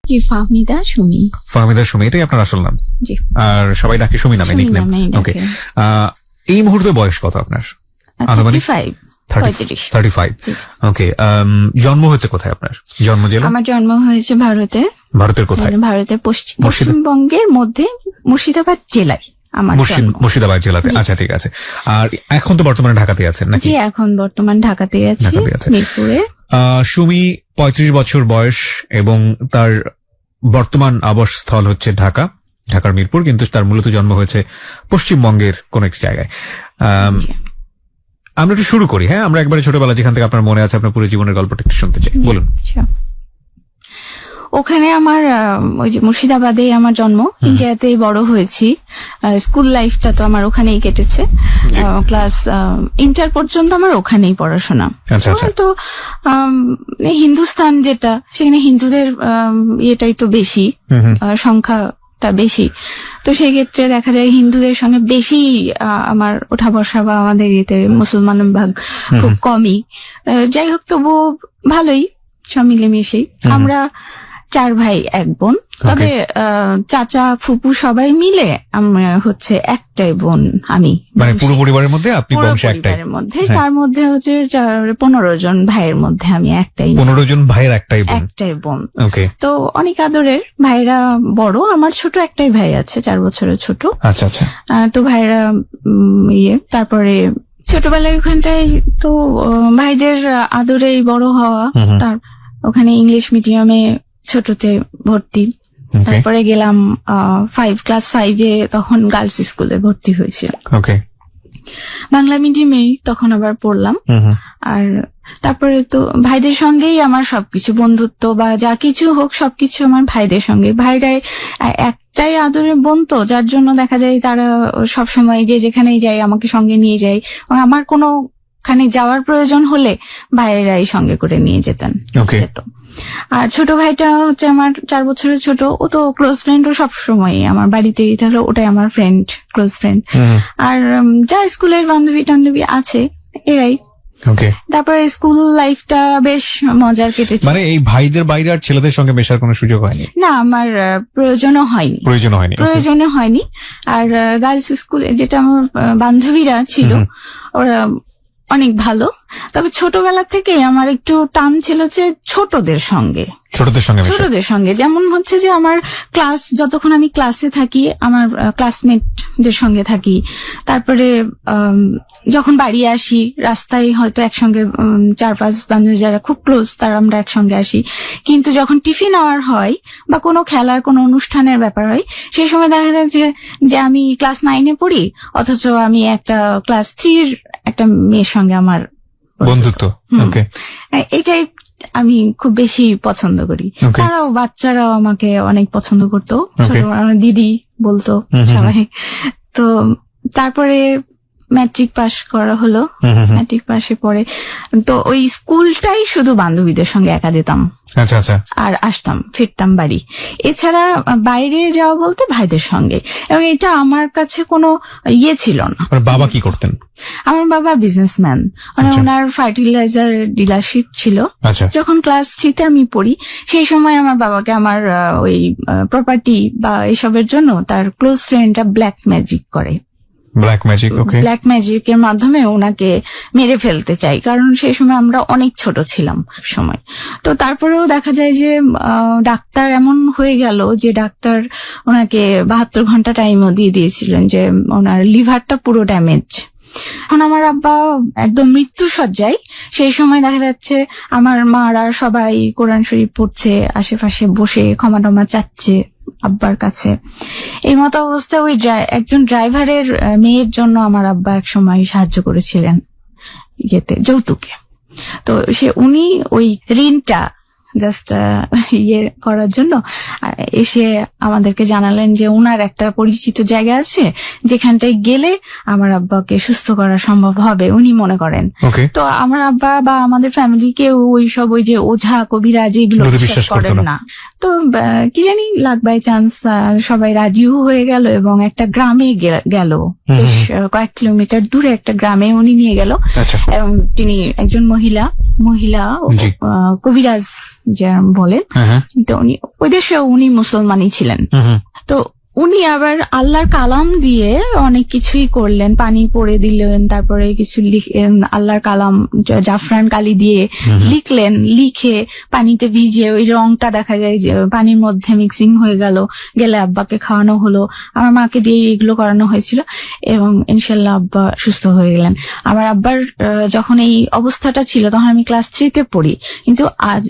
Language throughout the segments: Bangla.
জি, ফাহমিদা সুমি। ফাহমিদা সুমি, এটাই আপনার আসল নাম? জি। আর সবাই ডাকে সুমি নামে, নিকনেম। ওকে, এই মুহূর্তে বয়স কত আপনার? 35। ওকে, জন্ম হয়েছে কোথায় আপনার? জন্ম জেলা? আমার জন্ম হয়েছে ভারতে। ভারতের কোথায়? ভারতের পশ্চিমবঙ্গের মধ্যে মুর্শিদাবাদ জেলায় আমার জন্ম। মুর্শিদাবাদ জেলাতে? আচ্ছা, ঠিক আছে। আর এখন তো বর্তমানে ঢাকাতে আছেন নাকি? জি, এখন বর্তমান ঢাকাতে আছি, মিরপুরে। সুমি 35 বছর বয়স এবং তার বর্তমান আবাসস্থল হচ্ছে ঢাকার মিরপুর, কিন্তু তার মূলত জন্ম হয়েছে পশ্চিমবঙ্গের কোন এক জায়গায়। আমরা একটু শুরু করি। হ্যাঁ, আমরা একবারে ছোটবেলা যেখান থেকে আপনার মনে আছে, আপনার পুরো জীবনের গল্পটা একটু শুনতে চাই, বলুন। ওখানে আমার ওই যে মুর্শিদাবাদে আমার জন্ম, ইন্ডিয়াতেই বড় হয়েছি। স্কুল লাইফটা তো আমার ওখানেই কেটেছে, ক্লাস ইন্টার পর্যন্ত আমার ওখানেই পড়াশোনা। তো হিন্দুস্তান যেটা, সেখানে হিন্দুদের ইয়েটাই তো বেশি, সংখ্যাটা বেশি। তো সেই ক্ষেত্রে দেখা যায় হিন্দুদের সঙ্গে বেশি আমার ওঠা বসা, বা আমাদের ইয়েতে মুসলমান ভাগ খুব কমই। যাই হোক, তবু ভালোই সব মিলেমিশেই। আমরা 4 ভাই 1 বোন, তবে চাচা ফুপু সবাই মিলে আমরা হচ্ছে একটাই বোন। আমি মানে পুরো পরিবারের মধ্যে আপনি বংশে একটাই? তার মধ্যে হচ্ছে 15 জন ভাইয়ের মধ্যে আমি একটাই। 15 জন ভাইয়ের একটাই বোন। ওকে। তো অনেক আদরের, ভাইরা বড়, আমার ছোট একটাই ভাই আছে, 4 বছরের ছোট। আচ্ছা আচ্ছা। তো ভাইরা তারপরে ছোটবেলায় ওখানটাই তো ভাইদের আদরেই বড় হওয়া। তার ওখানে ইংলিশ মিডিয়ামে ছোটতে ভর্তি, তারপরে গেলাম ক্লাস 5-এ, তখন গার্লস স্কুলে ভর্তি হয়েছিল। ওকে। বাংলা মিডিয়ামেই তখন আবার পড়লাম। আর তারপরে তো ভাইদের সঙ্গেই আমার সবকিছু, বন্ধুত্ব বা যা কিছু হোক সবকিছু আমার ভাইদের সঙ্গে। ভাইরাই একটাই আদরের বোন, তো যার জন্য দেখা যায় তারা সবসময় যে যেখানেই যায় আমাকে সঙ্গে নিয়ে যায়। আমার কোনোখানে যাওয়ার প্রয়োজন হলে ভাইয়েরাই সঙ্গে করে নিয়ে যেতেন। আর ছোট ভাইটা হচ্ছে আমার 4 বছরের ছোট, ও তো ক্লোজ ফ্রেন্ড, ও সবসময় আমার বাড়িতে, তাহলে ওটাই আমার ফ্রেন্ড, ক্লোজ ফ্রেন্ড। আর যা স্কুলের বান্ধবী আছে এরাই। তারপরে স্কুল লাইফটা বেশ মজার কেটেছে। মানে এই ভাইদের বাইরে আর ছেলেদের সঙ্গে মেশার কোনো সুযোগ হয়নি? না, আমার প্রয়োজনও হয়নি। আর গার্লস স্কুলে যেটা আমার বান্ধবীরা ছিল, ওরা অনেক ভালো। তবে ছোটবেলা থেকে আমার একটু টান ছিল যে ছোটদের সঙ্গে, যেমন হচ্ছে যে আমার ক্লাস, যতক্ষণ আমি ক্লাসে থাকি আমার ক্লাসমেটদের সঙ্গে থাকি। তারপরে যখন বাড়ি আসি, রাস্তায় হয়তো একসঙ্গে 4-5 বান্ধবী যারা খুব ক্লোজ, তারা আমরা একসঙ্গে আসি। কিন্তু যখন টিফিন আওয়ার হয় বা কোনো খেলার কোনো অনুষ্ঠানের ব্যাপার হয়, সেই সময় দেখা যায় যে আমি ক্লাস 9-এ পড়ি, অথচ আমি একটা ক্লাস 3-র একটা মেয়ের সঙ্গে আমার বন্ধুত্ব। এটাই আমি খুব বেশি পছন্দ করি। তারাও, বাচ্চারাও আমাকে অনেক পছন্দ করতো, দিদি বলতো সবাই। তো তারপরে ম্যাট্রিক পাস করা হলো। ম্যাট্রিক পাশে পরে তো ওই স্কুলটাই শুধু বান্ধবীদের সঙ্গে একা যেতাম। আচ্ছা আচ্ছা। আর ফিরতাম বাড়ি। এছাড়া বাইরে যাওয়া বলতে ভাইদের সঙ্গে, এবং এটা আমার কাছে কোনো ছিল না। বাবা কি করতেন? আমার বাবা বিজনেসম্যান, ওনার ফার্টিলাইজার ডিলারশিপ ছিল। যখন ক্লাস 3-তে আমি পড়ি, সেই সময় আমার বাবাকে আমার ওই প্রপার্টি বা এসবের জন্য তার ক্লোজ ফ্রেন্ডরা ব্ল্যাক ম্যাজিকের মাধ্যমে ওনাকে মেরে ফেলতে চাই, কারণ সেই সময় আমরা অনেক ছোট ছিলাম সময়। তো তারপরেও দেখা যায় যে ডাক্তার এমন হয়ে গেল যে ডাক্তার ওনাকে 72 ঘন্টা টাইমও দিয়ে দিয়েছিলেন যে ওনার লিভারটা পুরো ড্যামেজ। এখন আমার আব্বা একদম মৃত্যু শয্যায়, সেই সময় দেখা যাচ্ছে আমার মারা সবাই কোরআন শরীফ পড়ছে, আশেপাশে বসে ক্ষমা টমা চাচ্ছে আব্বার কাছে। এই মতো অবস্থায় ওই একজন ড্রাইভারের মেয়ের জন্য আমার আব্বা এক সময় সাহায্য করেছিলেন যৌতুকে। তো উনি ওই ঋণটা জাস্ট করার জন্য এসে আমাদেরকে জানালেন যে ওনার একটা পরিচিত জায়গা আছে, যেখানটায় গেলে আমার আব্বাকে সুস্থ করা সম্ভব হবে উনি মনে করেন। তো আমার আব্বা বা আমাদের ফ্যামিলি কেউ ওই যে ওঝা কবিরাজ এগুলো বিশ্বাস করেন না। তো কি জানি লাক বাই চান্স সবাই রাজিও হয়ে গেল এবং একটা গ্রামে গেল, বেশ কয়েক কিলোমিটার দূরে একটা গ্রামে উনি নিয়ে গেল। আচ্ছা। এবং তিনি একজন মহিলা জি। কবিরাজ যারা বলেন, হ্যাঁ। তো উনি ওই দেশে উনি মুসলমানই ছিলেন। তো উনি আবার আল্লাহর কালাম দিয়ে অনেক কিছুই করলেন, পানি পড়ে দিলেন, তারপরে কিছু আল্লাহর কালাম জাফরান কালি দিয়ে লিখলেন, লিখে পানিতে ভিজিয়ে ওই রংটা দেখা যায় যে পানির মধ্যে মিক্সিং হয়ে গেলে আব্বাকে খাওয়ানো হলো, আমার মাকে দিয়ে এগুলো করানো হয়েছিল এবং ইনশাল্লাহ আব্বা সুস্থ হয়ে গেলেন। আমার আব্বার যখন এই অবস্থাটা ছিল তখন আমি ক্লাস 3-তে পড়ি, কিন্তু আজ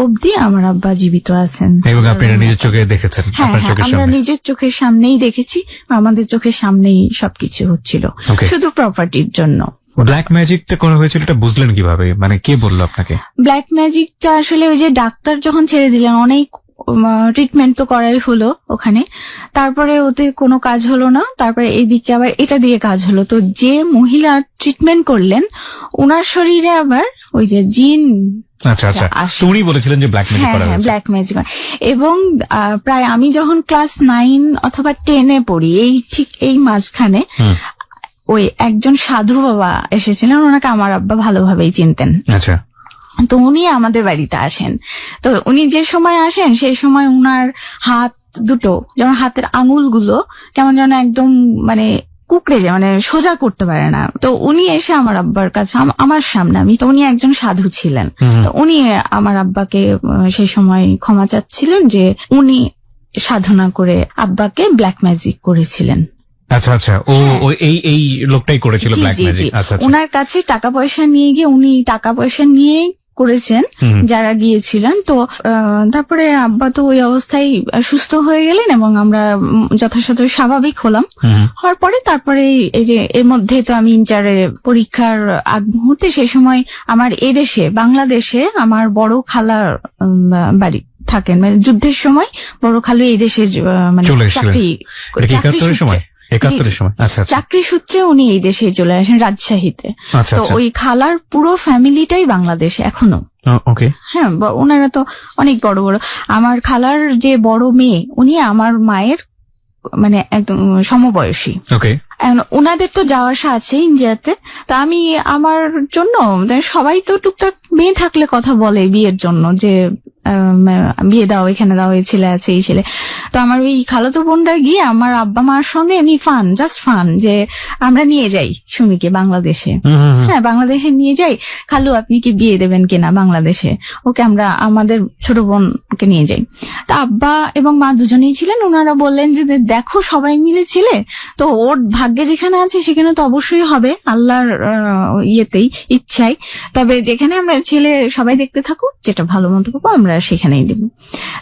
অব্দি আমার আব্বা জীবিত আছেন এবং আপনি নিজের চোখে দেখেছেন? হ্যাঁ, আমরা নিজের চোখের সামনেই দেখেছি, আমাদের চোখের সামনেই সবকিছু হচ্ছিল, শুধু প্রপার্টির জন্য। ব্ল্যাক ম্যাজিকটা করা হয়েছিল, এটা বুঝলেন কিভাবে? মানে কে বললো আপনাকে? ব্ল্যাক ম্যাজিকটা আসলে ওই যে ডাক্তার যখন ছেড়ে দিলেন, অনেক ট্রিটমেন্ট তো করাই হলো ওখানে, তারপরে ওতে কোনো কাজ হলো না, তারপরে এইদিকে আবার এটা দিয়ে কাজ হলো। তো যে মহিলা ট্রিটমেন্ট করলেন ওনার শরীরে আবার ওই যে জিন। আচ্ছা আচ্ছা, উনি বলেছিলেন যে ব্ল্যাক ম্যাজিক করা হয়েছে। Black magic. এবং প্রায় আমি যখন ক্লাস 9 অথবা 10-এ পড়ি, ঠিক এই মাঝখানে ওই একজন সাধু বাবা এসেছিলেন, ওনাকে আমার আব্বা ভালোভাবেই চিনতেন। আচ্ছা। তো উনি আমাদের বাড়িতে আসেন, তো উনি যে সময় আসেন সেই সময় উনার হাত দুটো, যেমন হাতের আঙুলগুলো কেমন যেন একদম মানে কুকড়ে যায়, মানে সোজা করতে পারে না। তো উনি এসে আমার আব্বার কাছে, আমার সামনে, তো উনি একজন সাধু ছিলেন, তো উনি আমার আব্বাকে সেই সময় ক্ষমা চাচ্ছিলেন যে উনি সাধনা করে আব্বাকে ব্ল্যাক ম্যাজিক করেছিলেন। আচ্ছা আচ্ছা, ও এই লোকটাই করেছিল ব্ল্যাক ম্যাজিক। আচ্ছা, ওনার কাছে টাকা পয়সা নিয়ে গিয়ে উনি টাকা পয়সা নিয়ে করেছেন যারা গিয়েছিলেন। তো তারপরে আব্বা তো ওই অবস্থায় সুস্থ হয়ে গেলেন এবং আমরা যথাযথ স্বাভাবিক হলাম। হওয়ার পরে তারপরে এই যে এর মধ্যে তো আমি ইন্টারে পরীক্ষার আগ মুহূর্তে, সেই সময় আমার এদেশে বাংলাদেশে আমার বড় খালার বাড়ি থাকেন, মানে যুদ্ধের সময় বড় খালু এই দেশে মানে চাকরি সূত্রে উনি এই দেশে চলে আসেন রাজশাহীতে। তো ওই খালার পুরো ফ্যামিলিটাই বাংলাদেশে এখনো। হ্যাঁ, ওনারা তো অনেক বড় বড়। আমার খালার যে বড় মেয়ে, উনি আমার মায়ের মানে একদম সমবয়সী। ওনাদের তো যাওয়া আসা আছে ইন্ডিয়াতে। তো আমি আমার জন্য, সবাই তো টুকটাক মেয়ে থাকলে কথা বলে বিয়ের জন্য, যে বিয়ে দাও, এখানে দাও, এই ছেলে আছে, এই ছেলে। তো আমার ওই খালাতো বোনরা গিয়ে আমার আব্বা মার সঙ্গে এমনি জাস্ট ফান যে আমরা নিয়ে যাই সুমিকে বাংলাদেশে। হ্যাঁ, বাংলাদেশে নিয়ে যাই, খালু আপনি কি বিয়ে দেবেন কিনা বাংলাদেশে, ওকে আমরা আমাদের ছোট বোনকে নিয়ে যাই। তা আব্বা এবং মা দুজনেই ছিলেন। ওনারা বললেন যে দেখো সবাই মিলে ছেলে, তো ওর ভাগ্যে যেখানে আছে সেখানে তো অবশ্যই হবে, আল্লাহর ইয়েতেই, ইচ্ছাই। তবে যেখানে আমরা ছেলে সবাই দেখতে থাকুক, যেটা ভালো মতো পাবো আমরা সেখানেই দেব।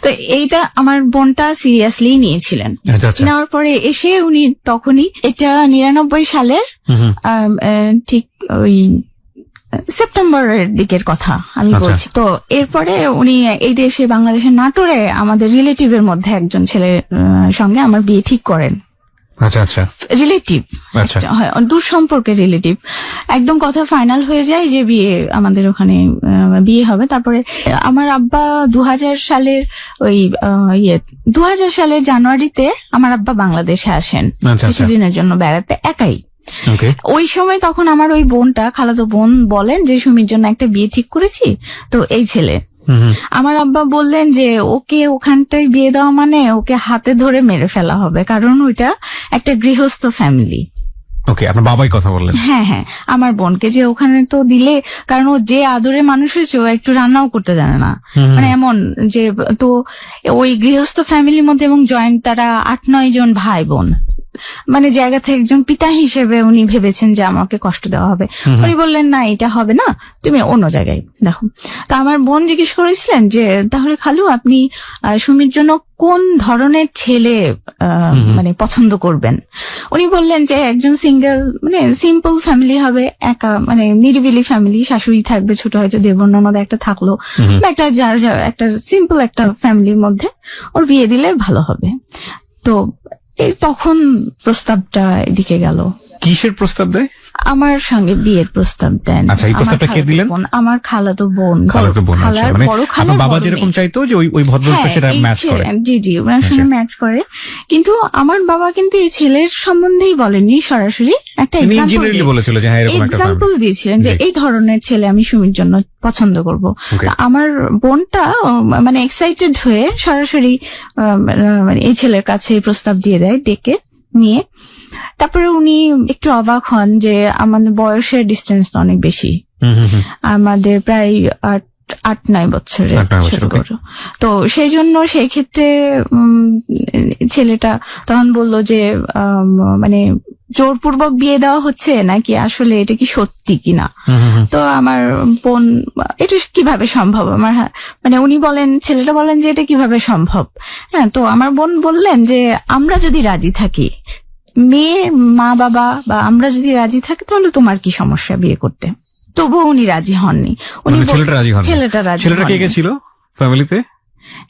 তো এইটা আমার বোনটা সিরিয়াসলি নিয়েছিলেন। নেওয়ার পরে এসে উনি তখনই, এটা 99 সালের ঠিক ওই সেপ্টেম্বরের দিকের কথা আমি বলছি। তো এরপরে উনি এই দেশে বাংলাদেশের নাটোরে আমাদের রিলেটিভের মধ্যে একজন ছেলের সঙ্গে আমার বিয়ে ঠিক করেন। আচ্ছা আচ্ছা, রিলেটিভ, হয় দূর সম্পর্কের রিলেটিভ। একদম কথা ফাইনাল হয়ে যায় যে বিয়ে, আমাদের ওখানে বিয়ে হবে। তারপরে আমার আব্বা 2000 সালের ওই 2000 সালের জানুয়ারিতে আমার আব্বা বাংলাদেশে আসেন কিছুদিনের জন্য বেড়াতে, একাই। ওই সময় তখন আমার ওই বোনটা, খালাতো বোন, বলেন যে সুমির জন্য একটা বিয়ে ঠিক করেছি, তো এই ছেলে। আমার আব্বা বললেন যে ওকে ওখানটায় বিয়ে দেওয়া মানে ওকে হাতে ধরে মেরে ফেলা হবে, কারণ ওইটা একটা গৃহস্থ ফ্যামিলি। আপনার বাবাই কথা বললেন? হ্যাঁ হ্যাঁ, আমার বোনকে যে ওখানে তো দিলে, কারণ ও যে আদরে মানুষ হয়েছে, ও একটু রান্নাও করতে জানে না, মানে এমন যে। তো ওই গৃহস্থ ফ্যামিলির মধ্যে, এবং জয়েন্ট, তারা 8-9 জন ভাই বোন, মানে জায়গা থেকে একজন পিতা হিসেবে উনি ভেবেছেন যে আমাকে কষ্ট দেওয়া হবে। উনি বললেন না, এটা হবে না, তুমি অন্য জায়গায় দেখো। তা আমার বোন জিজ্ঞেস করেছিলেন যে তাহলে খালু আপনি সুমির জন্য কোন ধরনের ছেলে মানে পছন্দ করবেন। উনি বললেন যে একজন সিঙ্গেল, মানে সিম্পল ফ্যামিলি হবে, একা, মানে নিরিবিলি ফ্যামিলি, শাশুড়ি থাকবে, ছোট হয়তো দেবর ননদ একটা থাকলো, একটা যার একটা সিম্পল একটা ফ্যামিলির মধ্যে ওর বিয়ে দিলে ভালো হবে। তো তখন প্রস্তাবটা এদিকে গেল। কিসের প্রস্তাব দেয়? আমার সঙ্গে বিয়ের প্রস্তাব দেন। আচ্ছা, এই প্রস্তাবটা কে দিলেন? আমার খালাতো বোন। খালাতো বোন, আচ্ছা, মানে বড় খালার বাবা বড় যেরকম মেয়ে। চাইতো যে ওই ভদ্রলোক সেটা ম্যাচ করে। জি জি, ওনার সঙ্গে ম্যাচ করে। কিন্তু আমার বাবা কিন্তু এই ছেলের সম্বন্ধেই বলেননি সরাসরি, একটা ইঞ্জিনিয়ারিং বলেছিল যে হ্যাঁ এরকম একটা এক্সাম্পল দিয়েছিলেন যে এই ধরনের ছেলে আমি সুমির জন্য পছন্দ করব। আমার বোনটা মানে এক্সাইটেড হয়ে সরাসরি মানে এই ছেলের কাছে এই প্রস্তাব দিয়ে দেয়, ডেকে নিয়ে। তারপরে উনি একটু অবাক হন যে আমাদের বয়সের ডিস্টেন্স তো অনেক বেশি, আমাদের প্রায় 8-9 বছরের ছোট বড়। তো সেই জন্য সেই ক্ষেত্রে ছেলেটা তখন বলল যে মানে জোরপূর্বক বিয়ে দেওয়া হচ্ছে নাকি আসলে এটা কি সত্যি কিনা। তো আমার বোন, এটা কিভাবে সম্ভব, আমার মানে উনি বলেন, ছেলেটা বলেন যে এটা কিভাবে সম্ভব। হ্যাঁ, তো আমার বোন বললেন যে আমরা যদি রাজি থাকি, মেয়ে মা বাবা বা আমরা যদি রাজি থাকি, তাহলে তোমার কি সমস্যা বিয়ে করতে। তবুও উনি রাজি হননি। উনি ছেলেটা রাজি হননি। ছেলেটা কে কে ছিল ফ্যামিলিতে?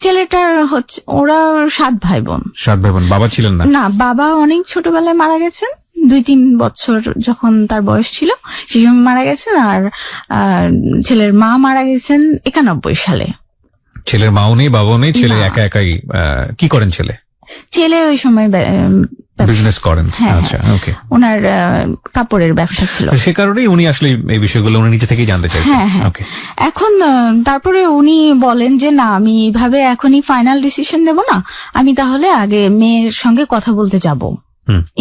ছেলেটার হচ্ছে ওরা 7 ভাই বোন। 7 ভাই বোন। বাবা ছিলেন না? না, বাবা অনেক ছোটবেলায় মারা গেছেন, 2-3 বছর যখন তার বয়স ছিল সেই সময় মারা গেছেন। আর ছেলের মা মারা গেছেন 91 সালে। ছেলের মাও নেই, বাবাও নেই, ছেলে একা একাই। কি করেন ছেলে? ছেলে ওই সময় বিজনেস করেন। আচ্ছা, ওকে। ওনার কাপড়ের ব্যবসা ছিল, সে কারণেই উনি আসলে এই বিষয়গুলো উনি নিজে থেকেই জানতে চাইছেন। ওকে। এখন তারপরে উনি বলেন যে না, আমি এইভাবে এখনই ফাইনাল ডিসিশন নেব না, আমি তাহলে আগে মেয়ের সঙ্গে কথা বলতে যাব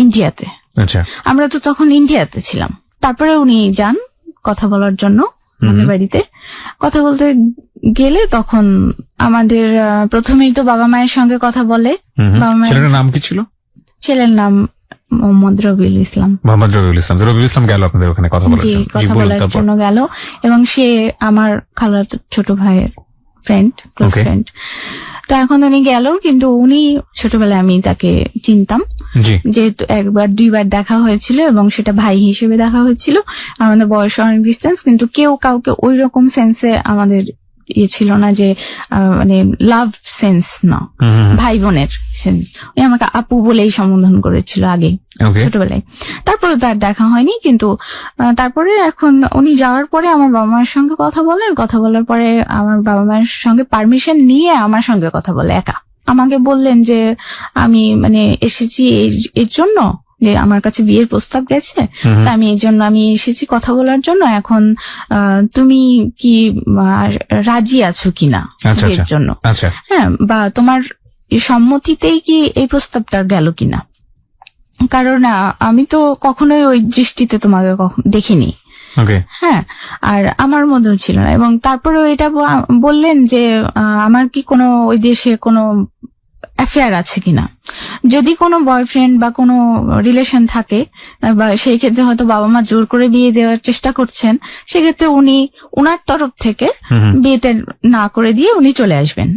ইন্ডিয়াতে। আচ্ছা। আমরা তো তখন ইন্ডিয়াতে ছিলাম। তারপরে উনি যান কথা বলার জন্য আমাদের বাড়িতে। কথা বলতে গেলে তখন আমাদের প্রথমেই তো বাবা মায়ের সঙ্গে কথা বলে। ছেলের নাম কি ছিল? ছেলের নাম মোহাম্মদ রবিউল ইসলাম। মোহাম্মদ রবিউল ইসলাম। রবিউল ইসলাম গেল আপনাদের ওখানে কথা বলার জন্য? কথা বলার জন্য গেল, এবং সে আমার খালার ছোট ভাইয়ের ফ্রেন্ড, ক্লোজ ফ্রেন্ড। তো এখন উনি গেল, কিন্তু উনি ছোটবেলায় আমি তাকে চিনতাম, যেহেতু 1-2 বার দেখা হয়েছিল এবং সেটা ভাই হিসেবে দেখা হয়েছিল। আমাদের বয়স অনেক ডিস্টেন্স, কিন্তু কেউ কাউকে ওই রকম সেন্সে আমাদের ছিল না, যে মানে লাভ সেন্স না, ভাই বোনের সেন্স। উনি আমাকে আপু বলেই সম্বোধন করেছিল আগে ছোটবেলায়। তারপরে তার দেখা হয়নি, কিন্তু তারপরে এখন উনি যাওয়ার পরে আমার বাবা মায়ের সঙ্গে কথা বলে। কথা বলার পরে আমার বাবা মায়ের সঙ্গে পারমিশন নিয়ে আমার সঙ্গে কথা বলে একা। আমাকে বললেন যে আমি মানে এসেছি এর জন্য, যে আমার কাছে বিয়ের প্রস্তাব গেছে, তা আমি এই জন্য আমি এসেছি কথা বলার জন্য। এখন তুমি কি রাজি আছো কিনা বিয়ের জন্য, হ্যাঁ, বা তোমার সম্মতিতেই কি এই প্রস্তাবটা গেল কিনা, কারণ আমি তো কখনোই ওই দৃষ্টিতে তোমাকে দেখিনি। হ্যাঁ, আর আমার মধ্যেও ছিল না। এবং তারপরে এটা বললেন যে আমার কি কোনো ওই দেশে কোনো অ্যাফেয়ার আছে কিনা, যদি কোনো বয়ফ্রেন্ড বা কোনো রিলেশন থাকে, বা সেই ক্ষেত্রে হয়তো বাবা মা জোর করে বিয়ে দেওয়ার চেষ্টা করছেন, সেক্ষেত্রে উনি উনার তরফ থেকে বিয়েতে না করে দিয়ে উনি চলে আসবেন।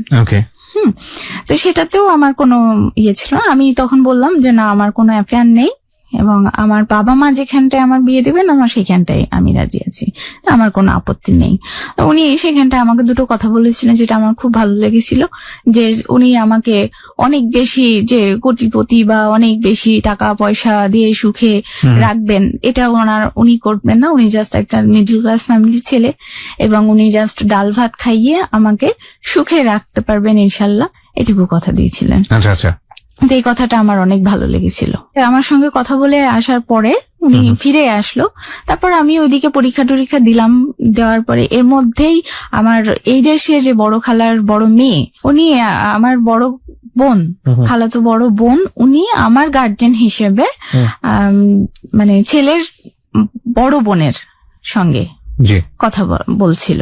তো সেটাতেও আমার কোনো ইয়ে ছিল না। আমি তখন বললাম যে না, আমার কোনো অ্যাফেয়ার নেই, এবং আমার বাবা মা যেখানটায় আমার বিয়ে দেবেন আমার সেখানটায় আমি রাজি আছি, আমার কোনো আপত্তি নেই। উনি সেখানটায় আমাকে দুটো কথা বলেছিলেন, যেটা আমার খুব ভালো লেগেছিল, যে উনি আমাকে অনেক বেশি যে কোটিপতি বা অনেক বেশি টাকা পয়সা দিয়ে সুখে রাখবেন, এটা উনি করবেন না। উনি জাস্ট একটা মিডল ক্লাস ফ্যামিলির ছেলে, এবং উনি জাস্ট ডাল ভাত খাইয়ে আমাকে সুখে রাখতে পারবেন ইনশাল্লাহ, এটুকু কথা দিয়েছিলেন। আচ্ছা আচ্ছা। এই কথাটা আমার অনেক ভালো লেগেছিল। আমার সঙ্গে কথা বলে আসার পরে উনি ফিরে আসলো। তারপর আমি ওইদিকে পরীক্ষা টরীক্ষা দিলাম। দেওয়ার পরে এর মধ্যেই আমার এই দেশে যে বড় খালার বড় মেয়ে, উনি আমার বড় বোন, খালাতো বড় বোন, উনি আমার গার্জেন হিসেবে মানে ছেলের বড় বোনের সঙ্গে কথা বলছিল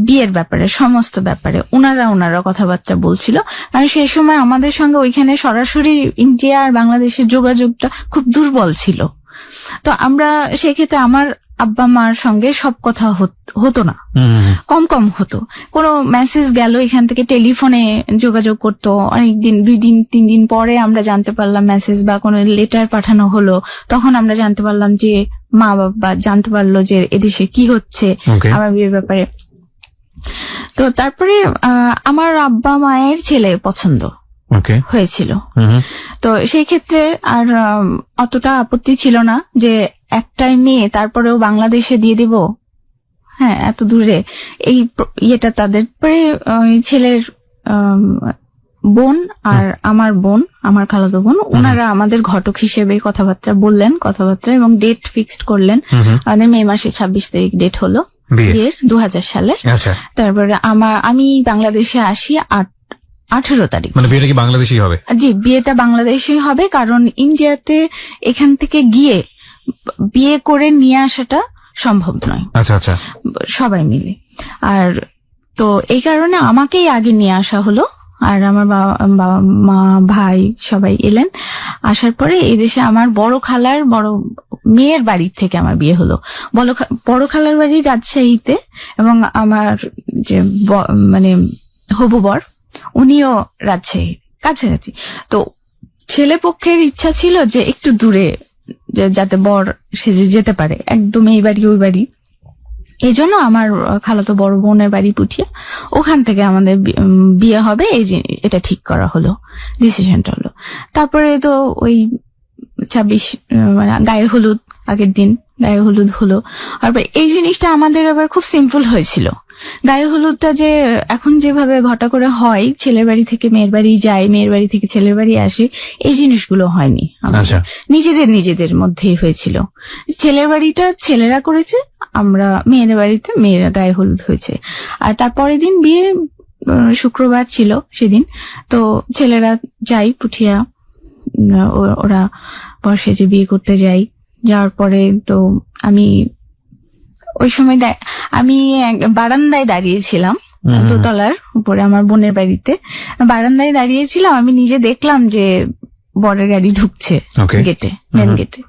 বিয়ের ব্যাপারে, সমস্ত ব্যাপারে ওনারা কথাবার্তা বলছিল। কারণ সেই সময় আমাদের সঙ্গে ওইখানে সরাসরি ইন্ডিয়া আর বাংলাদেশের যোগাযোগটা খুব দুর্বল ছিল। তো আমরা সেক্ষেত্রে আমার আব্বা মার সঙ্গে সব কথা হতো না, কম হতো। কোনো মেসেজ গেল এখান থেকে, টেলিফোনে যোগাযোগ করতো অনেকদিন, 2 দিন 3 দিন পরে আমরা জানতে পারলাম মেসেজ বা কোনো লেটার পাঠানো হলো, তখন আমরা জানতে পারলাম যে মা বাবা জানতে পারলো যে এদেশে কি হচ্ছে আমার বিয়ের ব্যাপারে। তো তারপরে আমার আব্বা মায়ের ছেলে পছন্দ ওকে। হয়েছিল। তো সেই ক্ষেত্রে আর অতটা আপত্তি ছিল না যে একটাই মেয়ে তারপরেও বাংলাদেশে দিয়ে দিব, হ্যাঁ এত দূরে, এই ইয়েটা তাদের পরে ছেলের বোন আর আমার বোন, আমার খালাতো বোন, ওনারা আমাদের ঘটক হিসেবে কথাবার্তা এবং ডেট ফিক্সড করলেন। আমাদের মে মাসে 26 তারিখ ডেট হলো বিয়ের 2000 সালে। তারপরে আমি বাংলাদেশে আসি 18 তারিখ। মানে বিয়েটা কি বাংলাদেশেই হবে? জি, বিয়েটা বাংলাদেশেই হবে, কারণ ইন্ডিয়াতে এখান থেকে গিয়ে বিয়ে করে নিয়ে আসাটা সম্ভব নয়। আচ্ছা আচ্ছা। সবাই মিলে। আর তো এই কারণে আমাকেই আগে নিয়ে আসা হলো, আর আমার বাবা মা ভাই সবাই এলেন। আসার পরে এই দেশে আমার বড় খালার বড় মেয়ের বাড়ি থেকে আমার বিয়ে হলো। বড় খালার বাড়ি রাজশাহীতে, এবং আমার যে মানে হবু বর উনিও রাজশাহী কাছাকাছি। তো ছেলে পক্ষের ইচ্ছা ছিল যে একটু দূরে যাতে বর সেজে যেতে পারে, একদম এই বাড়ি ওই বাড়ি। এই জন্য আমার খালাতো বড় বোনের বাড়ি পুঠিয়া, ওখান থেকে আমাদের বিয়ে হবে, এটা ঠিক করা হলো, ডিসিশনটা হলো। তারপরে তো ওই 26 মানে গায়ে হলুদ, আগের দিন গায়ে হলুদ হলো। আর এই জিনিসটা আমাদের আবার খুব সিম্পল হয়েছিল। গায়ে হলুদটা যে এখন যেভাবে ঘটা করে হয়, ছেলের বাড়ি থেকে মেয়ের বাড়ি যায়, মেয়ের বাড়ি থেকে ছেলের বাড়ি আসে, এই জিনিসগুলো হয়নি। নিজেদের মধ্যেই হয়েছিল। ছেলের বাড়িটা ছেলেরা করেছে, আমরা মেয়েদের বাড়িতে মেয়েরা গায়ে হলুদ হয়েছে। আর তারপরের দিন বিয়ে, শুক্রবার ছিল সেদিন। তো ছেলেরা যাই পুঠিয়া, ওরা বর্ষে যে বিয়ে করতে যাওয়ার পরে তো আমি ওই সময় আমি বারান্দায় দাঁড়িয়েছিলাম, দোতলার উপরে আমার বোনের বাড়িতে বারান্দায় দাঁড়িয়েছিলাম। আমি নিজে দেখলাম যে বরের গাড়ি ঢুকছে গেটে, মেন গেটে।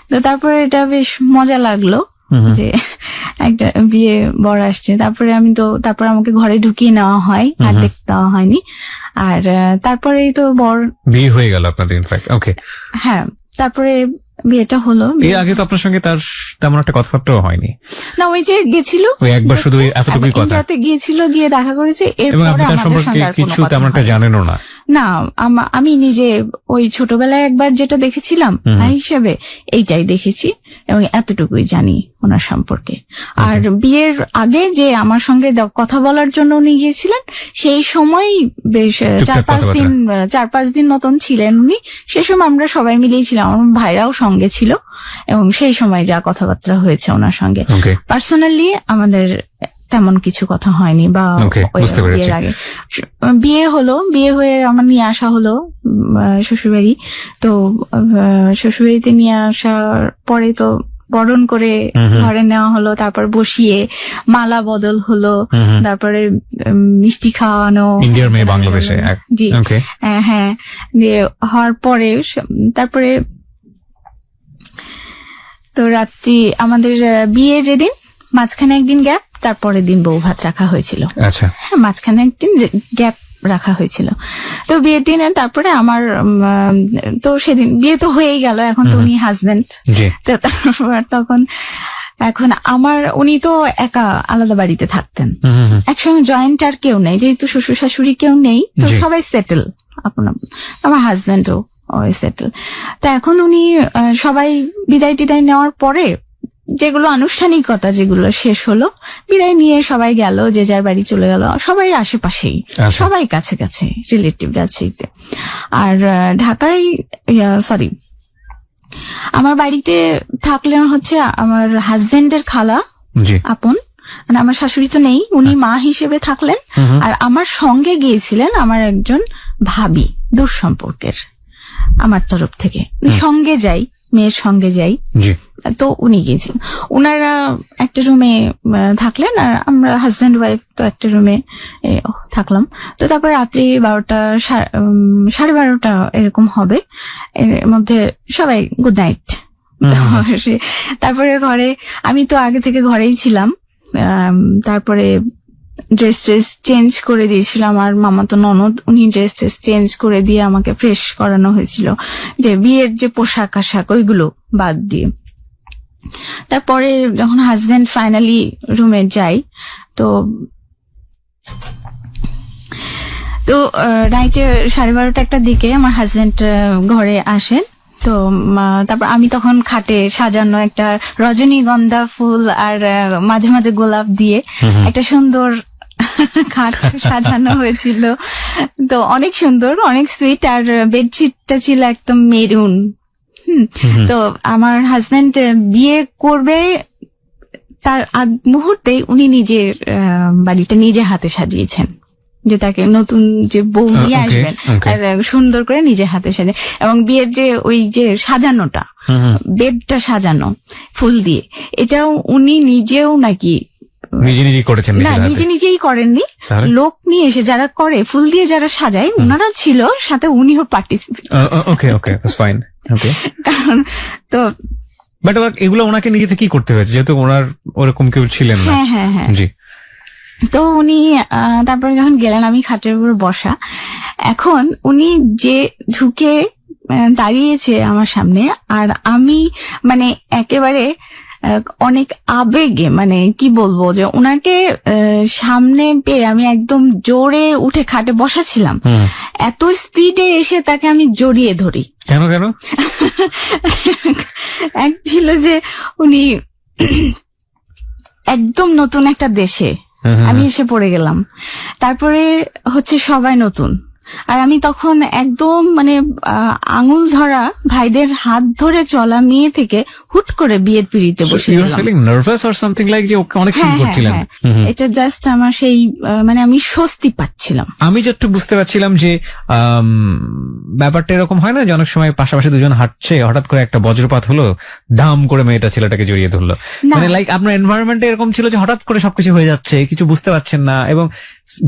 তো তারপরে এটা বেশ মজা লাগলো যে একটা বিয়ে বর আসছে। তারপরে আমাকে ঘরে ঢুকিয়ে নেওয়া হয়, আর দেখতে দেওয়া হয়নি। আর তারপরেই তো বর বিয়ে হয়ে গেল আপনাদের, ইনফ্যাক্ট। ওকে, হ্যাঁ। তারপরে বিয়েটা হলো। এর আগে তো আপনার সঙ্গে তার তেমন একটা কথাবার্তাও হয়নি না, ওই যে গেছিল, ওই একবার শুধু এতটুকুই কথা, গিয়েছিল, গিয়ে দেখা করেছে, এবং আপনি তার সম্পর্কে কিছু তেমন একটা জানেনও না। না, আমি নিজে ওই ছোটবেলায় একবার যেটা দেখেছিলাম ভাই হিসেবে, এইটাই দেখেছি এবং এতটুকুই জানি ওনার সম্পর্কে। আর বিয়ের আগে যে আমার সঙ্গে কথা বলার জন্য উনি গিয়েছিলেন, সেই সময় বেশ 4-5 দিন মতন ছিলেন উনি। সে সময় আমরা সবাই মিলেই ছিলাম, আমার ভাইরাও সঙ্গে ছিল, এবং সেই সময় যা কথাবার্তা হয়েছে ওনার সঙ্গে, পার্সোনালি আমাদের তেমন কিছু কথা হয়নি। বা বিয়ের আগে বিয়ে হলো, বিয়ে হয়ে আমার নিয়ে আসা হলো শ্বশুরবাড়ি। তো শ্বশুরবাড়িতে নিয়ে আসার পরে তো বরণ করে ঘরে নেওয়া হলো, তারপর বসিয়ে মালা বদল হলো, তারপরে মিষ্টি খাওয়ানো, ইন্ডিয়ার মেয়ে বাংলাদেশে। জি, হ্যাঁ। দিয়ে হওয়ার পরে তারপরে তো রাত্রি আমাদের বিয়ে যেদিন, মাঝখানে একদিন গ্যাপ, তারপরের দিন বউ ভাত রাখা হয়েছিল। আচ্ছা, হ্যাঁ, মাঝখানে একদিন গ্যাপ রাখা হয়েছিল। তো বিয়ের দিনে তারপরে আমার তো সেদিন বিয়ে তো হয়েই গেল, এখন তো উনি হাজবেন্ড। তো তারপর এখন উনি তো একা আলাদা বাড়িতে থাকতেন, একসঙ্গে জয়েন্ট আর কেউ নেই, যেহেতু শ্বশুর শাশুড়ি কেউ নেই, তো সবাই সেটেল আপন। আমার হাজবেন্ডও সেটেল। তো এখন উনি সবাই বিদায় টিদায় নেওয়ার পরে যেগুলো আনুষ্ঠানিকতা যেগুলো শেষ হলো, বিদায় নিয়ে সবাই গেল, যে যার বাড়ি চলে গেল, সবাই আশেপাশেই, সবাই কাছে কাছে রিলেটিভ রাজশাহীতে। আর ঢাকায় আমার বাড়িতে থাকলেন হচ্ছে আমার হাজবেন্ডের খালা আপন, মানে আমার শাশুড়ি তো নেই, উনি মা হিসেবে থাকলেন। আর আমার সঙ্গে গিয়েছিলেন আমার একজন ভাবি, দূর সম্পর্কের, আমার তরফ থেকে সঙ্গে যাই, মেয়ের সঙ্গে যাই। তো উনি গিয়েছিলেন, ওনারা একটা রুমে থাকলেন, আর আমরা হাজব্যান্ড ওয়াইফ তো একটা রুমে থাকলাম। তো তারপরে রাত্রি 12টা 12:30 এরকম হবে, এর মধ্যে সবাই গুড নাইট। তারপরে ঘরে, আমি তো আগে থেকে ঘরেই ছিলাম, তারপরে ড্রেস চেঞ্জ করে দিয়েছিল আমার মামাতো ননদ, উনি ড্রেস চেঞ্জ করে দিয়ে আমাকে ফ্রেশ করানো হয়েছিল, যে বিয়ের যে পোশাক আশাক ওইগুলো বাদ দিয়ে। তারপরে যখন হাজবেন্ড ফাইনালি রুমে যাই, তো তো রাইটে 12:30 একটার দিকে আমার হাজবেন্ড ঘরে আসেন। তো তারপর আমি তখন খাটে সাজানো একটা রজনীগন্ধা ফুল আর মাঝে মাঝে গোলাপ দিয়ে একটা সুন্দর খাট সাজানো হয়েছিল। তো অনেক সুন্দর, অনেক সুইট। আর বেডশিটটা ছিল একদম মেরুন। তো আমার হাজবেন্ড বিয়ে করবে তার আগ মুহূর্তে উনি নিজের বাড়িটা নিজে হাতে সাজিয়েছেন, যে তাকে নতুন যে বউ নিয়ে আসবেন আর সুন্দর করে নিজে হাতে সাজে। এবং বিয়ের যে ওই যে সাজানোটা, বেডটা সাজানো ফুল দিয়ে, এটাও উনি নিজেও নাকি নিজেই করেছেন? না, নিজেই করেননি, লোক নিয়ে এসে যারা করে ফুল দিয়ে যারা সাজায় ওনারা ছিল সাথে, উনিও participate. Okay okay, that's fine. Okay, কারণ তো বাট এগুলো ওনাকে নিজে থেকেই করতে হয়েছে যেহেতু ওনার ওরকম কেউ ছিলেন না। হ্যাঁ, জি। তো উনি তারপরে যখন গেলেন, আমি খাটের উপর বসা, এখন উনি যে ঢুকে দাঁড়িয়েছে আমার সামনে, আর আমি মানে একেবারে অনেক আবেগে, মানে কি বলবো, যে ওনাকে সামনে পেয়ে আমি একদম জোরে উঠে খাটে বসাছিলাম, এত স্পিডে এসে তাকে আমি জড়িয়ে ধরি। কেন? এক ছিল যে উনি একদম নতুন একটা দেশে আমি এসে পড়ে গেলাম, তারপরে হচ্ছে সবাই নতুন, আর আমি তখন একদম মানে আঙুল ধরা ভাইদের হাত ধরে চলা মেয়ে থেকে হুট করে বিয়ের পিড়িতে বসে গেলাম। নার্ভাস অর সামথিং লাইক, যে অনেক ফিল করছিলেন? এটা জাস্ট আমার সেই মানে আমি স্বস্তি পাচ্ছিলাম। আমি যতটুকু বুঝতে পারছিলাম যে ব্যাপারটা এরকম হয় না যে অনেক সময় পাশাপাশি দুজন হাঁটছে, হঠাৎ করে একটা বজ্রপাত হলো, দাম করে মেয়েটা ছেলেটাকে জড়িয়ে ধরলো, মানে লাইক আপনার এনভায়রনমেন্টে এরকম ছিল যে হঠাৎ করে সবকিছু হয়ে যাচ্ছে, কিছু বুঝতে পারছেন না, এবং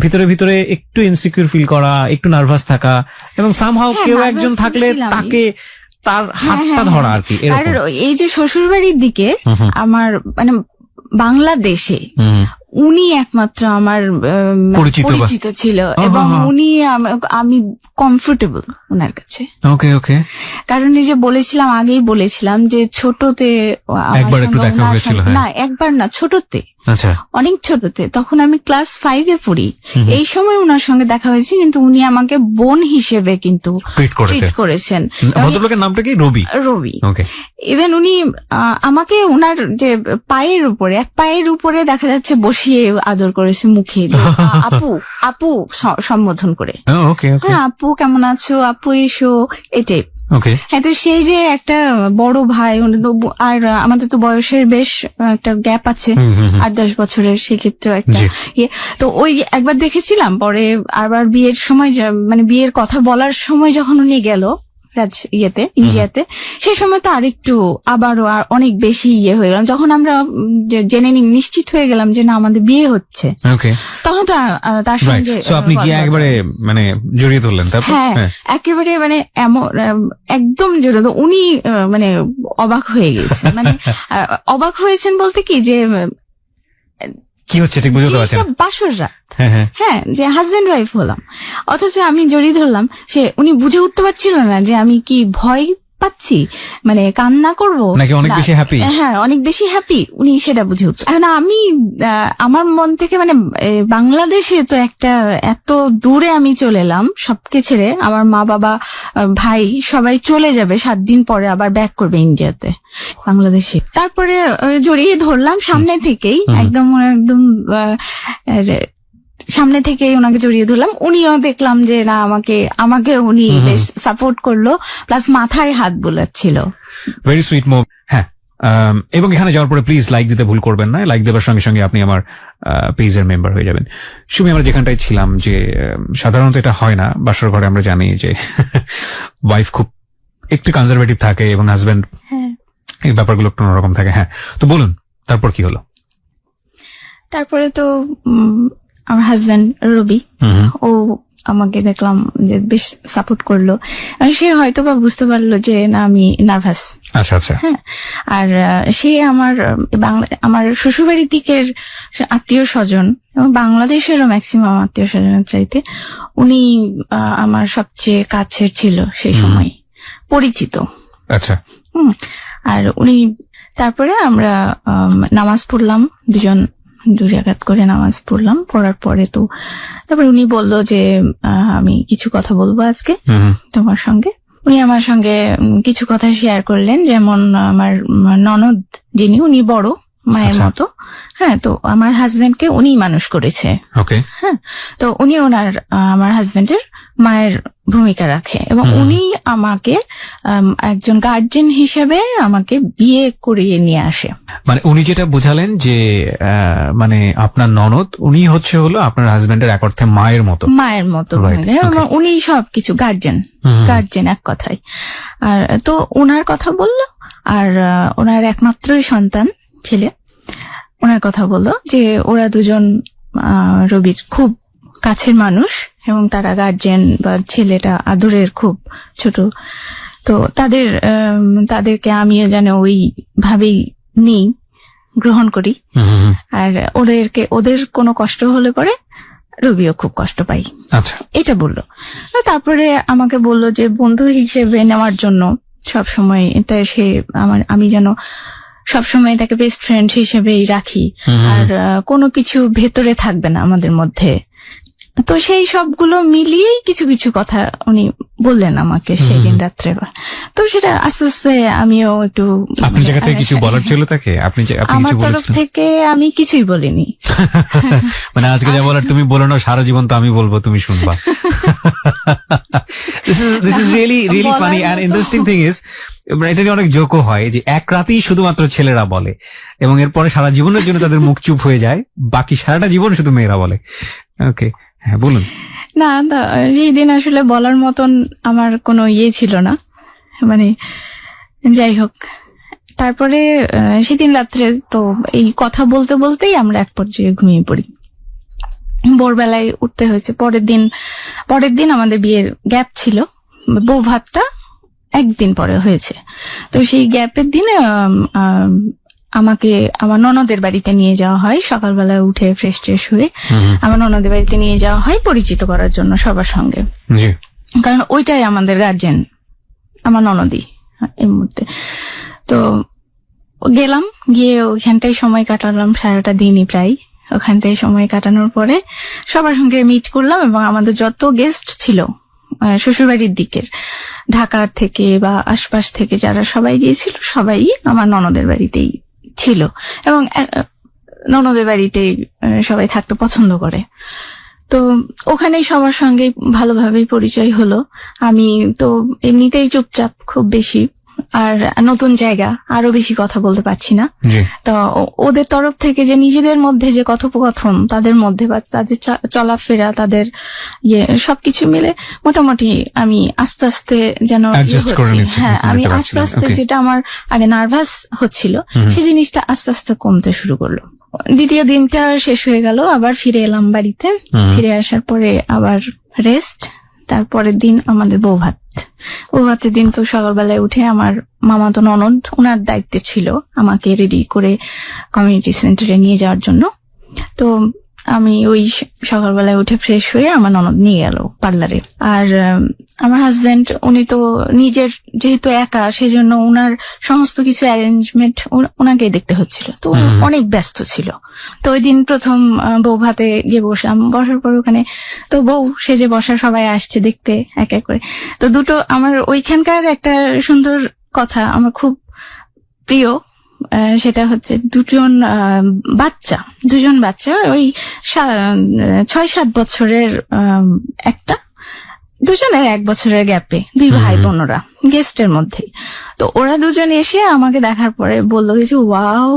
ভিতরে ভিতরে একটু ইনসিকিউর ফিল করা, একটু নার্ভাস থাকা, এবং সামহাও কেউ একজন থাকলে তাকে তার হাতটা ধরা আর কি। আর এই যে শ্বশুরবাড়ির দিকে আমার মানে বাংলাদেশে উনি একমাত্র আমার পরিচিত ছিল, এবং উনি আমি কমফোর্টেবল ওনার কাছে। ওকে ওকে। কারণ এই যে বলেছিলাম, আগেই বলেছিলাম যে ছোটতে একবার একটু দেখা হয়েছিল। না, একবার না, ছোটতে, আচ্ছা, অনেক ছোটতে, তখন আমি ক্লাস 5-এ পড়ি, এই সময় ওনার সঙ্গে দেখা হয়েছে, কিন্তু উনি আমাকে বোন হিসেবে কিন্তু ট্রিট করেছেন। ভদ্রলোকের নামটা কি? রবি। ইভেন উনি আমাকে ওনার যে পায়ের উপরে, এক পায়ের উপরে দেখা যাচ্ছে বসিয়ে আদর করেছে, মুখে আপু আপু সম্বোধন করে। হ্যাঁ, আপু কেমন আছো, আপু এসো, এটাই। হ্যাঁ, তো সেই যে একটা বড় ভাই, আর আমাদের তো বয়সের বেশ একটা গ্যাপ আছে, 8-10 বছরের, সেক্ষেত্রে একটা ইয়ে। তো ওই একবার দেখেছিলাম, পরে আবার বিয়ের সময়, মানে বিয়ের কথা বলার সময় যখন উনি গেল ইন্ডিয়াতে, সেই সময় তো আরেকটু আবারও আর অনেক বেশি ইয়ে হয়ে গেলাম, যখন আমরা জেনে নিশ্চিত হয়ে গেলাম যে না, আমাদের বিয়ে হচ্ছে, তখন তো তার সঙ্গে আপনি কি একেবারে মানে জড়িয়ে ধরলেন? হ্যাঁ, একেবারে মানে এমন একদম জড়িয়ে, উনি মানে অবাক হয়ে গেছে, মানে অবাক হয়েছেন বলতে কি, যে কি হচ্ছে ঠিক বুঝতে পারছেন, বাসর রাত, হ্যাঁ, যে হাজবেন্ড ওয়াইফ হলাম, অথচ আমি জড়িয়ে ধরলাম, উনি বুঝে উঠতে পারছিল না যে আমি কি ভয় পাচ্ছি, মানে কান্না করবো নাকি অনেক বেশি হ্যাপি। হ্যাঁ, অনেক বেশি হ্যাপি, উনি সেটা বুঝে উঠছে। এখন আমি আমার মন থেকে, মানে বাংলাদেশে তো একটা এত দূরে আমি চলে এলাম, সবকে ছেড়ে, আমার মা বাবা ভাই সবাই চলে যাবে 7 দিন পরে, আবার ব্যাক করবে ইন্ডিয়াতে, বাংলাদেশে। তারপরে জড়িয়ে ধরলাম সামনে থেকেই, একদম সামনে থেকে ওনাকে জড়িয়ে ধরলাম। উনিও দেখলাম যে না, আমাকে উনি বেশ সাপোর্ট করলো, প্লাস মাথায় হাত বোলাচ্ছিল। Very sweet move. হ্যাঁ, এবং এখানে যাওয়ার পরে প্লিজ লাইক দিতে ভুল করবেন না, লাইক দেওয়ার সঙ্গে সঙ্গে আপনি আমার পেজের মেম্বার হয়ে যাবেন। সুমি, আমরা যেখানটায় ছিলাম, যে সাধারণত এটা হয় না বাসর ঘরে, আমরা জানি যে ওয়াইফ খুব একটু কনজারভেটিভ থাকে এবং হাজবেন্ড এই ব্যাপারগুলো একটু অন্যরকম থাকে। হ্যাঁ, তো বলুন তারপর কি হলো? তারপরে তো আমার হাজবেন্ড রবি, ও আমাকে দেখলাম যে বেশ সাপোর্ট করলো, সে হয়তো বা বুঝতে পারলো যে না, আমি নার্ভাস। আচ্ছা আচ্ছা। হ্যাঁ, আর সে আমার শ্বশুরবাড়ির দিকের আত্মীয় স্বজন এবং বাংলাদেশেরও ম্যাক্সিমাম আত্মীয় স্বজনের চাইতে উনি আমার সবচেয়ে কাছের ছিল সেই সময়, পরিচিত। আচ্ছা। আর উনি, তারপরে আমরা নামাজ পড়লাম দুজন 2 রাকাত করে নামাজ পড়লাম, পড়ার পরে তো তারপরে উনি বললো যে আমি কিছু কথা বলবো আজকে তোমার সঙ্গে। উনি আমার সঙ্গে কিছু কথা শেয়ার করলেন, যেমন আমার ননদ যিনি, উনি বড় মায়ের মতো, হ্যাঁ, তো আমার হাজবেন্ডকে উনি মানুষ করেছে, হ্যাঁ, তো উনি আমার হাজবেন্ডের মায়ের ভূমিকা রাখে এবং উনি আমাকে একজন গার্জিয়ান হিসেবে আমাকে বিয়ে করিয়ে নিয়ে আসে। মানে উনি যেটা বোঝালেন যে মানে আপনার ননদ উনি হলো আপনার হাজবেন্ডের এক অর্থে মায়ের মতো উনি সবকিছু গার্জিয়ান এক কথায়। আর তো ওনার কথা বললো, আর ওনার একমাত্রই সন্তান ছেলে, ওনার কথা বললো যে ওরা দুজন রবির খুব কাছের মানুষ এবং তারা গার্জিয়ান, বা ছেলেটা আদরের খুব ছোট, তো তাদেরকে আমিও যেন ওই ভাবেই গ্রহণ করি, আর ওদের কোনো কষ্ট হলে পরে রবিও খুব কষ্ট পাই, এটা বললো। তারপরে আমাকে বললো যে বন্ধু হিসেবে নেওয়ার জন্য সবসময় আমি যেন সবসময় তাকে বেস্ট ফ্রেন্ড হিসেবেই রাখি, আর কোনো কিছু ভেতরে থাকবে না আমাদের মধ্যে। তো সেই সবগুলো মিলিয়েই কিছু কিছু কথা উনি বললেন আমাকে সেই দিন রাত্রে। তো সেটা আস্তে আস্তে আমিও একটু, আপনার জায়গা থেকে কিছু বলার ছিল তাকে? আমার তরফ থেকে আমি কিছুই বলিনি। মানে আজকে যা বলার তুমি বলো না, সারা জীবন তো আমি বলবো, তুমি শুনবা। This is really funny and interesting thing is, এটা নিয়ে অনেক জোকও হয় যে এক রাতেই শুধুমাত্র ছেলেরা বলে এবং এরপরে সারা জীবনের জন্য তাদের মুখ চুপ হয়ে যায়, বাকি সারাটা জীবন শুধু মেয়েরা বলে। ওকে, হ্যাঁ বলুন। না, সেই দিন আসলে বলার মতন আমার কোনো ছিল না, মানে যাই হোক। তারপরে সেদিন রাত্রে তো এই কথা বলতে বলতেই আমরা এক পর্যায়ে ঘুমিয়ে পড়ি। ভোরবেলায় উঠতে হয়েছে। পরের দিন আমাদের বিয়ের গ্যাপ ছিল, বউ ভাতটা একদিন পরে হয়েছে। তো সেই গ্যাপের দিনে আমাকে আমার ননদের বাড়িতে নিয়ে যাওয়া হয়। সকালবেলা উঠে ফ্রেশ ট্রেশ হয়ে আমার ননদের বাড়িতে নিয়ে যাওয়া হয় পরিচিত করার জন্য সবার সঙ্গে, কারণ ওইটাই আমাদের গার্জেন, আমার ননদই এই মুহূর্তে। তো গেলাম, গিয়ে ওইখানটায় সময় কাটালাম, সারাটা দিনই প্রায় ওখানটায় সময় কাটানোর পরে সবার সঙ্গে মিট করলাম এবং আমাদের যত গেস্ট ছিল শ্বশুরবাড়ির দিকের, ঢাকার থেকে বা আশপাশ থেকে যারা সবাই গিয়েছিল, সবাই আমার ননদের বাড়িতেই ছিল এবং ননদের বাড়িতেই সবাই থাকতে পছন্দ করে। তো ওখানেই সবার সঙ্গে ভালোভাবেই পরিচয় হলো। আমি তো এমনিতেই চুপচাপ খুব বেশি, আর নতুন জায়গা, আরো বেশি কথা বলতে পারছি না। তো ওদের তরফ থেকে যে নিজেদের মধ্যে যে কথোপকথন তাদের মধ্যে বা তাদের চলাফেরা, তাদের সবকিছু মিলে মোটামুটি আমি আস্তে আস্তে যেন হ্যাঁ, আমি আস্তে আস্তে যেটা আমার আগে নার্ভাস হচ্ছিল সেই জিনিসটা আস্তে আস্তে কমতে শুরু করলো। দ্বিতীয় দিনটা শেষ হয়ে গেল, আবার ফিরে এলাম বাড়িতে। ফিরে আসার পরে আবার রেস্ট। তারপরের দিন আমাদের বউ ভাতের দিন তো সকালবেলায় উঠে আমার মামাতো ননদ, ওনার দায়িত্বে ছিল আমাকে রেডি করে কমিউনিটি সেন্টারে নিয়ে যাওয়ার জন্য। তো আমি ওই সকালবেলায় উঠে ফ্রেশ হয়ে আমার ননদ নিয়ে গেল পার্লারে। আর আমার হাজবেন্ড, উনি তো নিজের যেহেতু একা, সেজন্য ওনার সমস্ত কিছু অ্যারেঞ্জমেন্ট ওনাকেই দেখতে হচ্ছিল, তো অনেক ব্যস্ত ছিল। তো ওই দিন প্রথম বউ ভাতে গিয়ে বসলাম। বসার পর ওখানে তো বউ সেজে বসা, সবাই আসছে দেখতে এক এক করে। তো দুটো আমার ওইখানকার একটা সুন্দর কথা আমার খুব প্রিয়, সেটা হচ্ছে দুজন বাচ্চা ওই 6-7 বছরের, দুজনের 1 বছরের গ্যাপে, 2 ভাই বোনরা গেস্টের মধ্যেই। তো ওরা দুজন এসে আমাকে দেখার পরে বললো যে ওয়াও,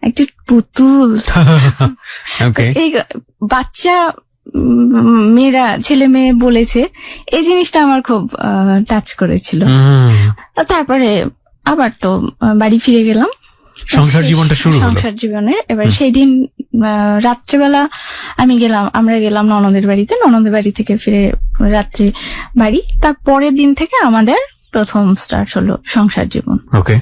একটা পুতুল। এই বাচ্চা মেয়েরা, ছেলে মেয়ে বলেছে, এই জিনিসটা আমার খুব টাচ করেছিল। তারপরে আবার তো বাড়ি ফিরে গেলাম, সংসার জীবনটা শুরু হলো। সংসার জীবনে এবার সেই দিন রাত্রেবেলা আমরা গেলাম ননদের বাড়িতে। ননদের বাড়ি থেকে ফিরে রাত্রে বাড়ি। তার পরের দিন থেকে আমাদের প্রথম স্টার্ট হলো সংসার জীবন। ওকে,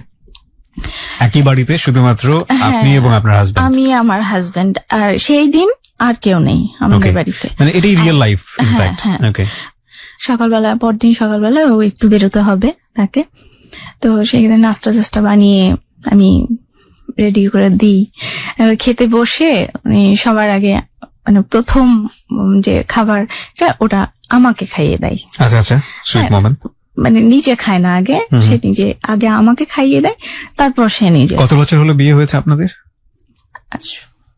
একই বাড়িতে শুধুমাত্র আপনি এবং আপনার হাজবেন্ড? আমি, আমার হাজবেন্ড, আর সেই দিন আর কেউ নেই আমাদের বাড়িতে। মানে এটাই রিয়েল লাইফ ইনফ্যাক্ট। ওকে, পরদিন সকালবেলা ও একটু বেরোতে হবে তাকে, তো সেখানে নাস্তা বানিয়ে আমি রেডি করে দিই। খেতে বসে সবার আগে প্রথম যে খাবারটা ওটা আমাকে খাইয়ে দেয়। আচ্ছা আচ্ছা, সুইট মোমেন্ট। নিজে খায় না আগে, সে নিজে আগে আমাকে খাইয়ে দেয়, তারপর সে নিজে। কত বছর হলো বিয়ে হয়েছে আপনাদের?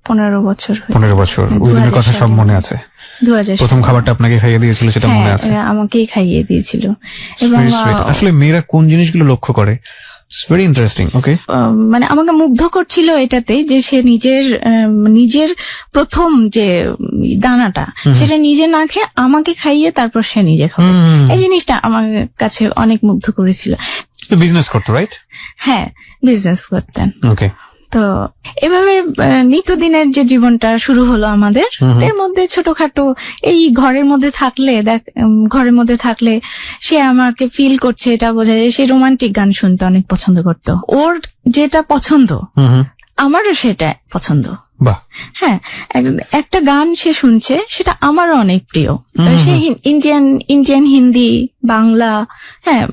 15 বছর। 15 বছর। ওই দিনের কথা সব মনে আছে? 2000 প্রথম খাবারটা আপনাকে খাইয়ে দিয়েছিল সেটা মনে আছে? আমাকেই খাইয়ে দিয়েছিল। এবং আসলে মেয়েরা কোন জিনিসগুলো লক্ষ্য করে, ভেরি ইন্টারেস্টিং। ওকে, আমাকে মুগ্ধ করছিল এটাতে যে সে নিজের প্রথম যে দানাটা সেটা নিজে না খেয়ে আমাকে খাইয়ে তারপর সে নিজে খাবে। এই জিনিসটা আমার কাছে অনেক মুগ্ধ করেছিল। তো বিজনেস করতো, রাইট? হ্যাঁ, বিজনেস করতেন। ওকে। তো এভাবে নিত্যদিনের যে জীবনটা শুরু হলো আমাদের, এর মধ্যে ছোটখাটো এই ঘরের মধ্যে থাকলে সে আমাকে ফিল করছে, এটা বোঝা যায়। সে রোমান্টিক গান শুনতে অনেক পছন্দ করতো। ওর যেটা পছন্দ আমারও সেটা পছন্দ। হ্যাঁ, একটা গান সে শুনছে সেটা আমারও অনেক প্রিয়। সে ইন্ডিয়ান হিন্দি, বাংলা, হ্যাঁ,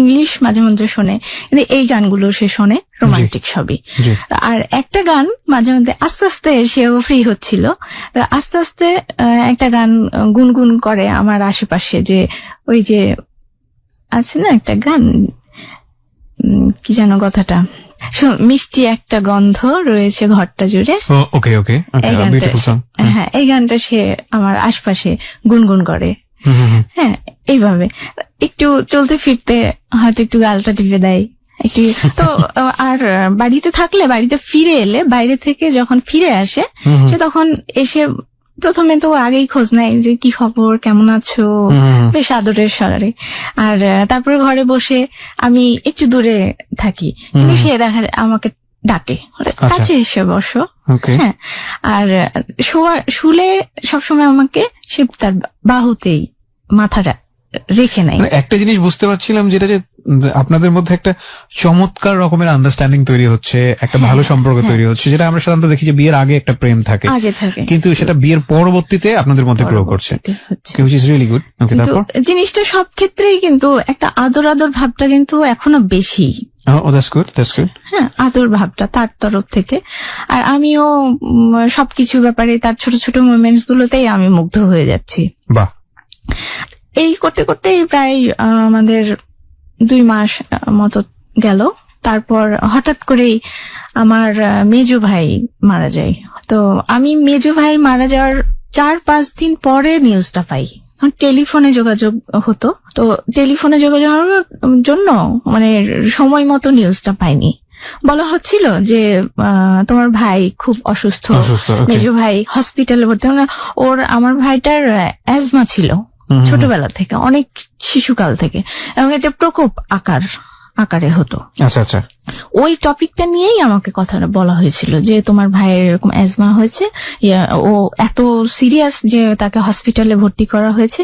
ইংলিশ মাঝে মাঝে শোনে, কিন্তু এই গানগুলো সে শোনে রোমান্টিক সবই। আর একটা গান মাঝে মধ্যে আস্তে আস্তে সেও ফ্রি হচ্ছিল, আস্তে আস্তে একটা গান গুনগুন করে আমার আশেপাশে, যে ওই যে আছে না একটা গান, কি যেন কথাটা, মিষ্টি একটা গন্ধ রয়েছে ঘরটা জুড়ে। ওকে ওকে, হ্যাঁ, এই গানটা সে আমার আশপাশে গুনগুন করে। হ্যাঁ, এইভাবে একটু চলতে ফিরতে হয়তো একটু গালটা টিপে দেয় একটু। তো আর বাড়িতে ফিরে এলে, বাইরে থেকে যখন ফিরে আসে সে তখন এসে প্রথমে তো আগেই খোঁজ নেয় যে কি খবর, কেমন আছো, বেশ আদরের স্বরে। আর তারপরে ঘরে বসে আমি একটু দূরে থাকি, কিন্তু সে দেখা যায় আমাকে ডাকে, কাছে এসে বসো। হ্যাঁ, আর শুলে সবসময় আমাকে সে তার বাহুতেই মাথাটা রেখে নেয়। একটা জিনিস বুঝতে পারছিলাম, যেটা যে আপনাদের মধ্যে একটা চমৎকার রকমের আন্ডারস্ট্যান্ডিং তৈরি হচ্ছে, একটা ভালো সম্পর্ক তৈরি হচ্ছে, যেটা আমরা সাধারণত দেখি যে বিয়ের আগে একটা প্রেম থাকে, কিন্তু সেটা বিয়ের পরবর্তীতে আপনাদের মধ্যে গ্রো করছে, which is really good. জিনিসটা সব ক্ষেত্রেই কিন্তু একটা আদর ভাবটা কিন্তু এখনো বেশি। That's good. হ্যাঁ, আদর ভাবটা তার তরফ থেকে। আর আমিও সবকিছু ব্যাপারে তার ছোট ছোট মোমেন্টস গুলোতেই আমি মুগ্ধ হয়ে যাচ্ছি। বাহ। এই করতে করতে প্রায় আমাদের 2 মাস মতো গেল। তারপর হঠাৎ করেই আমার মেজো ভাই মারা যায়। তো আমি মেজো ভাই মারা যাওয়ার 4-5 দিন পরে নিউজটা পাই। টেলিফোনে যোগাযোগ হতো, তো টেলিফোনে যোগাযোগের জন্য সময় মতো নিউজটা পাইনি। বলা হচ্ছিল যে তোমার ভাই খুব অসুস্থ, মেজো ভাই হসপিটালে ভর্তি। আমার ভাইটার অ্যাজমা ছিল ছোটবেলা থেকে, অনেক শিশুকাল থেকে, এবং এটা প্রকোপ আকারে হতো। আচ্ছা আচ্ছা। ওই টপিকটা নিয়েই আমাকে কথাটা বলা হয়েছিল যে তোমার ভাইয়ের এরকম অ্যাজমা হয়েছে, ও এত সিরিয়াস যে তাকে হসপিটালে ভর্তি করা হয়েছে,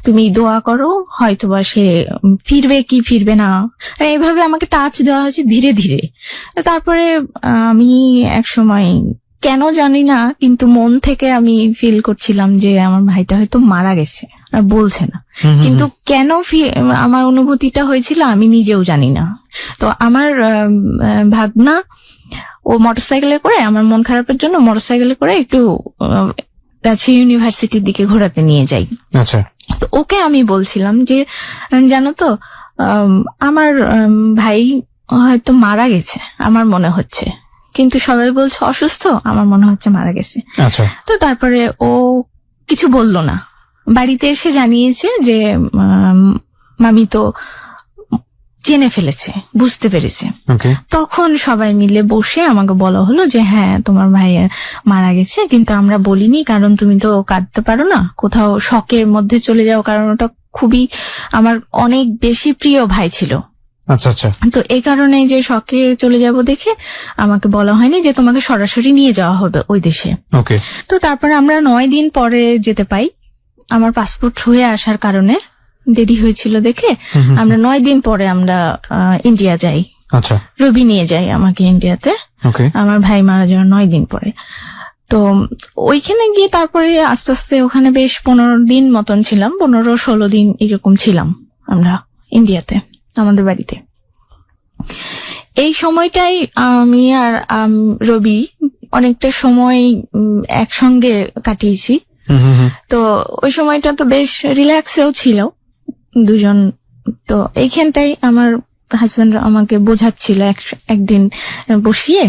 তুমি দোয়া করো, হয়তোবা সে ফিরবে কি ফিরবে না। এইভাবে আমাকে টাচ দেওয়া হয়েছে ধীরে ধীরে। তারপরে আমি এক সময় কেন জানি না, কিন্তু মন থেকে আমি ফিল করছিলাম যে আমার ভাইটা হয়তো মারা গেছে, আর বলছে না। কিন্তু কেন আমার অনুভূতিটা হয়েছিল আমি নিজেও জানি না। তো আমার ভাগনা ও মোটরসাইকেলে করে, আমার মন খারাপের জন্য মোটরসাইকেলে করে একটু রাজশাহী ইউনিভার্সিটির দিকে ঘোরাতে নিয়ে যাই। আচ্ছা। তো ওকে আমি বলছিলাম যে জানো তো আমার ভাই হয়তো মারা গেছে, আমার মনে হচ্ছে, কিন্তু সবাই বলছে অসুস্থ, আমার মনে হচ্ছে মারা গেছে। আচ্ছা। তো তারপরে ও কিছু বলল না, বাড়িতে এসে জানিয়েছে যে মামি তো জেনে ফেলেছে, বুঝতে পেরেছে। তখন সবাই মিলে বসে আমাকে বলা হলো যে হ্যাঁ তোমার ভাই মারা গেছে, কিন্তু আমরা বলিনি কারণ তুমি তো কাঁদতে পারো না, কোথাও শকের মধ্যে চলে যাও, কারণ ওটা খুবই আমার অনেক বেশি প্রিয় ভাই ছিল। আচ্ছা আচ্ছা। তো এই কারণে যে শকে চলে যাব দেখে আমাকে বলা হয়নি যে তোমাকে সরাসরি নিয়ে যাওয়া হবে ওই দেশে। ওকে। তো তারপরে আমরা 9 দিন পরে যেতে পাই। আমার পাসপোর্ট হয়ে আসার কারণে দেরি হয়েছিল দেখে আমরা 9 দিন পরে আমরা ইন্ডিয়া যাই। আচ্ছা। রবি নিয়ে যাই আমাকে ইন্ডিয়াতে। ওকে। আমার ভাই মারা যাওয়ার 9 দিন পরে। তো ওইখানে গিয়ে তারপরে আস্তে আস্তে ওখানে বেশ 15 দিন মতন ছিলাম, 15-16 দিন এরকম ছিলাম আমরা ইন্ডিয়াতে আমাদের বাড়িতে। এই সময়টাই আমি আর রবি অনেকটা সময় একসঙ্গে কাটিয়েছি। তো ওই সময়টা তো বেশ রিল্যাক্সেও ছিল দুজন। তো এইখানটাই আমার হাজবেন্ড আমাকে বোঝাচ্ছিল একদিন বসিয়ে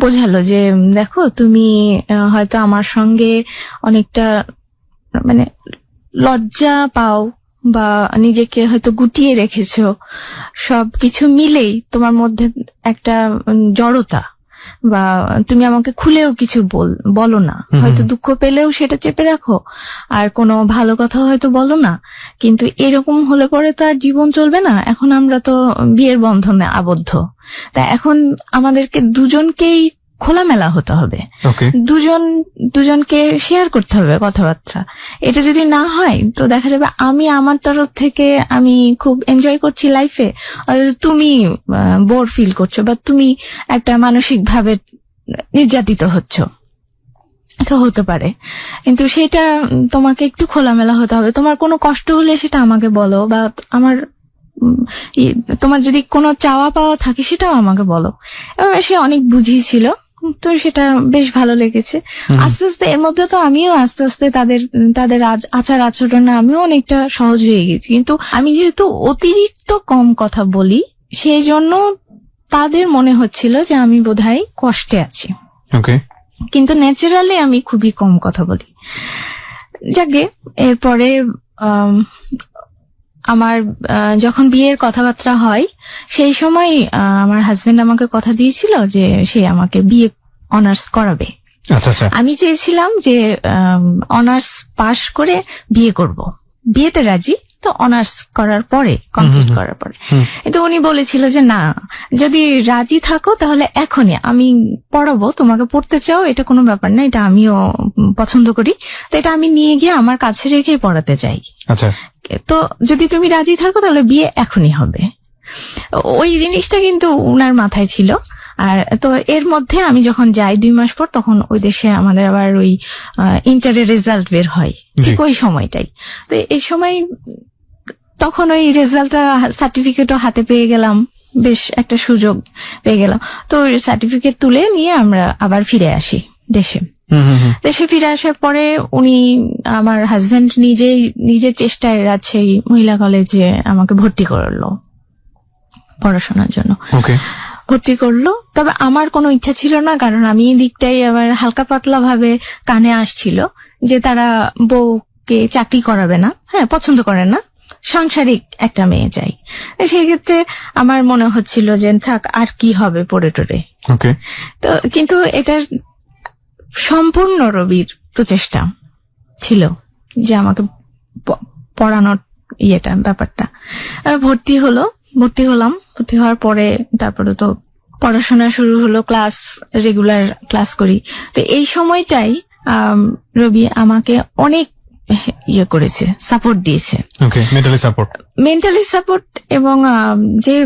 বোঝালো যে দেখো তুমি হয়তো আমার সঙ্গে অনেকটা মানে লজ্জা পাও বা নিজেকে হয়তো গুটিয়ে রেখেছো, সবকিছু মিলেই তোমার মধ্যে একটা জড়তা, বা তুমি আমাকে খুলেও কিছু বলো না, হয়তো দুঃখ পেলেও সেটা চেপে রাখো, আর কোনো ভালো কথা হয়তো বলো না। কিন্তু এরকম হলে পরে তো আর জীবন চলবে না। এখন আমরা তো বিয়ের বন্ধনে আবদ্ধ, তা এখন আমাদেরকে দুজনকেই খোলামেলা হতে হবে, দুজনকে শেয়ার করতে হবে কথাবার্তা। এটা যদি না হয় তো দেখা যাবে আমি আমার তরফ থেকে আমি খুব এনজয় করছি লাইফে, তুমি বোর ফিল করছো বা তুমি একটা মানসিক ভাবে নির্যাতিত হচ্ছ। এটা হতে পারে, কিন্তু সেটা তোমাকে একটু খোলামেলা হতে হবে। তোমার কোনো কষ্ট হলে সেটা আমাকে বলো, বা তোমার যদি কোনো চাওয়া পাওয়া থাকে সেটাও আমাকে বলো। এবার সে অনেক বুঝিয়েছিল, তো সেটা বেশ ভালো লেগেছে। আস্তে আস্তে এর মধ্যে তো আমিও আস্তে আস্তে তাদের আচার আচরণে আমিও অনেকটা সহজ হয়ে গেছি। কিন্তু আমি যেহেতু অতিরিক্ত কম কথা বলি, সেই জন্য তাদের মনে হচ্ছিল যে আমি বোধহয় কষ্টে আছি। কিন্তু ন্যাচারালি আমি খুবই কম কথা বলি। যাকে এরপরে আমার যখন বিয়ের কথাবার্তা হয়, সেই সময় আমার হাজবেন্ড আমাকে কথা দিয়েছিল যে সে আমাকে বিয়ে অনার্স করাবে। আমি চেয়েছিলাম যে অনার্স পাশ করে বিয়ে করব, বিয়েতে রাজি, তো অনার্স করার পরে, কমপ্লিট করার পরে। কিন্তু উনি বলেছিল যে না, যদি রাজি থাকো তাহলে এখনই আমি পড়াবো, তোমাকে পড়তে চাও এটা কোনো ব্যাপার না, এটা আমিও পছন্দ করি, তো এটা আমি নিয়ে গিয়ে আমার কাছে রেখে পড়াতে চাই। আচ্ছা, তো যদি তুমি রাজি থাকো তাহলে বিয়ে এখনই হবে। ওই জিনিসটা কিন্তু উনার মাথায় ছিল। আর তো এর মধ্যে আমি যখন যাই 2 মাস পর, তখন ওই দেশে আমাদের আবার ওই ইন্টারের রেজাল্ট বের হয় ঠিক ওই সময়টাই। তো এই সময় তখন ওই রেজাল্টটা, সার্টিফিকেটও হাতে পেয়ে গেলাম, বেশ একটা সুযোগ পেয়ে গেলাম। তো ওই সার্টিফিকেট তুলে নিয়ে আমরা আবার ফিরে আসি দেশে। দেশে ফিরে আসার পরে উনি, আমার হাজবেন্ড নিজের চেষ্টায় রাজশাহী মহিলা কলেজে আমাকে ভর্তি করলো পড়াশোনার জন্য। ভর্তি করলো, তবে আমার কোনো ইচ্ছা ছিল না, কারণ আমি এই দিকটাই আবার হালকা পাতলা ভাবে কানে আসছিল যে তারা বউকে চাকরি করাবে না, হ্যাঁ পছন্দ করে না, সাংসারিক একটা মেয়ে চাই। সেই ক্ষেত্রে আমার মনে হচ্ছিল যে থাক, আর কি হবে পড়ে টরে। তো কিন্তু এটা সম্পূর্ণ রবির প্রচেষ্টা ছিল যে আমাকে পড়ানোর ব্যাপারটা। ভর্তি হলাম। ভর্তি হওয়ার পরে তারপরে তো পড়াশোনা শুরু হলো, রেগুলার ক্লাস করি। তো এই সময়টাই রবি আমাকে অনেক করেছে, সাপোর্ট দিয়েছে, মেন্টালি সাপোর্ট। এবং যে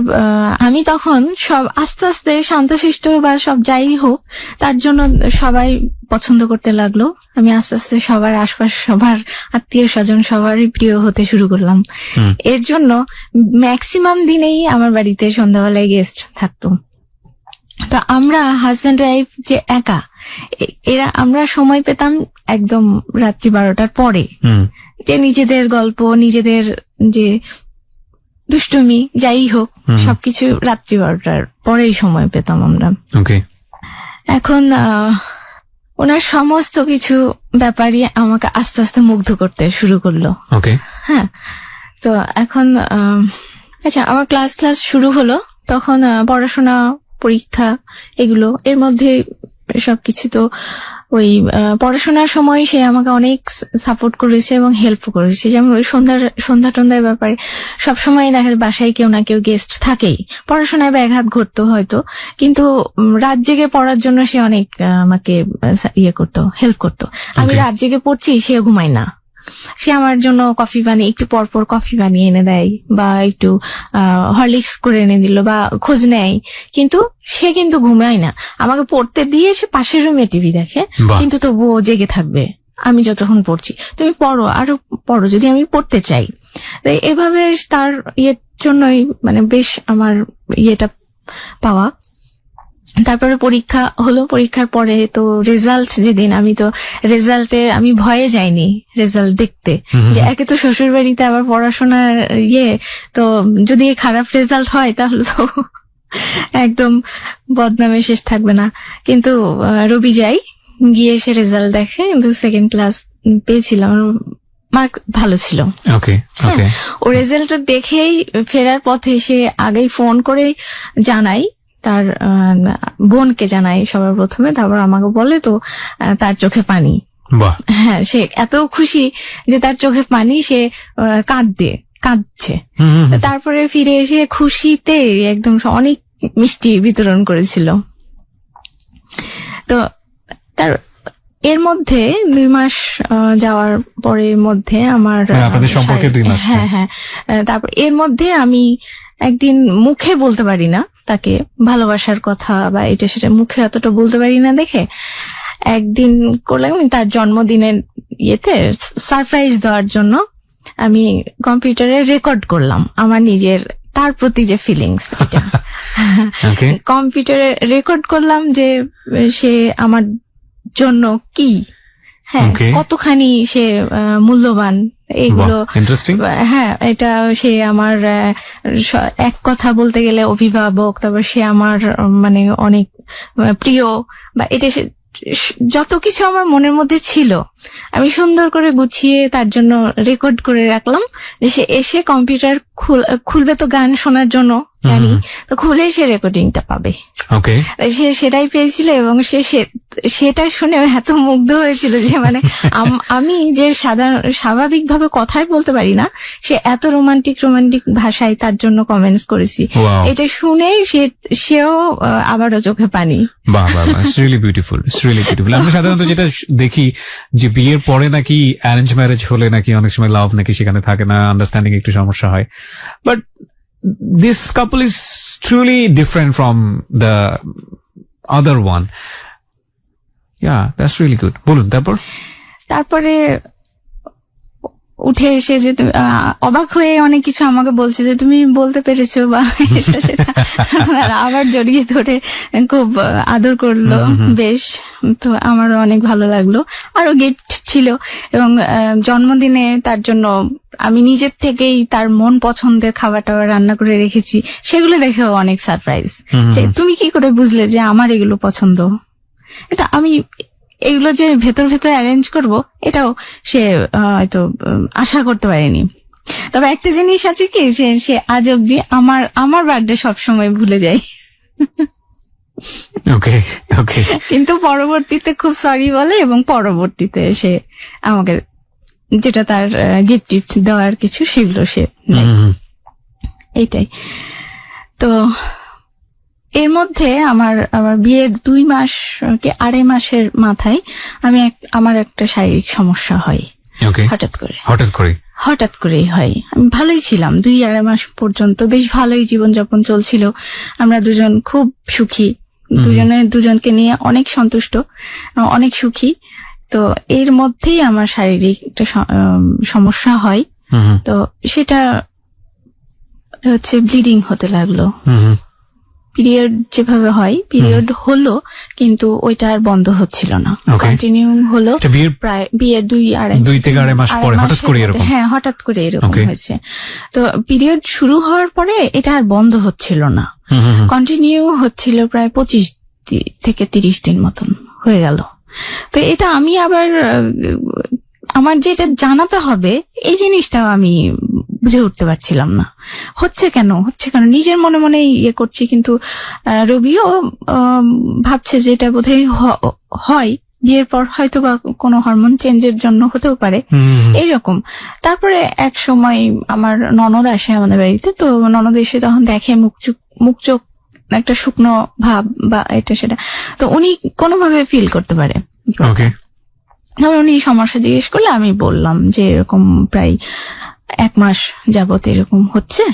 আমি তখন সব আস্তে আস্তে শান্তশিষ্ট বা সব যাই হোক, তার জন্য সবাই পছন্দ করতে লাগলো। আমি আস্তে আস্তে সবার আশপাশ, সবার আত্মীয় স্বজন সবারই প্রিয় হতে শুরু করলাম। এর জন্য ম্যাক্সিমাম দিনেই আমার বাড়িতে সন্ধ্যাবেলায় গেস্ট থাকতো। তো আমরা হাজব্যান্ড ওয়াইফ যে একা, আমরা সময় পেতাম একদম রাত্রি 12টার পরে, যে নিজেদের গল্প, নিজেদের যে দুষ্টুমি যাই হোক সবকিছু রাত্রি 12টার পরেই সময় পেতাম আমরা। এখন ওনার সমস্ত কিছু ব্যাপারই আমাকে আস্তে আস্তে মুগ্ধ করতে শুরু করলো। হ্যাঁ, তো এখন আচ্ছা, আমার ক্লাস শুরু হলো, তখন পড়াশোনা, পরীক্ষা, এগুলো এর মধ্যে সবকিছু। তো ওই পড়াশোনার সময় সে আমাকে অনেক সাপোর্ট করেছে এবং হেল্প করেছে। যেমন ওই সন্ধ্যা টন্ধ্যার ব্যাপারে সবসময় দেখা যায় বাসায় কেউ না কেউ গেস্ট থাকেই, পড়াশোনায় ব্যাঘাত ঘটতো হয়তো, কিন্তু রাত জেগে পড়ার জন্য সে অনেক আমাকে করতো, হেল্প করতো। আমি রাত জেগে পড়ছি, সে ঘুমায় না, সে আমার জন্য কফি বানিয়ে, একটু পরপর কফি বানিয়ে এনে দেয়, বা একটু হরলিক্স করে এনে দিল, বা খোঁজ নেয়। কিন্তু সে কিন্তু ঘুমায় না, আমাকে পড়তে দিয়ে সে পাশের রুমে টিভি দেখে, কিন্তু তবুও জেগে থাকবে আমি যতক্ষণ পড়ছি। তুমি পড়ো, আরো পড়ো, যদি আমি পড়তে চাই। এভাবে তার জন্যই মানে বেশ আমার ইয়েটা পাওয়া। তারপরে পরীক্ষা হলো, পরীক্ষার পরে তো রেজাল্ট যেদিন, আমি তো রেজাল্টে আমি ভয়ে যাইনি রেজাল্ট দেখতে, যে একে তো শ্বশুর বাড়িতে আবার পড়াশোনার তো যদি খারাপ রেজাল্ট হয় তাহলে তো একদম বদনামে শেষ থাকবে না। কিন্তু রবি যাই, গিয়ে এসে রেজাল্ট দেখে, কিন্তু সেকেন্ড ক্লাস পেয়েছিলাম, মার্ক ভালো ছিল। ও রেজাল্টটা দেখেই ফেরার পথে সে আগেই ফোন করে জানাই, তার বোনকে জানাই সবার প্রথমে, তারপর আমাকে বলে, তো তার চোখে পানি। হ্যাঁ, সে এত খুশি যে তার চোখে পানি, সে কাঁদছে। তারপরে ফিরে এসে খুশিতে একদম অনেক মিষ্টি বিতরণ করেছিল। তো তার এর মধ্যে 2 মাস যাওয়ার পরের মধ্যে আমার সম্পর্কে 2 মাস, হ্যাঁ, তারপর এর মধ্যে আমি একদিন মুখে বলতে পারি না তাকে ভালোবাসার কথা বা এটা সেটা, মুখে অতটা বলতে পারি না দেখে একদিন করলাম, তার জন্মদিনের সারপ্রাইজ দেওয়ার জন্য আমি কম্পিউটারে রেকর্ড করলাম আমার নিজের তার প্রতি যে ফিলিংস, এটা কম্পিউটারে রেকর্ড করলাম যে সে আমার জন্য কি, হ্যাঁ, কতখানি সে মূল্যবান, এইগুলো। হ্যাঁ, এটা সে আমার এক কথা বলতে গেলে অভিভাবক, তারপর সে আমার মানে অনেক প্রিয়, বা এটা যত কিছু আমার মনের মধ্যে ছিল আমি সুন্দর করে গুছিয়ে তার জন্য রেকর্ড করে রাখলাম, যে সে এসে কম্পিউটার খুলবে তো গান শোনার জন্য, জানি তো খুলে সে রেকর্ডিংটা পাবে। সে সেটাই পেয়েছিল, এবং সেটা শুনে এত মুগ্ধ হয়েছিল যে মানে আমি যে স্বাভাবিকভাবে কথাই বলতে পারি না, সে এত রোমান্টিক ভাষায় তার জন্য কমেন্টস করেছি। এটা শুনে সেও আবারও চোখে পানি। আমরা সাধারণত যেটা দেখি যে বিয়ের পরে নাকি অ্যারেঞ্জ ম্যারেজ হলে নাকি অনেক সময় লাভ নাকি সেখানে থাকে না, আন্ডারস্ট্যান্ডিং একটু সমস্যা হয়, but this couple is truly different from the other one. Yeah, that's really good. বলুন তারপরে উঠে এসে যে অবাক হয়ে অনেক কিছু আমাকে বলছে যে তুমি বলতে পেরেছো বা এটা সেটা, আবার জড়িয়ে ধরে খুব আদর করলো বেশ। তো আমারও অনেক ভালো লাগলো। আরো গিফট ছিল, এবং জন্মদিনে তার জন্য আমি নিজের থেকেই তার মন পছন্দের খাবারটা রান্না করে রেখেছি, সেগুলো দেখেও অনেক সারপ্রাইজ, যে তুমি কি করে বুঝলে যে আমার এগুলো পছন্দ। এটা আমি এগুলো যে ভেতর অ্যারেঞ্জ করব, এটাও সে হয়তো আশা করতে পারেনি। তবে একটা জিনিস আছে কি, সে আজ অব্দি আমার বার্থডে সবসময় ভুলে যায়। কিন্তু পরবর্তীতে খুব সরি বলে, এবং পরবর্তীতে সে আমাকে যেটা তার গিফট দেওয়ার কিছু, সেগুলো সে এইটাই। তো এর মধ্যে আমার বিয়ের 2 মাস কি 2.5 মাসের মাথায় আমার একটা শারীরিক সমস্যা হয়। হঠাৎ করেই হয়। আমি ভালোই ছিলাম, 2-2.5 মাস পর্যন্ত বেশ ভালোই জীবনযাপন চলছিল। আমরা দুজন খুব সুখী, দুজনকে নিয়ে অনেক সন্তুষ্ট, অনেক সুখী। তো এর মধ্যেই আমার শারীরিক একটা সমস্যা হয়। তো সেটা হচ্ছে ব্লিডিং হতে লাগলো। পিরিয়ড যেভাবে হয়, পিরিয়ড হলো, কিন্তু ওইটা আর বন্ধ হচ্ছিল না, কন্টিনিউ হলো প্রায় বিয়ের 2 থেকে 2.5 মাস পরে হঠাৎ করে এরকম। হ্যাঁ, হঠাৎ করে এরকম হয়েছে। তো পিরিয়ড শুরু হওয়ার পরে এটা আর বন্ধ হচ্ছিল না, কন্টিনিউ হচ্ছিল প্রায় 25 থেকে 30 দিন মতন হয়ে গেল। তো এটা আমি আবার আমার যেটা জানাতে হবে এই জিনিসটাও আমি বুঝে উঠতে পারছিলাম না, হচ্ছে কেন নিজের মনে মনে ইয়ে করছি। কিন্তু রবিও ভাবছে যে এটা বোধহয় হয় বিয়ের পর, হয়তো বা কোনো হরমোন চেঞ্জের জন্য হতেও পারে এইরকম। তারপরে এক সময় আমার ননদ আসে আমাদের বাড়িতে। তো ননদ এসে তখন দেখে মুখ চোখ একটা শুকনো ভাব বা এটা সেটা, তো উনি কোনোভাবে ফিল করতে পারে। তারপর উনি সমস্যা জিজ্ঞেস করলে আমি বললাম যে এরকম প্রায় 1 মাস যাবত এরকম হচ্ছে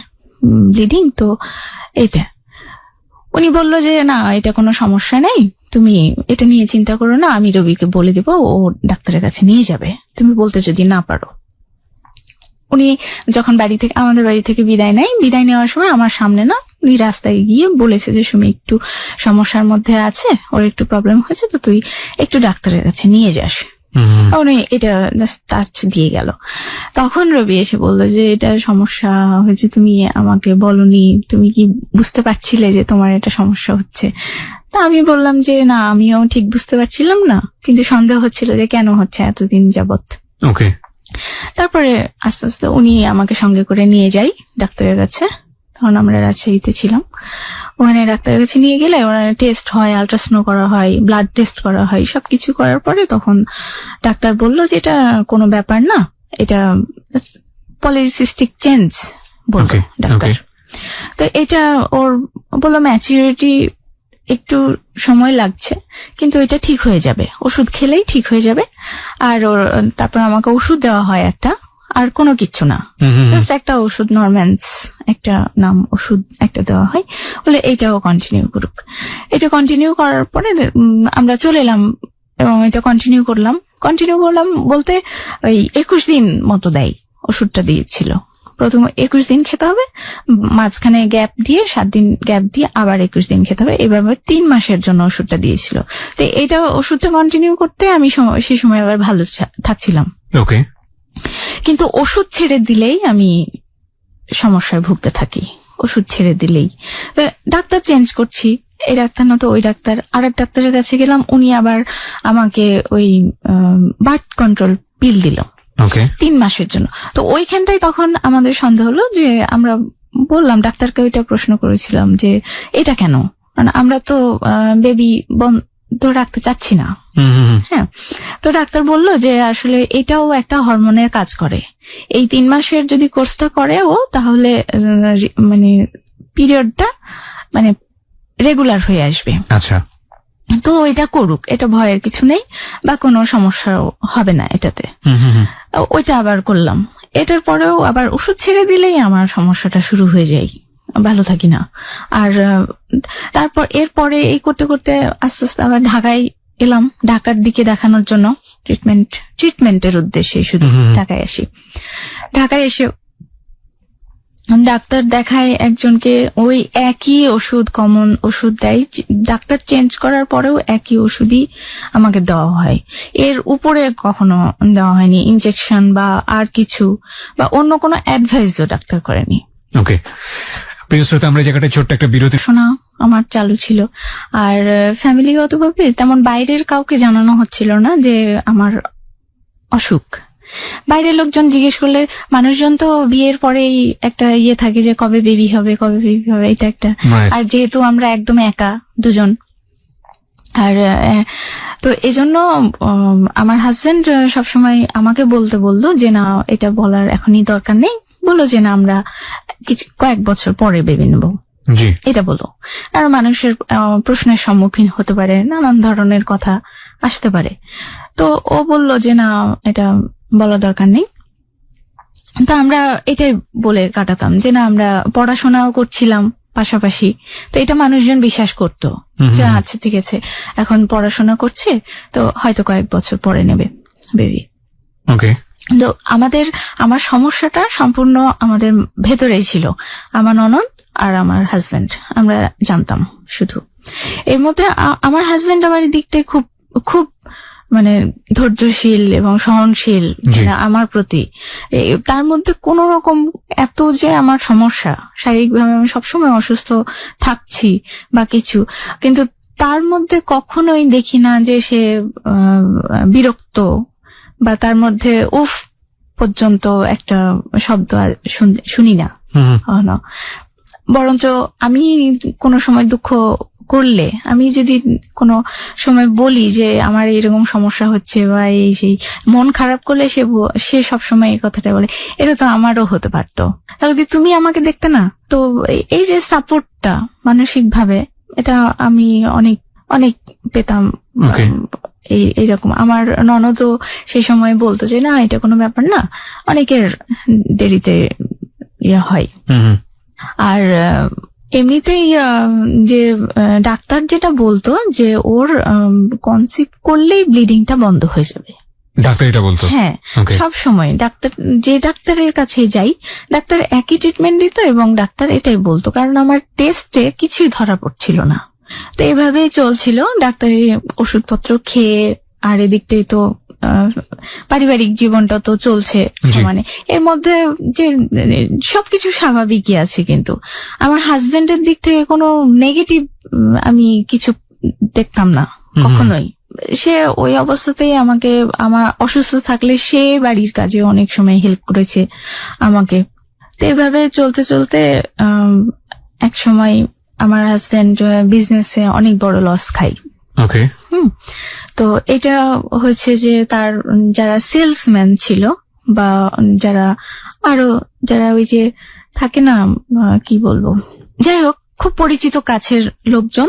ব্লিডিং। তো এটা উনি বললো যে না, এটা কোনো সমস্যা নেই, তুমি এটা নিয়ে চিন্তা করো না, আমি রবিকে বলে দেবো, ও ডাক্তারের কাছে নিয়ে যাবে, তুমি বলতে যদি না পারো। উনি যখন আমাদের বাড়ি থেকে বিদায় নেওয়ার সময় আমার সামনে না, উনি রাস্তায় গিয়ে বলেছে যে সুমি একটু সমস্যার মধ্যে আছে, ওর একটু প্রবলেম হয়েছে, তো তুই একটু ডাক্তারের কাছে নিয়ে যাস। উনি এটা জাস্ট টাচ দিয়ে গেল। তখন রবি এসে বললো যে এটা সমস্যা হয়েছে, তুমি আমাকে বলনি, তুমি কি বুঝতে পারছিলে যে তোমার এটা সমস্যা হচ্ছে? তা আমি বললাম যে না, আমিও ঠিক বুঝতে পারছিলাম না, কিন্তু সন্দেহ হচ্ছিল যে কেন হচ্ছে এতদিন যাবত। ওকে। তারপরে আস্তে আস্তে উনি আমাকে সঙ্গে করে নিয়ে যাই ডাক্তারের কাছে। তখন আমরা রাজশাহীতে ছিলাম। ওখানে ডাক্তারের কাছে নিয়ে গেলে ওখানে টেস্ট হয়, আল্ট্রাসাউন্ড করা হয়, ব্লাড টেস্ট করা হয়, সবকিছু করার পরে তখন ডাক্তার বললো যে এটা কোনো ব্যাপার না, এটা পলিসিস্টিক চেঞ্জ বললো ডাক্তার। তো এটা ওর বললো ম্যাচুরিটি একটু সময় লাগছে, কিন্তু এটা ঠিক হয়ে যাবে, ওষুধ খেলেই ঠিক হয়ে যাবে। আর ওর তারপর আমাকে ওষুধ দেওয়া হয় একটা, আর কোনো কিছু না, জাস্ট একটা ওষুধ, নরম্যান্স একটা নাম ওষুধ একটা দেওয়া হয়, বলে এইটাও কন্টিনিউ করুক। এটা কন্টিনিউ করার পরে আমরা চলে এলাম এবং এটা কন্টিনিউ করলাম বলতে ওই 21 দিন মতো দেয়, ওষুধটা দিয়েছিল। প্রথম 21 দিন খেতে হবে, মাঝখানে গ্যাপ দিয়ে 7 দিন গ্যাপ দিয়ে আবার 21 দিন খেতে হবে, এভাবে 3 মাসের জন্য ওষুধটা দিয়েছিল। তো এটা ওষুধটা কন্টিনিউ করতে আমি সেই সময় আবার ভালো থাকছিলাম। ওকে। কিন্তু ওষুধ ছেড়ে দিলেই আমি সমস্যায় ভুগতে থাকি, ওষুধ ছেড়ে দিলেই। ডাক্তার চেঞ্জ করছি, এই ডাক্তার না তো ওই ডাক্তার, আরেক ডাক্তারের কাছে গেলাম, উনি আবার আমাকে ওই বার্থ কন্ট্রোল পিল দিল 3 মাসের জন্য। তো ওইখানটাই তখন আমাদের সন্দেহ হলো যে আমরা বললাম ডাক্তারকে, ওইটা প্রশ্ন করেছিলাম যে এটা কেন, মানে আমরা তো বেবি বন্ধ রাখতে চাচ্ছি না। হ্যাঁ, তো ডাক্তার বলল যে আসলে এটাও একটা হরমোনের কাজ করে, এই 3 মাসের যদি কোর্সটা করে ও, তাহলে মানে পিরিয়ডটা মানে রেগুলার হয়ে আসবে। আচ্ছা, তো এটা করুক, এটা ভয়ের কিছু নেই বা কোনো সমস্যা হবে না এটাতে। ওইটা আবার করলাম। এটার পরেও আবার ওষুধ ছেড়ে দিলেই আমার সমস্যাটা শুরু হয়ে যায়, ভালো থাকি না। আর তারপর এরপরে এই করতে করতে আস্তে আস্তে আবার ঢাকায় এলাম, ঢাকার দিকে দেখানোর জন্য, ট্রিটমেন্টের উদ্দেশ্যে শুধু ঢাকায় আসি। ঢাকায় এসে ডাক্তার দেখায় একজনকে, ওই একই ওষুধ, কমন ওষুধ দেয়, ডাক্তার চেঞ্জ করার পরেও একই ওষুধই আমাকে দেওয়া হয়, এর উপরে কখনো দেওয়া হয়নি ইনজেকশন বা আর কিছু, বা অন্য কোনো অ্যাডভাইসও ডাক্তার করেনি। ওকে, প্রিয় শ্রোতা, আমরা জায়গাটা ছোট্ট একটা বিরতি শোনা আমার চালু ছিল, আর ফ্যামিলিগতভাবে তেমন বাইরের কাউকে জানানো হচ্ছিল না যে আমার অসুখ। বাইরের লোকজন জিজ্ঞেস করলে, মানুষজন তো বিয়ের পরেই একটা ইয়ে থাকে যে কবে বেবি হবে, এটা একটা। আর যেহেতু আমরা একদম একা দুজন, আর তো এজন্য আমার হাজবেন্ড সবসময় আমাকে বললো যে না, এটা বলার এখনই দরকার নেই, বলো যে না আমরা কয়েক বছর পরে বেবি নেবো, এটা বলো। আর মানুষের প্রশ্নের সম্মুখীন হতে পারে, নানান ধরনের কথা আসতে পারে। তো ও বললো যে না, এটা বলা দরকার নেই। তো আমরা এটাই বলে কাটাতাম যে না, আমরা পড়াশোনাও করছিলাম পাশাপাশি, তো এটা মানুষজন বিশ্বাস করতো যে আচ্ছা ঠিক আছে, এখন পড়াশোনা করছে, তো হয়তো কয়েক বছর পরে নেবে বেবি। তো আমার সমস্যাটা সম্পূর্ণ আমাদের ভেতরেই ছিল, আমার ননদ আর আমার হাজবেন্ড, আমরা জানতাম শুধু। এর মধ্যে আমার হাজবেন্ড আমার দিকটাই খুব খুব মানে ধৈর্যশীল এবং সহনশীল আমার প্রতি। তার মধ্যে কোন রকম এত যে আমার সমস্যা, শারীরিকভাবে আমি সবসময় অসুস্থ থাকছি বা কিছু, কিন্তু তার মধ্যে কখনোই দেখি না যে সে বিরক্ত, বা তার মধ্যে উফ পর্যন্ত একটা শব্দ শুনি না। বরঞ্চ আমি কোনো সময় দুঃখ করলে, আমি যদি কোনো সময় বলি যে আমার এরকম সমস্যা হচ্ছে বা এই সেই, মন খারাপ করলে সে সবসময় এই কথাটা বলে, এটা তো আমারও হতে পারতো, তাহলে কি তুমি আমাকে দেখতে না? তো এই যে সাপোর্টটা মানসিক ভাবে, এটা আমি অনেক অনেক পেতাম। এইরকম আমার ননদও সেই সময় বলতো যে না, এটা কোনো ব্যাপার না, অনেকের দেরিতে ইয়ে হয়। আর এমনিতেই যে ডাক্তার যেটা বলতো যে ওর কনসিভ করলেই ব্লিডিংটা বন্ধ হয়ে যাবে, ডাক্তার এটা বলতো? হ্যাঁ, Okay. সব সময় যে ডাক্তারের কাছে যাই, ডাক্তার একই ট্রিটমেন্ট দিত এবং ডাক্তার এটাই বলতো, কারণ আমার টেস্টে কিছুই ধরা পড়ছিল না। তো এইভাবেই চলছিল, ডাক্তারের ওষুধপত্র খেয়ে, আর এদিকটাই তো পারিবারিক জীবনটা তো চলছে সমানে। এর মধ্যে যে সবকিছু স্বাভাবিকই আছে, কিন্তু আমার হাজবেন্ডের দিক থেকে কোনো নেগেটিভ আমি কিছু দেখতাম না কখনোই। সে ওই অবস্থাতেই আমাকে, আমার অসুস্থ থাকলে সে বাড়ির কাজে অনেক সময় হেল্প করেছে আমাকে। তো এভাবে চলতে চলতে এক সময় আমার হাজবেন্ড বিজনেসে অনেক বড় লস খায়। ওকে। তো এটা হয়েছে যে তার যারা সেলসম্যান ছিল বা যারা ওই যে থাকে না, কি বলবো, যাই হোক, খুব পরিচিত কাছের লোকজন,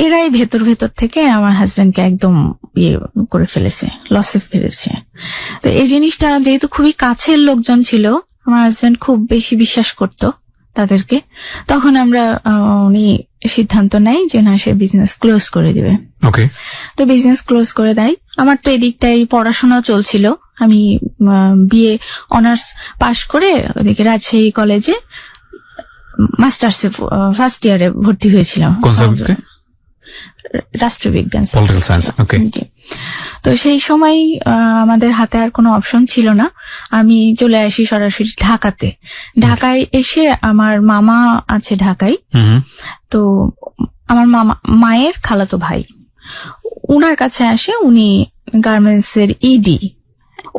এরাই ভেতর থেকে আমার হাজবেন্ডকে একদম ইয়ে করে ফেলেছে, লসে ফেলেছে। তো এই জিনিসটা যেহেতু খুবই কাছের লোকজন ছিল, আমার হাজবেন্ড খুব বেশি বিশ্বাস করতো তাদেরকে, তখন উনি সিদ্ধান্ত নেয় যে না, সে বিজনেস ক্লোজ করে দিবে। ওকে। তো বিজনেস ক্লোজ করে দেয়। আমার তো এদিকটাই পড়াশোনা চলছিল, আমি বিএ অনার্স পাশ করে ওদিকে রাজশাহী কলেজে মাস্টার্সে ফার্স্ট ইয়ারে ভর্তি হয়েছিলাম। কোন সাবজেক্টে? রাষ্ট্রবিজ্ঞান। Political science. ওকে। তো সেই সময় আমাদের হাতে আর কোনো অপশন ছিল না, আমি চলে আসি সরাসরি ঢাকাতে। ঢাকায় এসে আমার মামা আছে ঢাকায়, তো আমার মায়ের খালাতো ভাই উনার কাছে আসে, উনি গার্মেন্টস এর ইডি।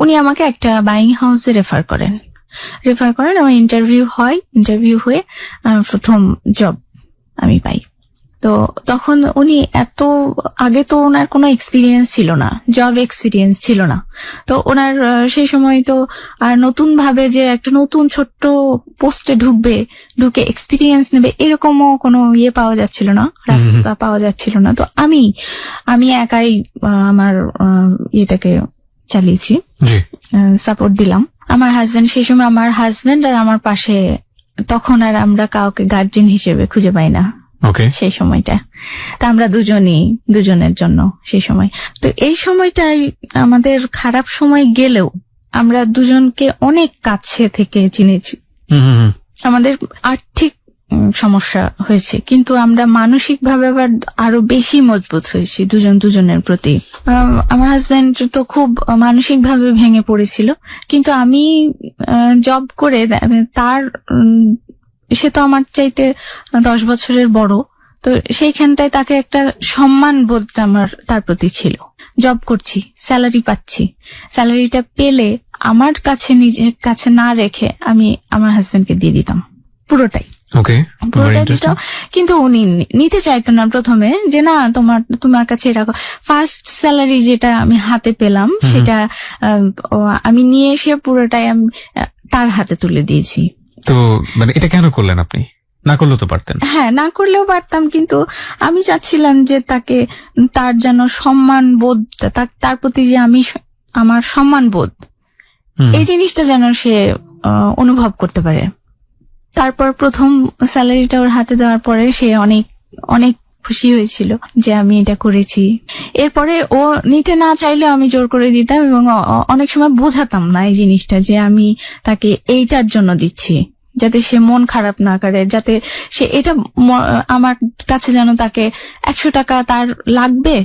উনি আমাকে একটা বাইং হাউসে রেফার করেন। আমার ইন্টারভিউ হয়, ইন্টারভিউ হয়ে প্রথম জব আমি পাই। তো তখন উনি আগে তো ওনার কোনো এক্সপিরিয়েন্স ছিল না, জব এক্সপিরিয়েন্স ছিল না। তো ওনার সেই সময় তো আর নতুন ভাবে যে একটা নতুন ছোট্ট পোস্টে ঢুকে এক্সপিরিয়েন্স নেবে, এরকমও কোনো ইয়ে পাওয়া যাচ্ছিল না, রাস্তা পাওয়া যাচ্ছিল না। তো আমি একাই আমার ইয়েটাকে চালিয়েছি, সাপোর্ট দিলাম। আমার হাজবেন্ড সেই সময়, আমার হাজবেন্ড আর আমার পাশে, তখন আর আমরা কাউকে গার্জিয়ান হিসেবে খুঁজে পাই না সেই সময়টা। তা আমরা দুজনের জন্য সেই সময়। তো এই সময়টাই আমাদের খারাপ সময় গেলেও আমরা দুজনকে অনেক কাছে থেকে চিনেছি। আমাদের আর্থিক সমস্যা হয়েছে, কিন্তু আমরা মানসিক ভাবে আবার আরো বেশি মজবুত হয়েছি দুজনের প্রতি। আমার হাজবেন্ড তো খুব মানসিক ভাবে ভেঙে পড়েছিল, কিন্তু আমি জব করে সে তো আমার চাইতে 10 বছরের বড়, তো সেইখানটায় তাকে একটা সম্মান বোধ তার প্রতি ছিল। জব করছি, স্যালারি পাচ্ছি, স্যালারিটা পেলে আমার কাছে নিজের কাছে না রেখে আমি আমার হাজবেন্ডকে দিয়ে দিতাম পুরোটাই। কিন্তু উনি নিতে চাইতো না প্রথমে, যে না তোমার কাছে এরকম। ফার্স্ট স্যালারি যেটা আমি হাতে পেলাম, সেটা আমি নিয়ে এসে পুরোটাই আমি তার হাতে তুলে দিয়েছি। তো মানে এটা কেন করলেন আপনি? না করলেও তো পারতেন। হ্যাঁ, না করলেও পারতাম, কিন্তু আমি চাচ্ছিলাম যে তার যেন সম্মান বোধ, তার প্রতি যে আমার সম্মান বোধ, এই জিনিসটা যেন সে অনুভব করতে পারে। তারপর প্রথম স্যালারিটা ওর হাতে দেওয়ার পরে সে অনেক অনেক খুশি হয়েছিল যে আমি এটা করেছি। এরপরে ও নিতে না চাইলেও আমি জোর করে দিতাম, এবং অনেক সময় বোঝাতাম না এই জিনিসটা, যে আমি তাকে এইটার জন্য দিচ্ছি, যাতে সে মন খারাপ না করে, যাতে সে এটা আমার কাছে যেন তাকে 100 টাকা তার লাগবে,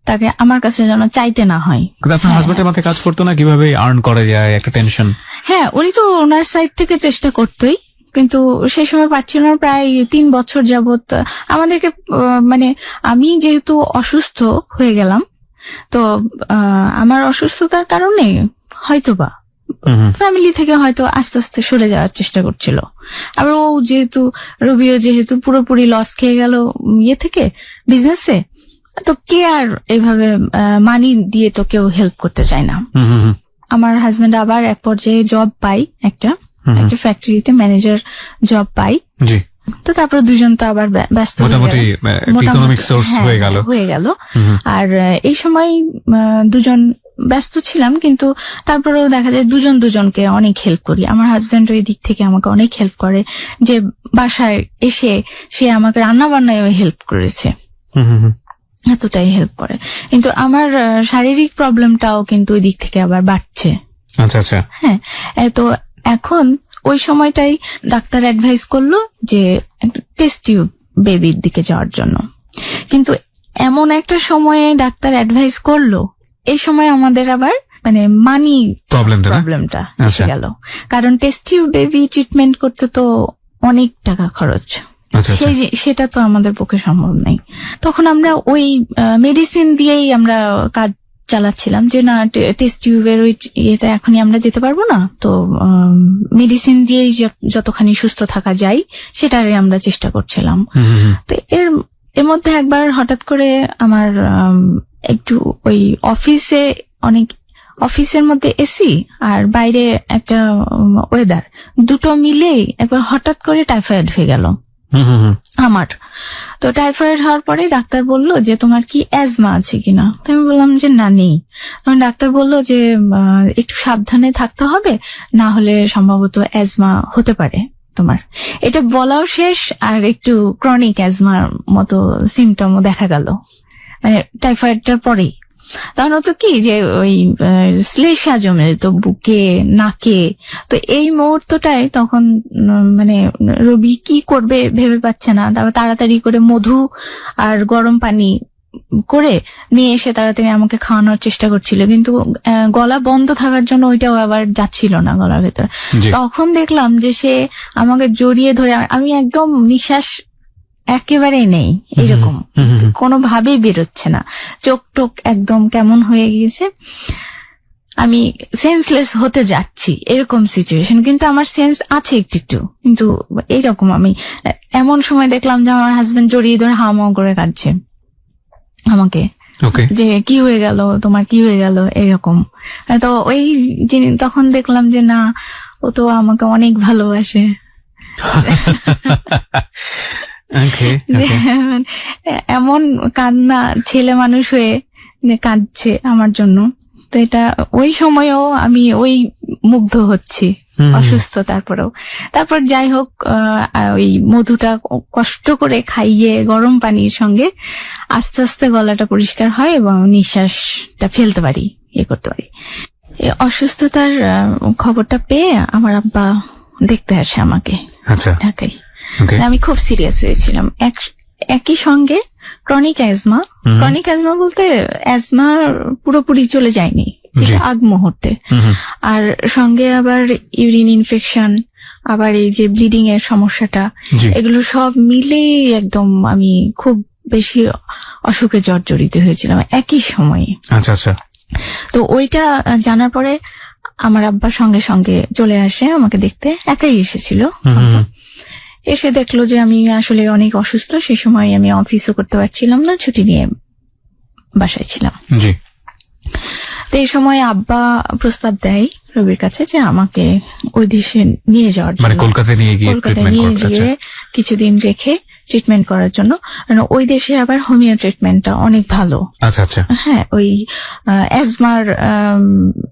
তাকে আমার কাছে যেন চাইতে না হয়। আপনার হাজবেন্ডের মাথায় কাজ করতো না কিভাবে আর্ন করা যায়, একটা টেনশন? হ্যাঁ, উনি তো ওনার সাইড থেকে চেষ্টা করতোই, কিন্তু সেই সময় পারছিল না। প্রায় 3 বছর যাবত আমাদেরকে, মানে আমি যেহেতু অসুস্থ হয়ে গেলাম, তো আমার অসুস্থতার কারণে হয়তোবা ফ্যামিলি থেকে হয়তো আস্তে আস্তে সরে যাওয়ার চেষ্টা করছিল। আবার রবিও যেহেতু পুরোপুরি লস খেয়ে গেল থেকে বিজনেসে, তো কে আর এভাবে মানি দিয়ে তো কেউ হেল্প করতে চায় না। আমার হাজবেন্ড আবার এক পর্যায়ে জব পাই, একটা ফ্যাক্টরিতে ম্যানেজার জব পাই। তো তারপর দুজন তো আবার ব্যস্ত হয়ে গেল। আর এই সময় দুজন ব্যস্ত ছিলাম, কিন্তু তারপরেও দেখা যায় দুজনকে অনেক হেল্প করি। আমার হাজবেন্ড ওই দিক থেকে আমাকে অনেক হেল্প করে, যে বাসায় এসে সে আমাকে রান্না বান্নায় হেল্প করেছে। এতটাই হেল্প করে। কিন্তু আমার শারীরিক প্রবলেমটাও কিন্তু ওই দিক থেকে আবার বাড়ছে। আচ্ছা আচ্ছা। হ্যাঁ, তো এখন ওই সময়টাই ডাক্তার অ্যাডভাইস করলো যে টেস্ট টিউব বেবির দিকে যাওয়ার জন্য। কিন্তু এমন একটা সময়ে ডাক্তার অ্যাডভাইস করলো, এই সময় আমাদের আবার মানে মানি প্রবলেমটা এসে গেল। কারণ টেস্ট টিউব বেবি ট্রিটমেন্ট করতে তো অনেক টাকা খরচ, সেটা তো আমাদের পক্ষে সম্ভব নাই। তখন আমরা ওই মেডিসিন দিয়েই আমরা কাজ চালাচ্ছিলাম যে না, টেস্ট টিউবের ওই এটা এখনই আমরা যেতে পারবো না, তো মেডিসিন দিয়েই যতখানি সুস্থ থাকা যায় সেটারই আমরা চেষ্টা করছিলাম। তো এর মধ্যে একবার হঠাৎ করে আমার একটু ওই অফিসের মধ্যে এসি আর বাইরে একটা ওয়েদার, দুটো মিলেই একবার হঠাৎ করে টাইফয়েড হয়ে গেল আমার। তো টাইফয়েড হওয়ার পরে ডাক্তার বলল যে তোমার কি অ্যাজমা আছে কিনা। তো আমি বললাম যে না, নেই। তখন ডাক্তার বলল যে একটু সাবধানে থাকতে হবে, না হলে সম্ভবত অ্যাজমা হতে পারে তোমার। এটা বলাও শেষ, আর একটু ক্রনিক অ্যাজমার মতো সিমটমও দেখা গেল মানে টাইফয়েডটার পরেই। তখন তো কি যে ওই শ্লেষা জমে যেত বুকে, নাকে। তো এই মুহূর্তটাই তখন মানে রবি কি করবে ভেবে পাচ্ছে না। তারপর তাড়াতাড়ি করে মধু আর গরম পানি করে নিয়ে এসে তাড়াতাড়ি আমাকে খাওয়ানোর চেষ্টা করছিল, কিন্তু গলা বন্ধ থাকার জন্য ওইটাও আবার যাচ্ছিল না গলার ভেতরে। তখন দেখলাম যে সে আমাকে জড়িয়ে ধরে, আমি একদম নিঃশ্বাস একেবারেই নেই, এরকম কোনোভাবেই বেরোচ্ছে না, চোখ টোক একদম কেমন হয়ে গিয়েছে, আমি সেন্সলেস হতে যাচ্ছি এরকম সিচুয়েশন। কিন্তু আমার সেন্স আছে একটু, কিন্তু এইরকম আমি এমন সময় দেখলাম যে আমার হাজবেন্ড জড়িয়ে ধরে হাওয়া করে কাটছে আমাকে, যে কি হয়ে গেল তোমার, কি হয়ে গেল এরকম। তো ওই তখন দেখলাম যে না, ও তো আমাকে অনেক ভালোবাসে। এমন কান্না, ছেলে মানুষ হয়ে যে কাঁদছে আমার জন্য। তো এটা ওই সময়ও আমি ওই মুগ্ধ হচ্ছি অসুস্থ, তারপর যাই হোক ওই মধুটা কষ্ট করে খাইয়ে গরম পানির সঙ্গে আস্তে আস্তে গলাটা পরিষ্কার হয় এবং নিঃশ্বাসটা ফেলতে পারি, করতে পারি। অসুস্থতার খবরটা পেয়ে আমার আব্বা দেখতে আসে আমাকে ঢাকায়। আমি খুব সিরিয়াস হয়েছিলাম। একই সঙ্গে ক্রনিক অ্যাজমা বলতে অ্যাজমা পুরোপুরি চলে যায়নি, আগ মুহূর্তে, আর সঙ্গে আবার ইউরিন ইনফেকশন, আবার এই যে ব্লিডিং এর সমস্যাটা, এগুলো সব মিলে একদম আমি খুব বেশি অসুখে জর্জরিত হয়েছিলাম একই সময়ে। আচ্ছা আচ্ছা। তো ওইটা জানার পরে আমার আব্বা সঙ্গে সঙ্গে চলে আসে আমাকে দেখতে, একাই এসেছিল। এসে দেখলো যে আমি আসলে অনেক অসুস্থ। সে সময় আমি অফিসও করতে পারছিলাম না, ছুটি নিয়ে বাসায় ছিলাম। তো এই সময় আব্বা প্রস্তাব দেয় রবির কাছে যে আমাকে ওই দেশে নিয়ে যাওয়ার জন্য, মানে কলকাতায় নিয়ে গিয়ে কিছুদিন রেখে ট্রিটমেন্ট করার জন্য। ওই দেশে আবার হোমিও ট্রিটমেন্টটা অনেক ভালো। আচ্ছা আচ্ছা। হ্যাঁ, ওই অ্যাজমার,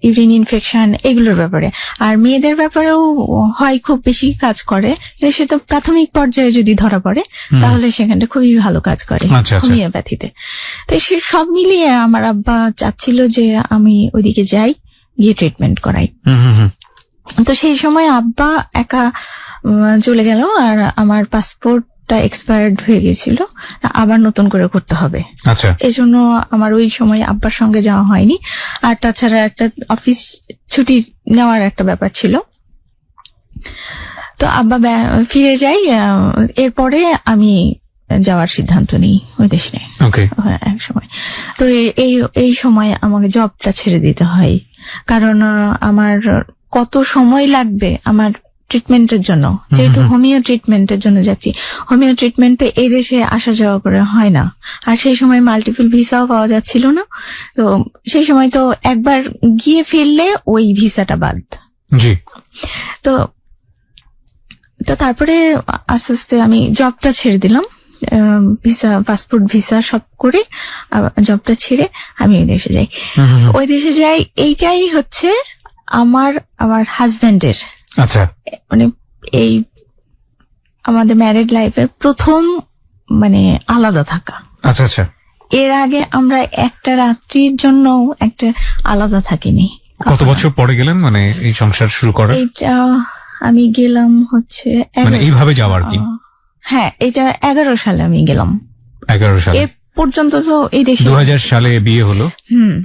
ইউরিন ইনফেকশন এগুলোর ব্যাপারে, আর মেয়েদের ব্যাপারেও হয়, খুব বেশি কাজ করে। সে তো প্রাথমিক পর্যায়ে যদি ধরা পড়ে তাহলে সেখানটা খুবই ভালো কাজ করে হোমিওপ্যাথিতে। তো সে সব মিলিয়ে আমার আব্বা চাচ্ছিল যে আমি ওইদিকে যাই, গিয়ে ট্রিটমেন্ট করাই। তো সেই সময় আব্বা একা চলে গেল, আর আমার পাসপোর্টটা এক্সপায়ার্ড হয়ে গেছিল, আবার নতুন করে করতে হবে। আচ্ছা। এজন্য আমার ওই সময় আব্বার সঙ্গে যাওয়া হয়নি। আর তাছাড়া একটা অফিস ছুটি নেওয়ার একটা ব্যাপার ছিল। তো আব্বা ফিরে যাই, এরপরে আমি যাওয়ার সিদ্ধান্ত নিই ওই দেশে এক সময়। তো এই সময় আমাকে জবটা ছেড়ে দিতে হয়, কারণ আমার কত সময় লাগবে আমার ট্রিটমেন্টের জন্য, যেহেতু হোমিও ট্রিটমেন্টের জন্য যাচ্ছি। হোমিও ট্রিটমেন্টে এই দেশে আসা যাওয়া করে হয় না, আর সেই সময় মাল্টিপল ভিসাও পাওয়া যাচ্ছিল না। তো সেই সময় তো একবার গিয়ে ফিরলে ওই ভিসাটা বাদ। তো তারপরে আস্তে আস্তে আমি জবটা ছেড়ে দিলাম, ভিসা, পাসপোর্ট, ভিসা সব করে জবটা ছেড়ে আমি ওই দেশে যাই। ওই দেশে যাই, এইটাই হচ্ছে আমার হাজবেন্ডের, আচ্ছা, মানে এই আমাদের ম্যারিড লাইফের প্রথম মানে আলাদা থাকা। আচ্ছা আচ্ছা। এর আগে আমরা একটা রাত্রির জন্য একটা আলাদা থাকিনি। কত বছর পরে গেলেন মানে এই সংসার শুরু করার? এটা আমি গেলাম হচ্ছে মানে এইভাবে যাওয়ার কি? হ্যাঁ, এটা 11 সালে আমি গেলাম। 11 সালে? এর পর্যন্ত তো এই দেশে 2000 সালে বিয়ে হলো,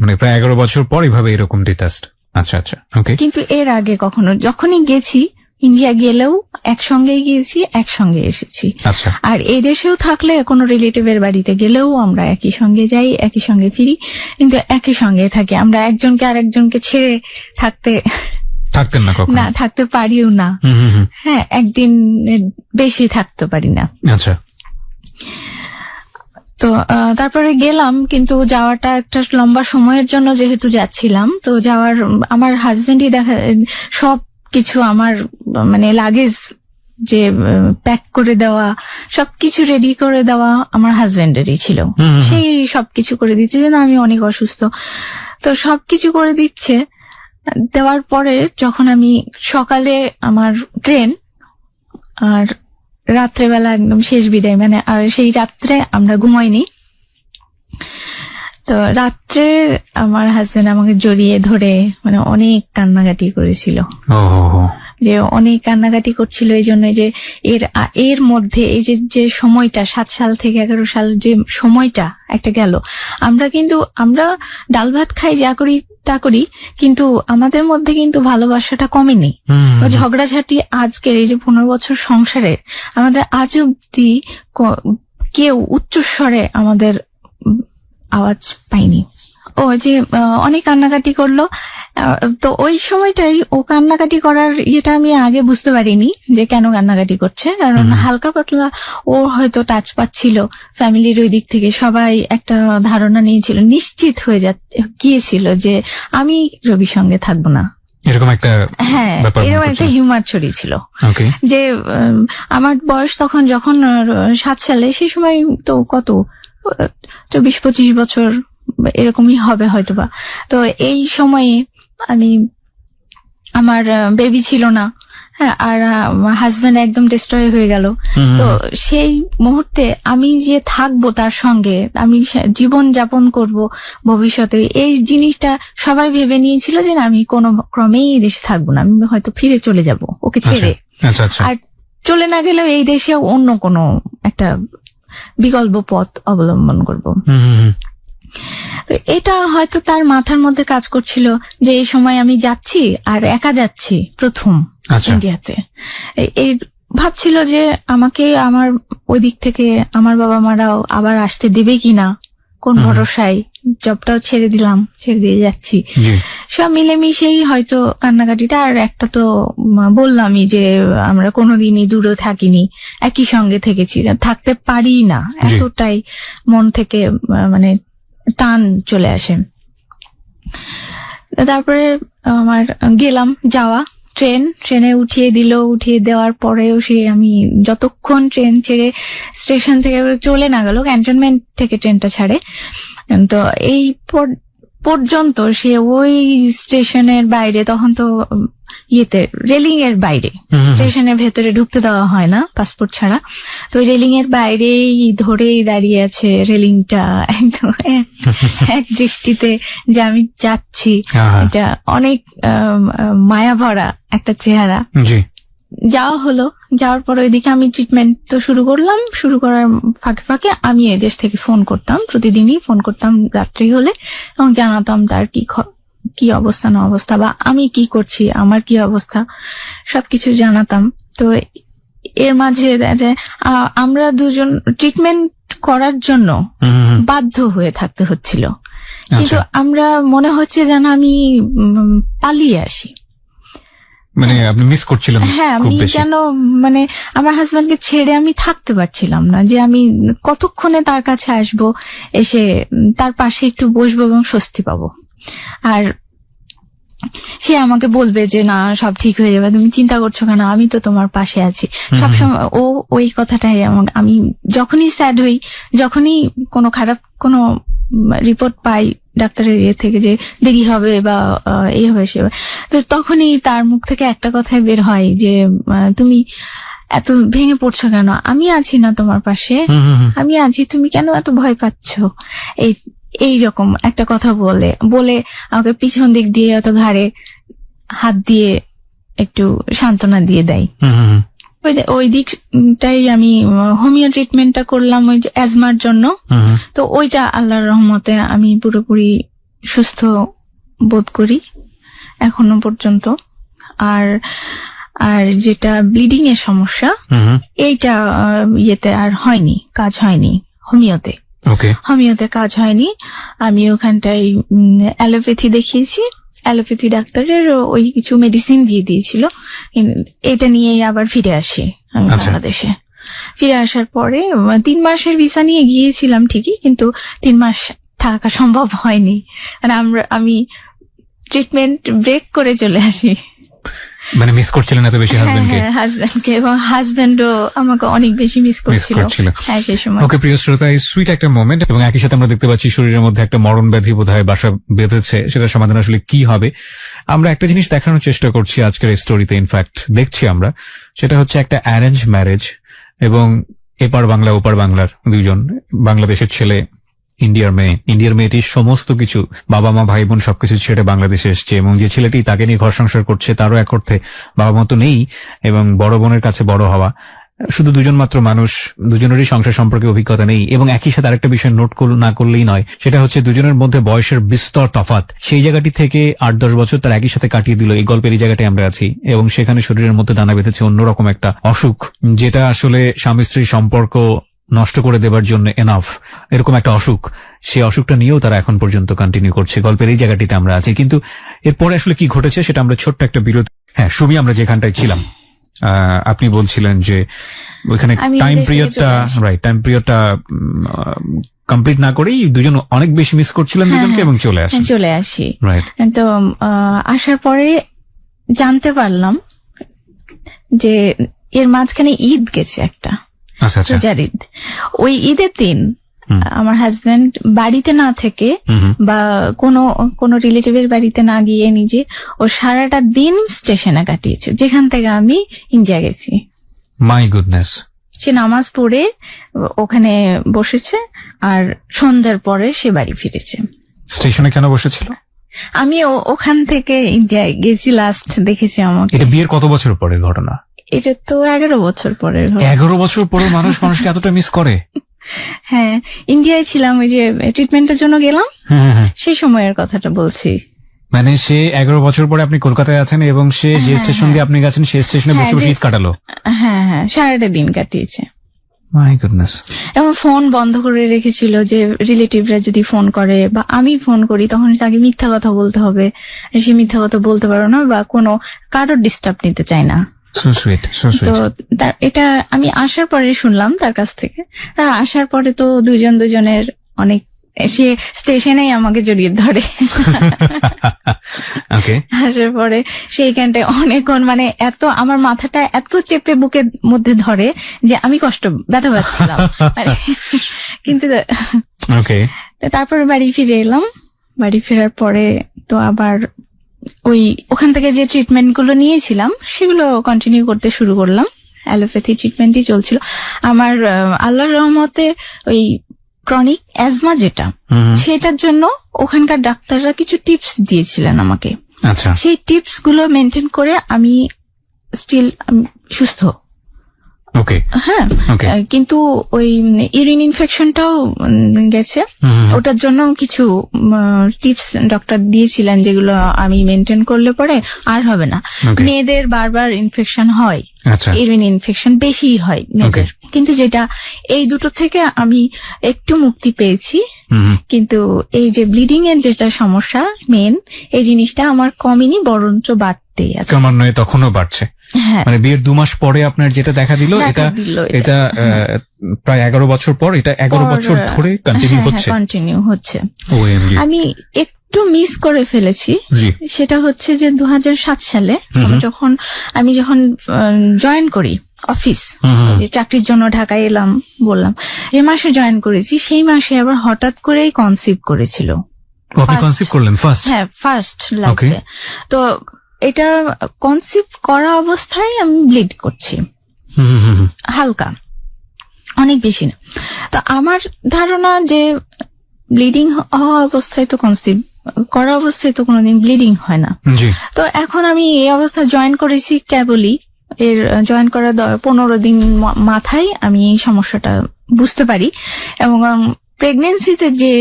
মানে প্রায় 11 বছর পর এইভাবে এরকম ডিটাচড। আচ্ছা আচ্ছা, ওকে। কিন্তু এর আগে কখনো যখনই গেছি, ইন্ডিয়া গেলেও একসঙ্গেই গিয়েছি, একসঙ্গে এসেছি। আচ্ছা। আর এই দেশেও থাকলে কোনো রিলেটিভের বাড়িতে গেলেও আমরা একই সঙ্গে যাই, একই সঙ্গে ফিরি, কিন্তু একই সঙ্গে থাকি। আমরা একজনকে আরেকজনকে ছেড়ে থাকতেন না কখনো? না, থাকতে পারিও না। হ্যাঁ, একদিন বেশি থাকতে পারি না। আচ্ছা। তো তারপরে গেলাম, কিন্তু যাওয়াটা একটা লম্বা সময়ের জন্য যেহেতু যাচ্ছিলাম, তো যাওয়ার আমার হাজবেন্ডই সব কিছু আমার মানে লাগেজ যে প্যাক করে দেওয়া, সবকিছু রেডি করে দেওয়া আমার হাজবেন্ডেরই ছিল। সেই সবকিছু করে দিচ্ছে, যেন আমি অনেক অসুস্থ, তো সবকিছু করে দিচ্ছে। দেওয়ার পরে যখন আমি সকালে আমার ট্রেন, আর রাত্রেবেলা একদম শেষ বিদায়, মানে আর সেই রাত্রে আমরা ঘুমাইনি। তো রাত্রে আমার হাজবেন্ড আমাকে জড়িয়ে ধরে মানে অনেক কান্নাকাটি করেছিল, যে অনেক কান্নাকাটি করছিল এই জন্য যে এর মধ্যে এই যে সময়টা 7 সাল থেকে 11 সাল যে সময়টা একটা গেল, আমরা ডাল ভাত খাই, যা করি তা করি, কিন্তু আমাদের মধ্যে কিন্তু ভালোবাসাটা কমেনি। ঝগড়াঝাটি আজকের এই যে 15 বছর সংসারের, আমাদের আজ অব্দি কেউ উচ্চস্বরে আমাদের আওয়াজ পাইনি। ও যে অনেক কান্নাকাটি করলো, তো ওই সময়টাই ও কান্নাকাটি করার ইয়েটা আমি আগে বুঝতে পারিনি যে কেন কান্নাকাটি করছে, কারণ হালকা পাতলা ও হয়তো টাচ পাচ্ছিল ফ্যামিলির ওই দিক থেকে, সবাই একটা ধারণা নিয়েছিল, নিশ্চিত হয়ে গিয়েছিল যে আমি রবির সঙ্গে থাকবো না, এরকম একটা, হ্যাঁ, এরকম একটা হিউমার ছড়িয়েছিল। যে আমার বয়স তখন যখন 7 সালে, সেই সময় তো কত 24-25 বছর এরকমই হবে হয়তোবা। তো এই সময়ে আমার বেবি ছিল না, হ্যাঁ, আর হাজবেন্ড একদম ডিস্ট্রয় হয়ে গেল। তো সেই মুহূর্তে আমি যে থাকবো তার সঙ্গে, আমি জীবন যাপন করব ভবিষ্যতে, এই জিনিসটা সবাই ভেবে নিয়েছিল যে না, আমি কোনো ক্রমেই এই দেশে থাকবো না, আমি হয়তো ফিরে চলে যাব ওকে ছেড়ে। আর চলে না গেলেও এই দেশে অন্য কোনো একটা বিকল্প পথ অবলম্বন করব। তো এটা হয়তো তার মাথার মধ্যে কাজ করছিল যে এই সময় আমি যাচ্ছি, আর একা যাচ্ছি প্রথম ইন্ডিয়াতে। এই ভাবছিল যে আমাকে আমার ওই দিক থেকে আমার বাবা মারাও আবার আসতে দেবে কিনা, কোন ভরসায়, জবটাও ছেড়ে দিয়ে যাচ্ছি। সব মিলেমিশেই হয়তো কান্নাকাটিটা। আর একটা তো বললামই যে আমরা কোনোদিনই দূরে থাকিনি, একই সঙ্গে থেকেছি, থাকতে পারি না, এতটাই মন থেকে মানে টান চলে আসে। তারপরে আমার ট্রেনে উঠিয়ে দেওয়ার পরেও আমি যতক্ষণ ট্রেন ছেড়ে স্টেশন থেকে চলে না গেল, ক্যান্টনমেন্ট থেকে ট্রেনটা ছাড়ে, তো এই পর্যন্ত সে ওই স্টেশনের বাইরে, তখন তো রেলিং এর বাইরে, স্টেশনের ভেতরে ঢুকতে দেওয়া হয় না পাসপোর্ট ছাড়া, তো ওই রেলিং এর বাইরেই ধরেই দাঁড়িয়ে আছে রেলিংটা, একদম এক দৃষ্টিতে যে আমি যাচ্ছি। এটা অনেক মায়া ভরা একটা চেহারা। যাওয়ার পর ওইদিকে আমি ট্রিটমেন্ট তো শুরু করার ফাঁকে ফাঁকে আমি এই দেশ থেকে ফোন করতাম, প্রতিদিনই ফোন করতাম রাত্রি হলে, এবং জানাতাম তার কি অবস্থা না অবস্থা, বা আমি কি করছি, আমার কি অবস্থা, সবকিছু জানাতাম। তো এর মাঝে আমরা দুজন ট্রিটমেন্ট করার জন্য বাধ্য হয়ে থাকতে হচ্ছিল, কিন্তু আমরা মনে হচ্ছে যেন আমি পালিয়ে আসি, মানে আপনি মিস করছিলেন? হ্যাঁ, আমি যেন মানে আমার হাজবেন্ডকে ছেড়ে আমি থাকতে পারছিলাম না, যে আমি কতক্ষণে তার কাছে আসবো, এসে তার পাশে একটু বসবো এবং স্বস্তি পাবো, আর সে আমাকে বলবে যে না, সব ঠিক হয়ে যাবে, তুমি চিন্তা করছো কেন, আমি তো তোমার পাশে আছি সবসময়। ওই কথাটাই আমি যখনই স্যাড হই, যখনই কোনো খারাপ কোনো রিপোর্ট পাই ডাক্তারের থেকে যে দেরি হবে বা এই হবে সে, তো তখনই তার মুখ থেকে একটা কথাই বের হয় যে তুমি এত ভেঙে পড়ছো কেন, আমি আছি না তোমার পাশে, আমি আছি, তুমি কেন এত ভয় পাচ্ছ, এইরকম একটা কথা বলে আমাকে পিছন দিক দিয়ে অত ঘাড়ে হাত দিয়ে একটু সান্ত্বনা দিয়ে দেয়। ওই দিকটাই আমি হোমিও ট্রিটমেন্টটা করলাম ওই অ্যাজমার জন্য। তো ওইটা আল্লাহর রহমতে আমি পুরোপুরি সুস্থ বোধ করি এখনো পর্যন্ত। আর যেটা ব্লিডিং এর সমস্যা, এইটা ইয়েতে আর হয়নি, কাজ হয়নি হোমিওতে। হোমিওতে কাজ হয়নি। আমি ওখানটায় অ্যালোপ্যাথি দেখিয়েছি, অ্যালোপ্যাথি ডাক্তারের ওই কিছু মেডিসিন দিয়ে দিয়েছিল। এটা নিয়েই আবার ফিরে আসি আমি বাংলাদেশে। ফিরে আসার পরে 3 মাসের ভিসা নিয়ে গিয়েছিলাম ঠিকই, কিন্তু 3 মাস থাকা সম্ভব হয়নি। মানে আমি ট্রিটমেন্ট ব্রেক করে চলে আসি। মানে মিস করছিলেন এত বেশি হাজবেন্ডকে? হ্যাঁ, হাজবেন্ডকে, এবং হাজবেন্ডও আমাকে অনেক বেশি মিস করছিল হ্যাঁ সেই সময়। ওকে, প্রিয় শ্রোতা, এই সুইট একটা মোমেন্ট, এবং একই সাথে আমরা দেখতে পাচ্ছি শরীরের মধ্যে একটা মরণ ব্যাধি বোধহয় বাসা বেঁধেছে। সেটা সমাধান আসলে কি হবে, আমরা একটা জিনিস দেখানোর চেষ্টা করছি আজকের এই স্টোরিতে। ইনফ্যাক্ট দেখছি আমরা, সেটা হচ্ছে একটা অ্যারেঞ্জ ম্যারেজ, এবং এপার বাংলা ওপার বাংলার দুইজন, বাংলাদেশের ছেলে, ইন্ডিয়ার মেয়েটির সমস্ত কিছু, বাবা মা ভাই বোন সবকিছু ছেড়ে বাংলাদেশে এসছে, এবং যে ছেলেটি তাকে নিয়ে ঘর সংসার করছে তারও এক অর্থে বাবা মা তো নেই, এবং বড় বোনের কাছে বড় হওয়া, শুধু দুজন মাত্র মানুষ, দুজনেরই সংসার সম্পর্কে অভিজ্ঞতা নেই। এবং একই সাথে আরেকটা বিষয় নোট না করলেই নয়, সেটা হচ্ছে দুজনের মধ্যে বয়সের বিস্তর তফাৎ। সেই জায়গাটি থেকে 8-10 বছর তার একই সাথে কাটিয়ে দিল। এই গল্পের এই জায়গাটায় আমরা আছি, এবং সেখানে শরীরের মধ্যে দানা বেঁধেছে অন্যরকম একটা অসুখ, যেটা আসলে স্বামী স্ত্রীর সম্পর্ক নষ্ট করে দেবার জন্য এনাফ, এরকম একটা অসুখ। সেই অসুখটা নিয়েও তারা এখন পর্যন্ত কন্টিনিউ করছে। গল্পের এই জায়গাটিতে আমরা আছি, কিন্তু এরপরে আসলে কি ঘটেছে সেটা আমরা ছোট্ট একটা বিরতি। হ্যাঁ সুমি, আমরা যেখানটায় ছিলাম, আপনি বলছিলেন যে ওইখানে টাইম পিরিয়ডটা কমপ্লিট না করেই দুজন অনেক বেশি মিস করছিলেন দুজনকে, এবং চলে আসি। তো আসার পরে জানতে পারলাম যে এর মাঝখানে ঈদ গেছে একটা, রোজার ঈদ। ওই ঈদের দিন আমার হাজবেন্ড বাড়িতে না থেকে বা কোনো রিলেটিভের বাড়িতে না গিয়ে নিজে ও সারাটা দিন স্টেশনে কাটিয়েছে, যেখান থেকে আমি ইন্ডিয়া গেছি। My goodness. সে নামাজ পড়ে ওখানে বসেছে, আর সন্ধ্যার পরে সে বাড়ি ফিরেছে। স্টেশনে কেন বসেছিল? আমি ওখান থেকে ইন্ডিয়ায় গেছি, লাস্ট দেখেছি আমাকে। এটা বিয়ের কত বছর পরের ঘটনা? এটা তো 11 বছর পরের। 11 বছর পরে মানুষকে এতটা মিস করে? হ্যাঁ, ইন্ডিয়ায় ছিলাম, ওই যে ট্রিটমেন্টের জন্য গেলাম, সেই সময়ের কথাটা বলছি। মানে সে 11 বছর পরে আপনি কলকাতায় আছেন, এবং সে যে স্টেশন দিয়ে আপনি গেছেন সেই স্টেশনে বসে বসে ঈদ কাটালো? হ্যাঁ, সারাটা দিন কাটিয়েছে। My goodness. এবং ফোন বন্ধ করে রেখেছিল, যে রিলেটিভরা যদি ফোন করে বা আমি ফোন করি তখন তাকে মিথ্যা কথা বলতে হবে, সে মিথ্যা কথা বলতে পারো না, বা কোনো কারোর ডিস্টার্ব নিতে চায় না। তো এটা আমি আসার পরে শুনলাম তার কাছ থেকে। আসার পরে তো দুজনের অনেক, সে স্টেশনেই আমাকে জড়িয়ে ধরে। আসার পরে সেইখানটায় অনেকক্ষণ, মানে এত আমার মাথাটা এত চেপে বুকের মধ্যে ধরে যে আমি ব্যথা পাচ্ছিলাম। কিন্তু তারপরে বাড়ি ফিরে এলাম। বাড়ি ফেরার পরে তো আবার ওখান থেকে যে ট্রিটমেন্ট গুলো নিয়েছিলাম সেগুলো কন্টিনিউ করতে শুরু করলাম। অ্যালোপ্যাথি ট্রিটমেন্টই চলছিল আমার। আল্লাহর রহমতে ওই ক্রনিক অ্যাজমা যেটা, সেটার জন্য ওখানকার ডাক্তাররা কিছু টিপস দিয়েছিলেন আমাকে। সেই টিপস গুলো মেনটেন করে আমি স্টিল সুস্থ। হ্যাঁ, কিন্তু ওই ইউরিন ইনফেকশনটাও গেছে। ওটার জন্য কিছু টিপস ডক্টর দিয়েছিলেন, যেগুলো আমি মেনটেন করলে পরে আর হবে না। মেয়েদের বারবার ইনফেকশন হয়, ইউরিন ইনফেকশন বেশি হয় মেয়েদের, কিন্তু যেটা এই দুটো থেকে আমি একটু মুক্তি পেয়েছি। কিন্তু এই যে ব্লিডিং এর যেটা সমস্যা মেন, এই জিনিসটা আমার কমেনি, বরঞ্চ বাড়তেই আছে। ক্রমান্বয়ে তখনও বাড়ছে। মানে বিয়ের 2 মাস পরে আপনার যেটা দেখা দিল, এটা প্রায় 11 বছর পর, এটা 11 বছর ধরে কন্টিনিউ হচ্ছে। আমি একটু মিস করে ফেলেছি, সেটা হচ্ছে যে 2007 সালে আমি যখন জয়েন করি অফিস, যে চাকরির জন্য ঢাকায় এলাম বললাম, যে মাসে জয়েন করেছি, সেই মাসে আবার হঠাৎ করেই কনসিভ করেছিল। ফার্স্ট লাইফে। তো এটা কনসিভ করা অবস্থায় আমি ব্লিড করছি, হালকা, অনেক বেশি না। তো আমার ধারণা যে ব্লিডিং হওয়া অবস্থায় তো কনসিভ করা অবস্থায় তো কোনোদিন ব্লিডিং হয় না। তো এখন আমি এই অবস্থা জয়েন করেছি কেবলই, এর জয়েন করার 15 দিন মাথায় আমি এই সমস্যাটা বুঝতে পারি। এবং প্রেগনেন্সিতে যে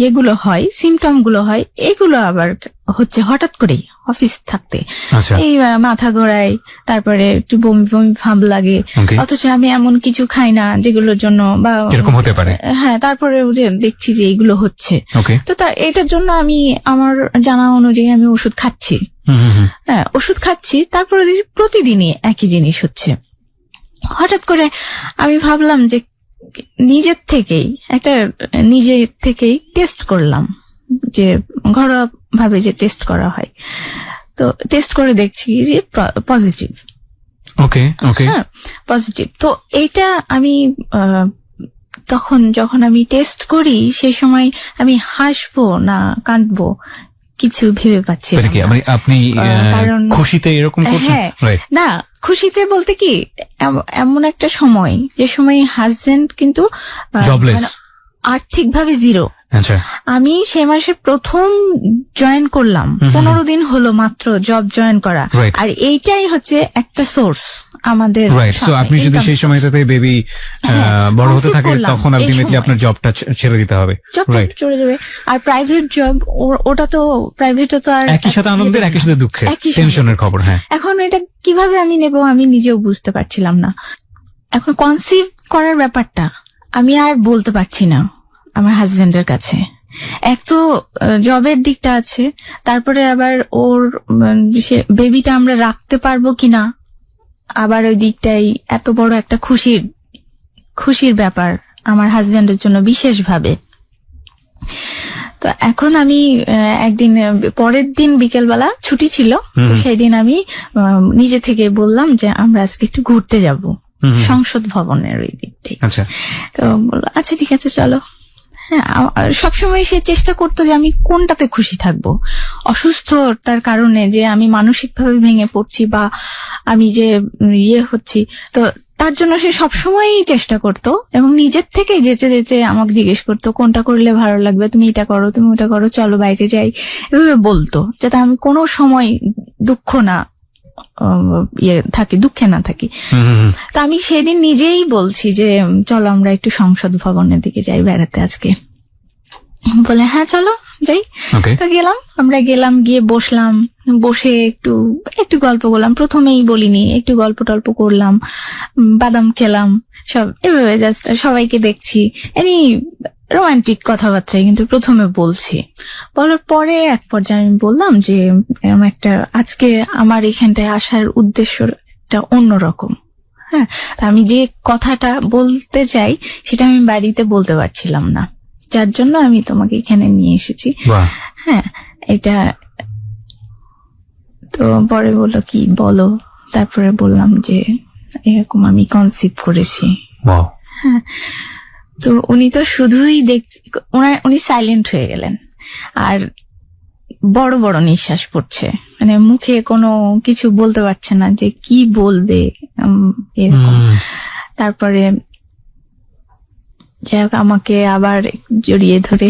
এগুলো হয়, সিমটম গুলো হয়, এগুলো আবার হচ্ছে হঠাৎ করেই অফিস থাকতে। এই মাথা ঘোরায়, তারপরে একটু বমি বমি ভাব লাগে, অথচ আমি এমন কিছু খাই না যেগুলোর জন্য বা এরকম হতে পারে। হ্যাঁ, তারপরে যে দেখছি যে এইগুলো হচ্ছে, তো এটার জন্য আমি আমার জানা অনুযায়ী আমি ওষুধ খাচ্ছি। হ্যাঁ, ওষুধ খাচ্ছি, তারপরে প্রতিদিনই একই জিনিস হচ্ছে। হঠাৎ করে আমি ভাবলাম যে নিজের থেকেই টেস্ট করলাম, যে ঘরোয়া ভাবে যে টেস্ট করা হয়। তো টেস্ট করে দেখছি যে পজিটিভ। হ্যাঁ, পজিটিভ। তো এইটা আমি যখন আমি টেস্ট করি সেই সময় আমি হাসবো না কাঁদবো কিছু ভেবে পাচ্ছি না। আপনি কারণ খুশিতে এরকম করছেন? না, খুশিতে বলতে কি, এমন একটা সময় যে সময় হাজবেন্ড কিন্তু আর্থিকভাবে জিরো। আমি সে মাসে প্রথম জয়েন করলাম, 15 দিন হলো মাত্র জব জয়েন করা, আর এইটাই হচ্ছে একটা সোর্স আমাদের। আপনি যদি সেই সময়টাতে বেবি বড় হতে থাকে তখন আলটিমেটলি আপনার জবটা ছেড়ে দিতে হবে। চলে যাবে। আর প্রাইভেট জব, ওটা তো প্রাইভেটে তো আর একই সাথে আনন্দের একই সাথে দুঃখের টেনশনের খবর। হ্যাঁ, এখন এটা কিভাবে আমি নেব আমি নিজেও বুঝতে পারছিলাম না। এখন কনসিভ করার ব্যাপারটা আমি আর বলতে পারছি না আমার হাজবেন্ডের কাছে। এক তো জবের দিকটা আছে, তারপরে আবার ওর বেবিটা আমরা রাখতে পারবো কিনা, আবার ওই দিকটাই এত বড় একটা খুশির ব্যাপার আমার হাজবেন্ডের জন্য বিশেষভাবে। তো এখন আমি একদিন পরের দিন বিকেলবেলা ছুটি ছিল, তো সেই দিন আমি নিজে থেকে বললাম যে আমরা আজকে একটু ঘুরতে যাব সংসদ ভবনের ওই দিকটাই। তো বললো আচ্ছা ঠিক আছে চলো। হ্যাঁ, সবসময় সে চেষ্টা করতো যে আমি কোনটাতে খুশি থাকবো। অসুস্থতার কারণে যে আমি মানসিকভাবে ভেঙে পড়ছি বা আমি যে হচ্ছি, তো তার জন্য সে সবসময়ই চেষ্টা করতো এবং নিজের থেকে যেচে যেচে আমাকে জিজ্ঞেস করতো কোনটা করলে ভালো লাগবে, তুমি এটা করো, তুমি ওটা করো, চলো বাইরে যাই, এভাবে বলতো, যাতে আমি কোনো সময় দুঃখে না থাকি। তো আমি সেদিন নিজেই বলছি যে চলো আমরা একটু সংসদ ভবনের দিকে যাই বেড়াতে আজকে। বলে হ্যাঁ চলো যাই। তো আমরা গেলাম, গিয়ে বসলাম, বসে একটু গল্প করলাম। প্রথমেই বলিনি, একটু গল্প টল্প করলাম, বাদাম খেলাম, সব এভাবে জাস্ট সবাইকে দেখছি, এমনি রোমান্টিক কথাবার্তায় কিন্তু প্রথমে বলছি। বলার পরে এক পর্যায়ে আমি বললাম যে এরকম একটা আজকে আমার এখানটায় আসার উদ্দেশ্যটা অন্যরকম। হ্যাঁ, তা আমি যে কথাটা বলতে চাই সেটা আমি বাড়িতে বলতে পারছিলাম না, যার জন্য আমি তোমাকে এখানে নিয়ে এসেছি। হ্যাঁ, এটা তো পরে বললো কি বলো, তারপরে বললাম যে এরকম আমি কনসিভ করেছি। হ্যাঁ, তো উনি তো শুধুই উনি সাইলেন্ট হয়ে গেলেন, আর বড় বড় নিঃশ্বাস পড়ছে, মানে মুখে কোনো কিছু বলতে পারছে না যে কি বলবে এরকম। তারপরে যাই হোক আমাকে আবার জড়িয়ে ধরে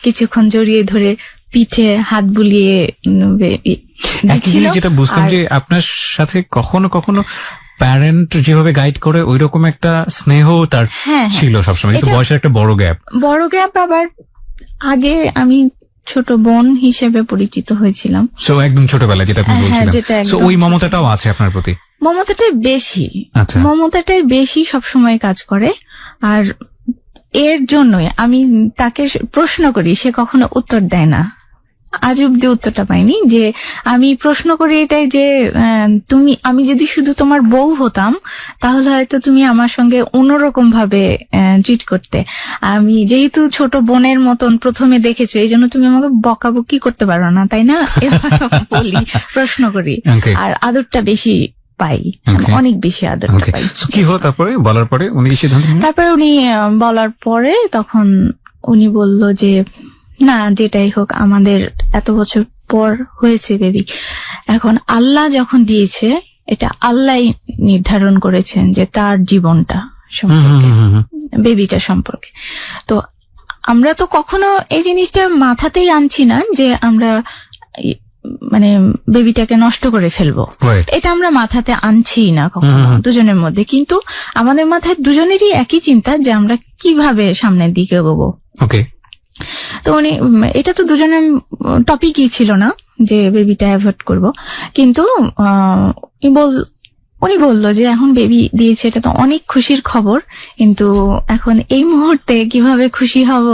কিছুক্ষণ জড়িয়ে ধরে পিঠে হাত বুলিয়ে যেটা বুঝতাম যে আপনার সাথে কখনো কখনো প্যারেন্ট যেভাবে গাইড করে ওই রকম একটা স্নেহ তার ছিল সবসময়, কিন্তু বয়সের একটা বড় গ্যাপ। আবার আগে আমি ছোট বোন হিসেবে পরিচিত হয়েছিলাম, সো একদম ছোটবেলায় যেটা আপনি বলছিলেন, সো ওই মমতাটাও আছে আপনার প্রতি। মমতাটাই বেশি সবসময় কাজ করে। আর এর জন্যই আমি তাকে প্রশ্ন করি, সে কখনো উত্তর দেয় না। আজ অব্দি উত্তরটা পাইনি। যে আমি প্রশ্ন করি এটাই যে আমি যদি শুধু তোমার বউ হতাম তাহলে হয়তো তুমি আমার সঙ্গে অন্যরকম ভাবে ট্রিট করতে। আমি যেহেতু ছোট বোনের মতন প্রথমে দেখেছো, এই জন্য তুমি আমাকে বকাবকি করতে পারো না, তাই না? বলি, প্রশ্ন করি, আর আদরটা বেশি পাই, অনেক বেশি আদর পাই। কি হলো তারপরে? বলার পরে উনি বলার পরে তখন উনি বলল যে না, যেটাই হোক আমাদের এত বছর পর হয়েছে বেবি, এখন আল্লাহ যখন দিয়েছে এটা আল্লাহ নির্ধারণ করেছেন যে তার জীবনটা সম্পর্কে, বেবিটা সম্পর্কে। তো আমরা তো কখনো এই জিনিসটা মাথাতেই আনছি না যে আমরা মানে বেবিটাকে নষ্ট করে ফেলবো, এটা আমরা মাথাতে আনছি না কখনো দুজনের মধ্যে। কিন্তু আমাদের মাথায় দুজনেরই একই চিন্তা যে আমরা কিভাবে সামনের দিকে এগোবো। তো উনি, এটা তো দুজনের টপিকই ছিল না যে বেবিটা অ্যাভয়েড করব, কিন্তু উনি বললো যে এখন বেবি দিয়েছে, এটা তো অনেক খুশির খবর, কিন্তু এখন এই মুহূর্তে কিভাবে খুশি হব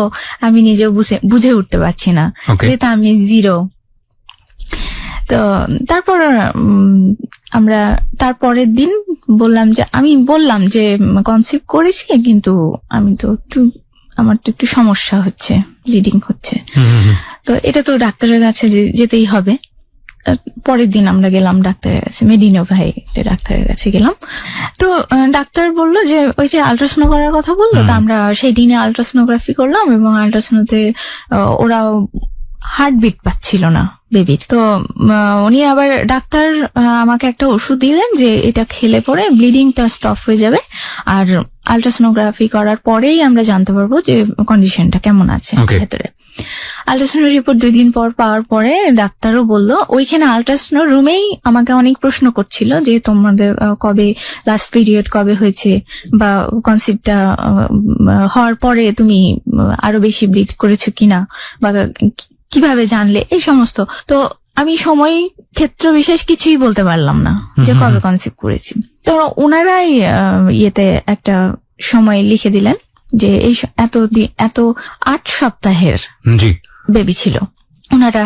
আমি নিজেও বুঝে উঠতে পারছি না, যেহেতু আমি জিরো। তো তারপর আমরা তারপরের দিন আমি বললাম যে কনসিভ করেছি, কিন্তু আমার তো একটু সমস্যা হচ্ছে, ব্লিডিং হচ্ছে। তো এটা তো ডাক্তারের কাছে যেতেই হবে। পরের দিন আমরা গেলাম ডাক্তারের কাছে, মেডিনোভাই ডাক্তারের কাছে গেলাম। তো ডাক্তার বললো যে ওই যে আল্ট্রাসাউন্ড করার কথা বললো, তো আমরা সেই দিনে আল্ট্রাসোনোগ্রাফি করলাম, এবং আল্ট্রাসাউন্ডে ওরা হার্টবিট পাচ্ছিল না বেবির। তো উনি আবার ডাক্তার আমাকে একটা ওষুধ দিলেন যে এটা খেলে পরে ব্লিডিংটা স্টপ হয়ে যাবে, আর আল্ট্রাসোনোগ্রাফি করার পরেই আমরা জানতে পারবো যে কন্ডিশনটা কেমন আছে ভেতরে। আল্ট্রাসাউন্ড রিপোর্ট 2 দিন পর পাওয়ার পরে ডাক্তারও বললো, ওইখানে আল্ট্রাসাউন্ড রুমেই আমাকে অনেক প্রশ্ন করছিল যে তোমাদের কবে লাস্ট পিরিয়ড কবে হয়েছে, বা কনসিভটা হওয়ার পরে তুমি আরো বেশি ব্লিড করেছো কিনা, বা কিভাবে জানলে, এই সমস্ত। তো আমি সময় ক্ষেত্র বিশেষ কিছুই বলতে পারলাম না যে কবে কনসিভ করেছি। তো ওনারাই ইয়েতে একটা সময় লিখে দিলেন যে এই এত 8 সপ্তাহের বেবি ছিল, ওনারা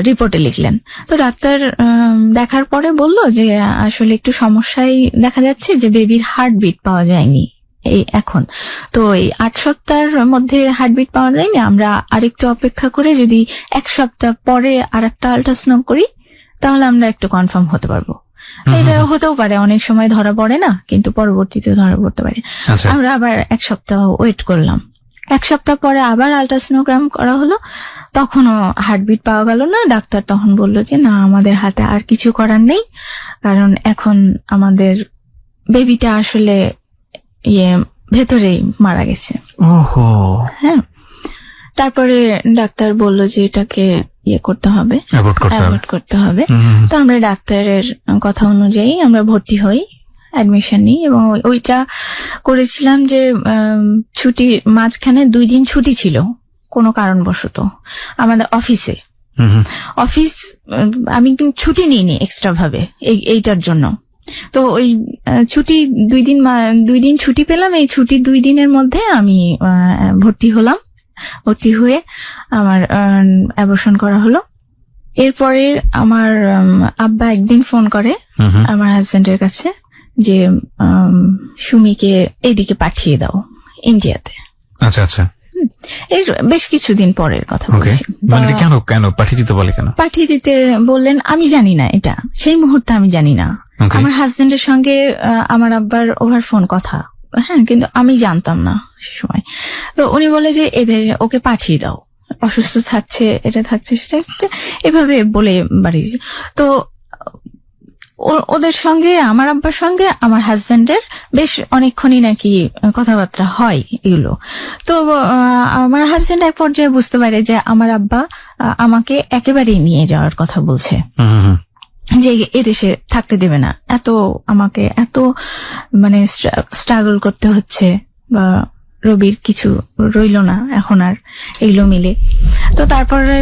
রিপোর্টে লিখলেন। তো ডাক্তার দেখার পরে বলল যে আসলে একটু সমস্যাই দেখা যাচ্ছে, যে বেবির হার্টবিট পাওয়া যায়নি এখন। তো এই 8 সপ্তাহের মধ্যে হার্টবিট পাওয়া যায়নি, আমরা আরেকটু অপেক্ষা করে যদি 1 সপ্তাহ পরে আর একটা আল্ট্রাসাউন্ড করি তাহলে আমরা একটু কনফার্ম হতে পারবো। এটা হতেও পারে, অনেক সময় ধরা পড়ে না, কিন্তু পরবর্তীতে ধরা পড়তে পারে। আমরা আবার 1 সপ্তাহ ওয়েট করলাম। 1 সপ্তাহ পরে আবার আল্ট্রাসোনোগ্রাম করা হলো, তখনও হার্টবিট পাওয়া গেল না। ডাক্তার তখন বলল যে না, আমাদের হাতে আর কিছু করার নেই, কারণ এখন আমাদের বেবিটা আসলে ভেতরেই মারা গেছে। হ্যাঁ, তারপরে ডাক্তার বলল যে এটাকে করতে হবে, অ্যাভয়েড করতে হবে। তো আমরা ডাক্তারের কথা অনুযায়ী আমরা ভর্তি হই, অ্যাডমিশন নিই, এবং ওইটা করেছিলাম যে ছুটি মাঝখানে 2 দিন ছুটি ছিল কোনো কারণবশত আমাদের অফিসে। আমি কিন্তু ছুটি নিইনি এক্সট্রা ভাবে এইটার জন্য। তো ওই ছুটি 2 দিন ছুটি পেলাম। এই ছুটি 2 দিনের মধ্যে আমি ভর্তি হলাম। ভর্তি হয়ে আমার অ্যাবর্শন করা হলো। এরপরে আমার আব্বা একদিন ফোন করে আমার হাজবেন্ডের কাছে যে সুমিকে এইদিকে পাঠিয়ে দাও ইন্ডিয়াতে। আচ্ছা আচ্ছা, এর বেশ কিছুদিন পরের কথা বলছি। কেন পাঠিয়ে দিতে বলে? কেন পাঠিয়ে দিতে বললেন আমি জানি না, এটা সেই মুহূর্তে আমি জানি না। আমার হাজবেন্ডের সঙ্গে আমার আব্বার ওভার ফোন কথা, হ্যাঁ, কিন্তু আমি জানতাম না সে সময়। তো উনি বলে যে ওকে পাঠিয়ে দাও, অসুস্থ থাকছে, এটা থাকছে, সেটা এভাবে বলে বাড়িয়েছে। তো ওদের সঙ্গে, আমার আব্বার সঙ্গে আমার হাজবেন্ডের বেশ অনেকক্ষণই নাকি কথাবার্তা হয় এগুলো। তো আমার হাজবেন্ড এক পর্যায়ে বুঝতে পারে যে আমার আব্বা আমাকে একেবারেই নিয়ে যাওয়ার কথা বলছে, যে এদেশে থাকতে দেবে না, আমাকে এত মানে স্ট্রাগল করতে হচ্ছে, বা রবির কিছু রইল না এখন আর এগুলো মিলে। তো তারপরে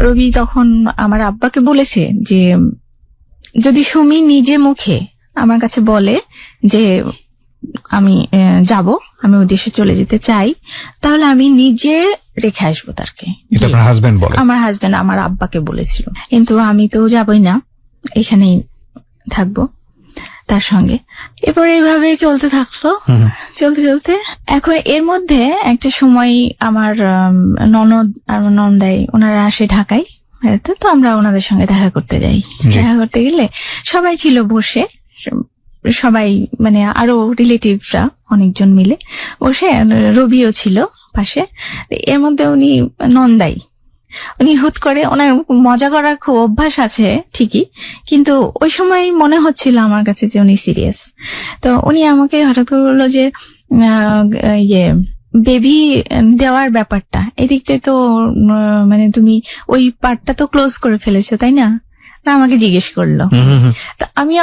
রবি তখন আমার আব্বাকে বলেছে যে যদি সুমি নিজে মুখে আমার কাছে বলে যে আমি যাব, আমি ওই দেশে চলে যেতে চাই, তাহলে আমি নিজে রেখে আসবো তাকে। আমার হাজবেন্ড আমার আব্বাকে বলেছিল, কিন্তু আমি তো যাবই না, এখানেই থাকবো তার সঙ্গে। এরপরে এইভাবে চলতে থাকলো, চলতে চলতে এখন এর মধ্যে একটা সময় আমার ননদ আর নন্দাই ওনারা আসে ঢাকায়, তো আমরা ওনাদের সঙ্গে দেখা করতে যাই। দেখা করতে গেলে সবাই ছিল বসে, সবাই মানে আরো রিলেটিভরা অনেকজন মিলে বসে, রবিও ছিল পাশে। এর মধ্যে উনি নন্দাই উনি হুট করে, ওনার মজা করার খুব অভ্যাস আছে ঠিকই, কিন্তু ওই সময় মনে হচ্ছিল আমার কাছে যে উনি সিরিয়াস। তো উনি আমাকে হঠাৎ করে বললো যে বেবি দেওয়ার ব্যাপারটা, এদিকটায় তো মানে তুমি ওই পার্টটা তো ক্লোজ করে ফেলেছো তাই না, আমাকে জিজ্ঞেস করলো। তো আমি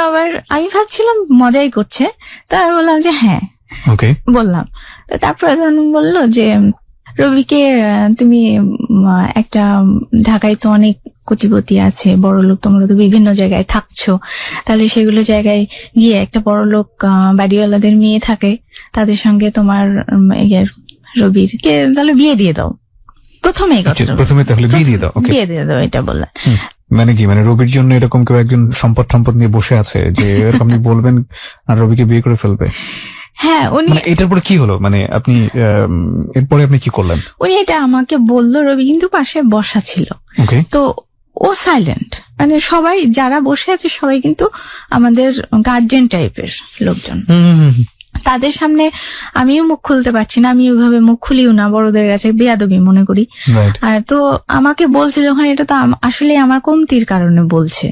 ভাবছিলাম মজাই করছে, তো আমি বললাম যে হ্যাঁ বললাম। তো তারপরে বললো যে রবিকে তুমি একটা, ঢাকায় তো অনেক কোটিপতি আছে, বড় লোক, তোমরা তো বিভিন্ন জায়গায় থাকছো, তাহলে সেগুলো জায়গায় গিয়ে একটা বড় লোক বাড়িওয়ালাদের মেয়ে থাকে, তাদের সঙ্গে তোমার রবির কে তাহলে বিয়ে দিয়ে দাও। প্রথমে তাহলে বিয়ে দিয়ে দাও এটা বললেন। মানে কি, মানে রবির জন্য এরকম কেউ একজন সম্পদ নিয়ে বসে আছে যে এরকম আপনি বলবেন আর রবিকে বিয়ে করে ফেলবে? হ্যাঁ, উনি এটার পরে কি হলো, মানে আপনি এরপরে আপনি কি করলেন? উনি এটা আমাকে বললো, রবি কিন্তু পাশে বসা ছিল। তো ও সাইলেন্ট, মানে সবাই যারা বসে আছে সবাই কিন্তু আমাদের গার্জিয়ান টাইপের লোকজন, তাদের সামনে আমিও মুখ খুলতে পারছি না, আমি ওইভাবে মুখ খুলিও না, বড়দের কাছে বেয়াদবি মনে করি। আর তো আমাকে বলছে যখন, এটা তো আসলে আমার কমতির কারণে বলছে।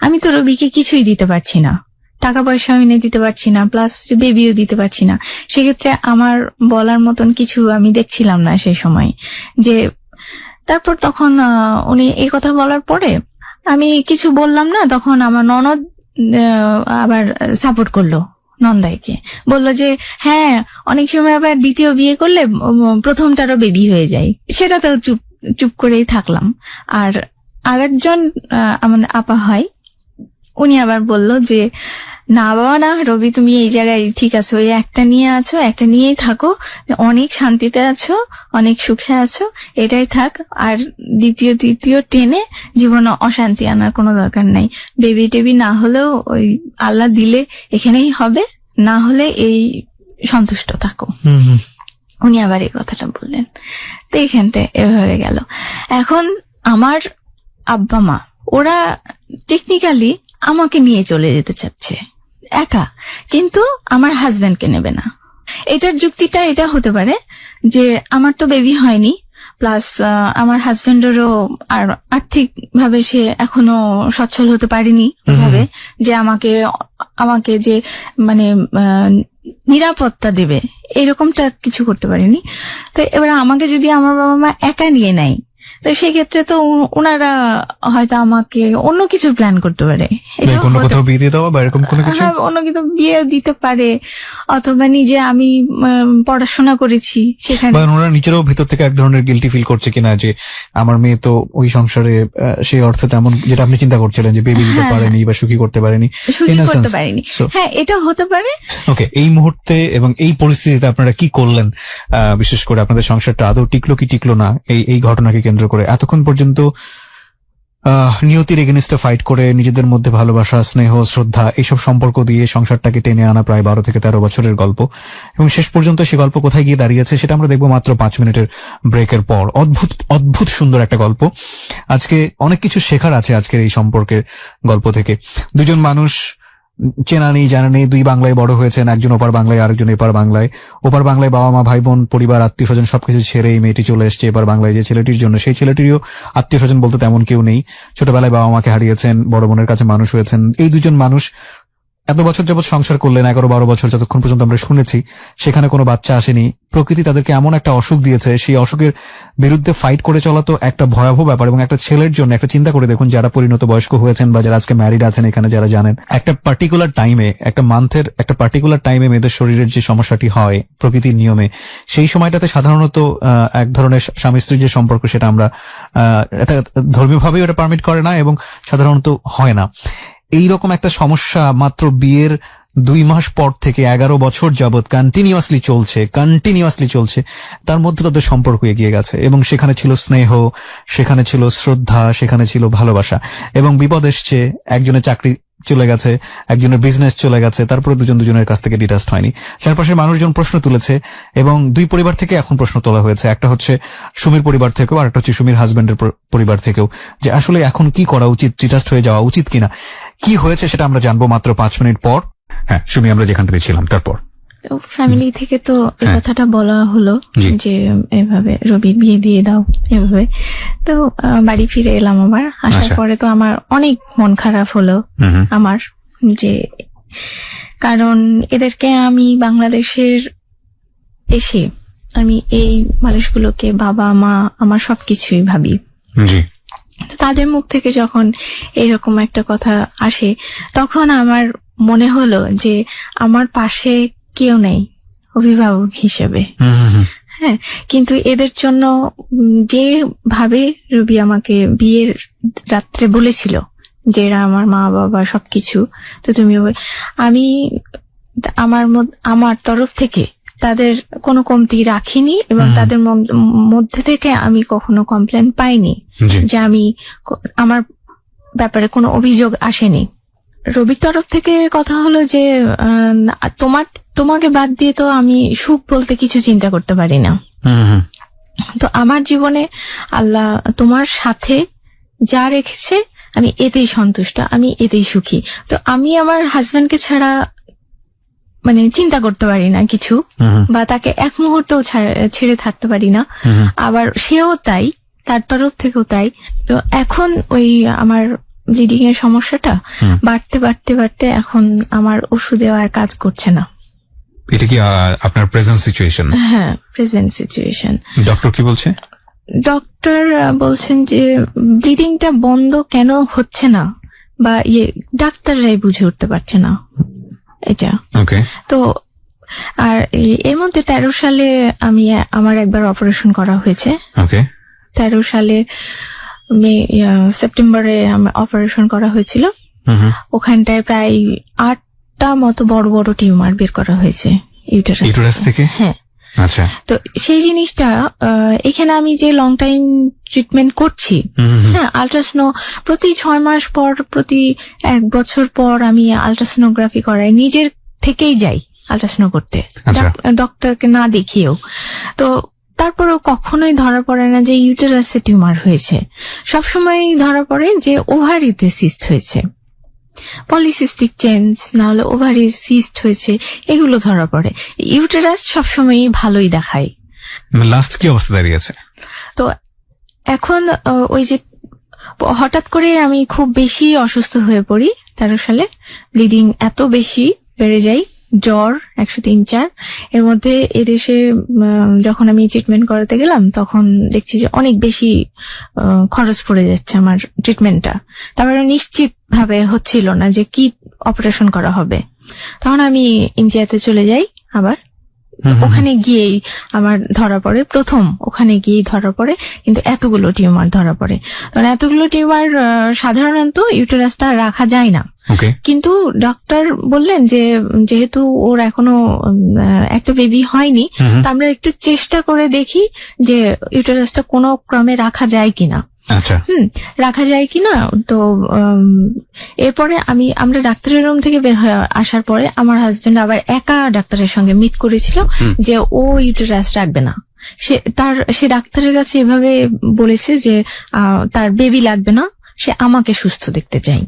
আমি তো রবিকে কিছুই দিতে পারছি না, টাকা পয়সা এনে দিতে পারছি না, প্লাস বেবিও দিতে পারছি না, সেক্ষেত্রে আমার বলার মতন কিছু আমি দেখছিলাম না সেই সময়। যে তারপর তখন উনি এই কথা বলার পরে আমি কিছু বললাম না, তখন আমার ননদ আবার সাপোর্ট করলো নন্দাইকে, বললো যে হ্যাঁ, অনেক সময় আবার দ্বিতীয় বিয়ে করলে প্রথমটারও বেবি হয়ে যায়। সেটা তো চুপ করেই থাকলাম। আর আরেকজন আমাদের আপা হয়, উনি আবার বলল যে না বাবা না, রবি তুমি এই জায়গায় ঠিক আছো, এই একটা নিয়ে আছো, একটা নিয়েই থাকো, অনেক শান্তিতে আছো, অনেক সুখে আছো, এটাই থাক। আর দ্বিতীয় তৃতীয় টেনে জীবনে অশান্তি আনার কোনো দরকার নাই। বেবি টেবি না হলেও ওই আল্লাহ দিলে এখানেই হবে, না হলে এই সন্তুষ্ট থাকো। উনি আবার এই কথাটা বললেন। তো এইখানটা এভাবে গেল। এখন আমার আব্বা মা ওরা টেকনিক্যালি আমাকে নিয়ে চলে যেতে চাচ্ছে একা, কিন্তু আমার হাজবেন্ডকে নেবে না। এটার যুক্তিটা এটা হতে পারে যে আমার তো বেবি হয়নি, প্লাস আমার হাজবেন্ডেরও আর আর্থিক ভাবে সে এখনো সচ্ছল হতে পারেনি ভাবে যে আমাকে যে মানে নিরাপত্তা দেবে, এরকমটা কিছু করতে পারেনি। তো এবার আমাকে যদি আমার বাবা মা একা নিয়ে নেয়, তো সেক্ষেত্রে তো ওনারা হয়তো আমাকে অন্য কিছু প্ল্যান করতে পারে, কোথাও বিয়ে দিয়ে দেওয়া বা এরকম কোনো কিছু, অন্য কিছু বিয়ে দিতে পারে, অথবা নিজে আমি পড়াশোনা করেছি সেখানে, ওনারা নিজেরাও ভেতর থেকে এক ধরনের গিল্টি ফিল করছে কিনা যে আমার মেয়ে তো ওই সংসারে সেই অর্থে তেমন, যেটা আপনি চিন্তা করছিলেন যে বেবি দিতে পারেনি বা সুখী করতে পারেনি। হ্যাঁ, এটা হতে পারে। ওকে, এই মুহূর্তে এবং এই পরিস্থিতিতে আপনারা কি করলেন? বিশেষ করে আপনাদের সংসারটা আদৌ টিকলো কি টিকলো না এই ঘটনাকে কেন্দ্র করে? এতক্ষণ পর্যন্ত নিয়তির এগেনিস্টে ফাইট করে নিজেদের মধ্যে ভালোবাসা, স্নেহ, শ্রদ্ধা এইসব সম্পর্ক দিয়ে সংসারটাকে টেনে আনা প্রায় 12 থেকে 13 বছরের গল্প, এবং শেষ পর্যন্ত সে গল্প কোথায় গিয়ে দাঁড়িয়েছে সেটা আমরা দেখবো মাত্র 5 মিনিটের ব্রেকের পর। অদ্ভুত সুন্দর একটা গল্প। আজকে অনেক কিছু শেখার আছে আজকের এই সম্পর্কের গল্প থেকে। দুজন মানুষ চেনা নেই জানা নেই, দুই বাংলায় বড় হয়েছেন, একজন ওপার বাংলায় আরেকজন এপার বাংলায়। ওপার বাংলায় বাবা মা ভাই বোন পরিবার আত্মীয় স্বজন সবকিছু ছেড়ে এই মেয়েটি চলে এসছে এপার বাংলায় যে ছেলেটির জন্য, সেই ছেলেটিরও আত্মীয় স্বজন বলতে তেমন কেউ নেই। ছোটবেলায় বাবা মাকে হারিয়েছেন, বড় বোনের কাছে মানুষ হয়েছেন। এই দুজন মানুষ এত বছর যাবৎ সংসার করলেন, 11-12 বছর যতক্ষণ পর্যন্ত আমরা শুনেছি, সেখানে কোনো বাচ্চা আসেনি। প্রকৃতি তাদেরকে এমন একটা অসুখ দিয়েছে, সেই অসুখের বিরুদ্ধে ফাইট করে চলা তো একটা ভয়াবহ ব্যাপার। এবং একটা ছেলের জন্য একটা চিন্তা করে দেখুন, যারা পরিণত বয়স্ক হয়েছেন বা যারা আজকে ম্যারিড আছেন এখানে যারা জানেন, একটা পার্টিকুলার টাইমে, একটা মান্থের একটা পার্টিকুলার টাইমে মেয়েদের শরীরের যে সমস্যাটি হয় প্রকৃতির নিয়মে, সেই সময়টাতে সাধারণত এক ধরনের স্বামী স্ত্রীর যে সম্পর্ক সেটা আমরা ধর্মীয়ভাবেই ওটা পারমিট করে না এবং সাধারণত হয় না। এইরকম একটা সমস্যা মাত্র বিয়ের 2 মাস পর থেকে 11 বছর যাবৎ কন্টিনিউয়াসলি চলছে। তার মধ্যে তাদের সম্পর্ক এগিয়ে গেছে এবং সেখানে ছিল স্নেহ, সেখানে ছিল শ্রদ্ধা, সেখানে ছিল ভালোবাসা। এবং বিপদ এসছে, একজনের চাকরি চলে গেছে, একজনের বিজনেস চলে গেছে, তারপরে দুজনের কাছ থেকে ডিটাচড হয়নি। চারপাশের মানুষজন প্রশ্ন তুলেছে এবং 2 পরিবার থেকে এখন প্রশ্ন তোলা হয়েছে। একটা হচ্ছে সুমির পরিবার থেকেও, আর একটা হচ্ছে সুমির হাজবেন্ডের পরিবার থেকেও, যে আসলে এখন কি করা উচিত, ডিটাচড হয়ে যাওয়া উচিত কিনা। কি হয়েছে সেটা আমরা জানবো মাত্র 5 মিনিট পর। হ্যাঁ সুমি, আমরা যেখান থেকে ছিলাম তারপর তো ফ্যামিলি থেকে তো এই হ্যাঁ। কথাটা বলা হলো জি। যে এভাবে রবির বিয়ে দিয়ে দাও এভাবে। তো বাড়ি ফিরে এলাম আবার। আসার আচ্ছা। পরে তো আমার অনেক মন খারাপ হলো হুম হুম। আমার, যে কারণ এদেরকে আমি বাংলাদেশের এসে আমি এই মানুষগুলোকে বাবা মা আমার সবকিছুই ভাবি। জি। তো তাদের মুখ থেকে যখন এরকম একটা কথা আসে তখন আমার মনে হলো যে আমার পাশে কেউ নেই অভিভাবক হিসেবে। হুম হুম হুম। হ্যাঁ, কিন্তু এদের জন্য যেভাবে রবি আমাকে বিয়ের রাত্রে বলেছিল যে এরা আমার মা বাবা সবকিছু, তো তুমি আমি আমার তরফ থেকে তাদের কোনো কমতি রাখিনি এবং তাদের মধ্যে থেকে আমি কখনো কমপ্লেন পাইনি জি। যে আমার ব্যাপারে কোনো অভিযোগ আসেনি। রবির তরফ থেকে কথা হলো যে তোমাকে বাদ দিয়ে তো আমি সুখ বলতে কিছু চিন্তা করতে পারি না। হুম হুম। তো আমার জীবনে আল্লাহ তোমার সাথে যা রেখেছে আমি এতেই সন্তুষ্ট, আমি এতেই সুখী। তো আমি আমার হাজবেন্ডকে ছাড়া মানে চিন্তা করতে পারি না কিছু, বা তাকে এক মুহূর্তেও ছেড়ে থাকতে পারি না। আবার সেও তাই, তার তরফ থেকেও তাই। তো এখন ওই আমার ব্লিডিং এর সমস্যাটা বাড়তে বাড়তে বাড়তে এখন আমার ওষুধে আর কাজ করছে না। এটা কি আপনার প্রেজেন্ট সিচুয়েশন? হ্যাঁ, প্রেজেন্ট সিচুয়েশন। ডক্টর কি বলছে? ডক্টর বলছেন যে ব্লিডিংটা বন্ধ কেন হচ্ছে না, বা ডাক্তাররাই বুঝে উঠতে পারছে না এটা। ওকে। তো আর এর মধ্যে 13 সালে আমার একবার অপারেশন করা হয়েছে। ওকে। 13 সালে সেপ্টেম্বরে অপারেশন করা হয়েছিল। ওখানটায় প্রায় 8টা মতো বড় বড় টিউমার বের করা হয়েছে ইউটেরাস থেকে। হ্যাঁ। আচ্ছা। তো সেই জিনিসটা এখানে আমি যে লং টাইম ট্রিটমেন্ট করছি, হ্যাঁ, আলট্রাসোনো প্রতি 6 মাস পর, প্রতি 1 বছর পর আমি আলট্রাসোনোগ্রাফি করাই, নিজের থেকেই যাই আলট্রাসোনো করতে, ডক্টরকে না দেখিয়েও। তো তারপরেও কখনোই ধরা পড়ে না যে ইউটেরাসে টিউমার হয়েছে। সবসময় ধরা পড়ে যে ওভারিতে সিস্ট হয়েছে, পলিসিস্টিক চেঞ্জ, না হলে ওভারি সিস্ট হয়েছে, এগুলো ধরা পড়ে। ইউটেরাস সবসময় ভালোই দেখায়। লাস্ট কি অবস্থা দাঁড়িয়েছে? তো এখন ওই যে হঠাৎ করে আমি খুব বেশি অসুস্থ হয়ে পড়ি 13 সালে, ব্লিডিং এত বেশি বেড়ে যায়, জ্বর 103-4। এর মধ্যে এদেশে যখন আমি ট্রিটমেন্ট করাতে গেলাম তখন দেখছি যে অনেক বেশি খরচ পড়ে যাচ্ছে আমার ট্রিটমেন্টটা। তারপরে নিশ্চিত ভাবে হচ্ছিল না যে কি অপারেশন করা হবে। তখন আমি ইন্ডিয়াতে চলে যাই আবার। ওখানে গিয়েই আমার ধরা পড়ে, প্রথম ওখানে গিয়েই ধরা পড়ে, কিন্তু এতগুলো টিউমার ধরা পড়ে। কারণ এতগুলো টিউমার সাধারণত ইউটেরাসটা রাখা যায় না। কিন্তু ডক্টর বললেন যে যেহেতু ওর এখনো একটা বেবি হয়নি, তা আমরা একটু চেষ্টা করে দেখি যে ইউটেরাসটা কোনো ক্রমে রাখা যায় কিনা। রাখা যায় কিনা। তো এরপরে আমরা ডাক্তারের রুম থেকে বের হয়ে আসার পরে আমার হাজবেন্ড আবার একা ডাক্তারের সঙ্গে মিট করেছিল যে ও ইউটেরাস রাখবে না। সে ডাক্তারের কাছে এভাবে বলেছে যে তার বেবি লাগবে না, সে আমাকে সুস্থ দেখতে চাই,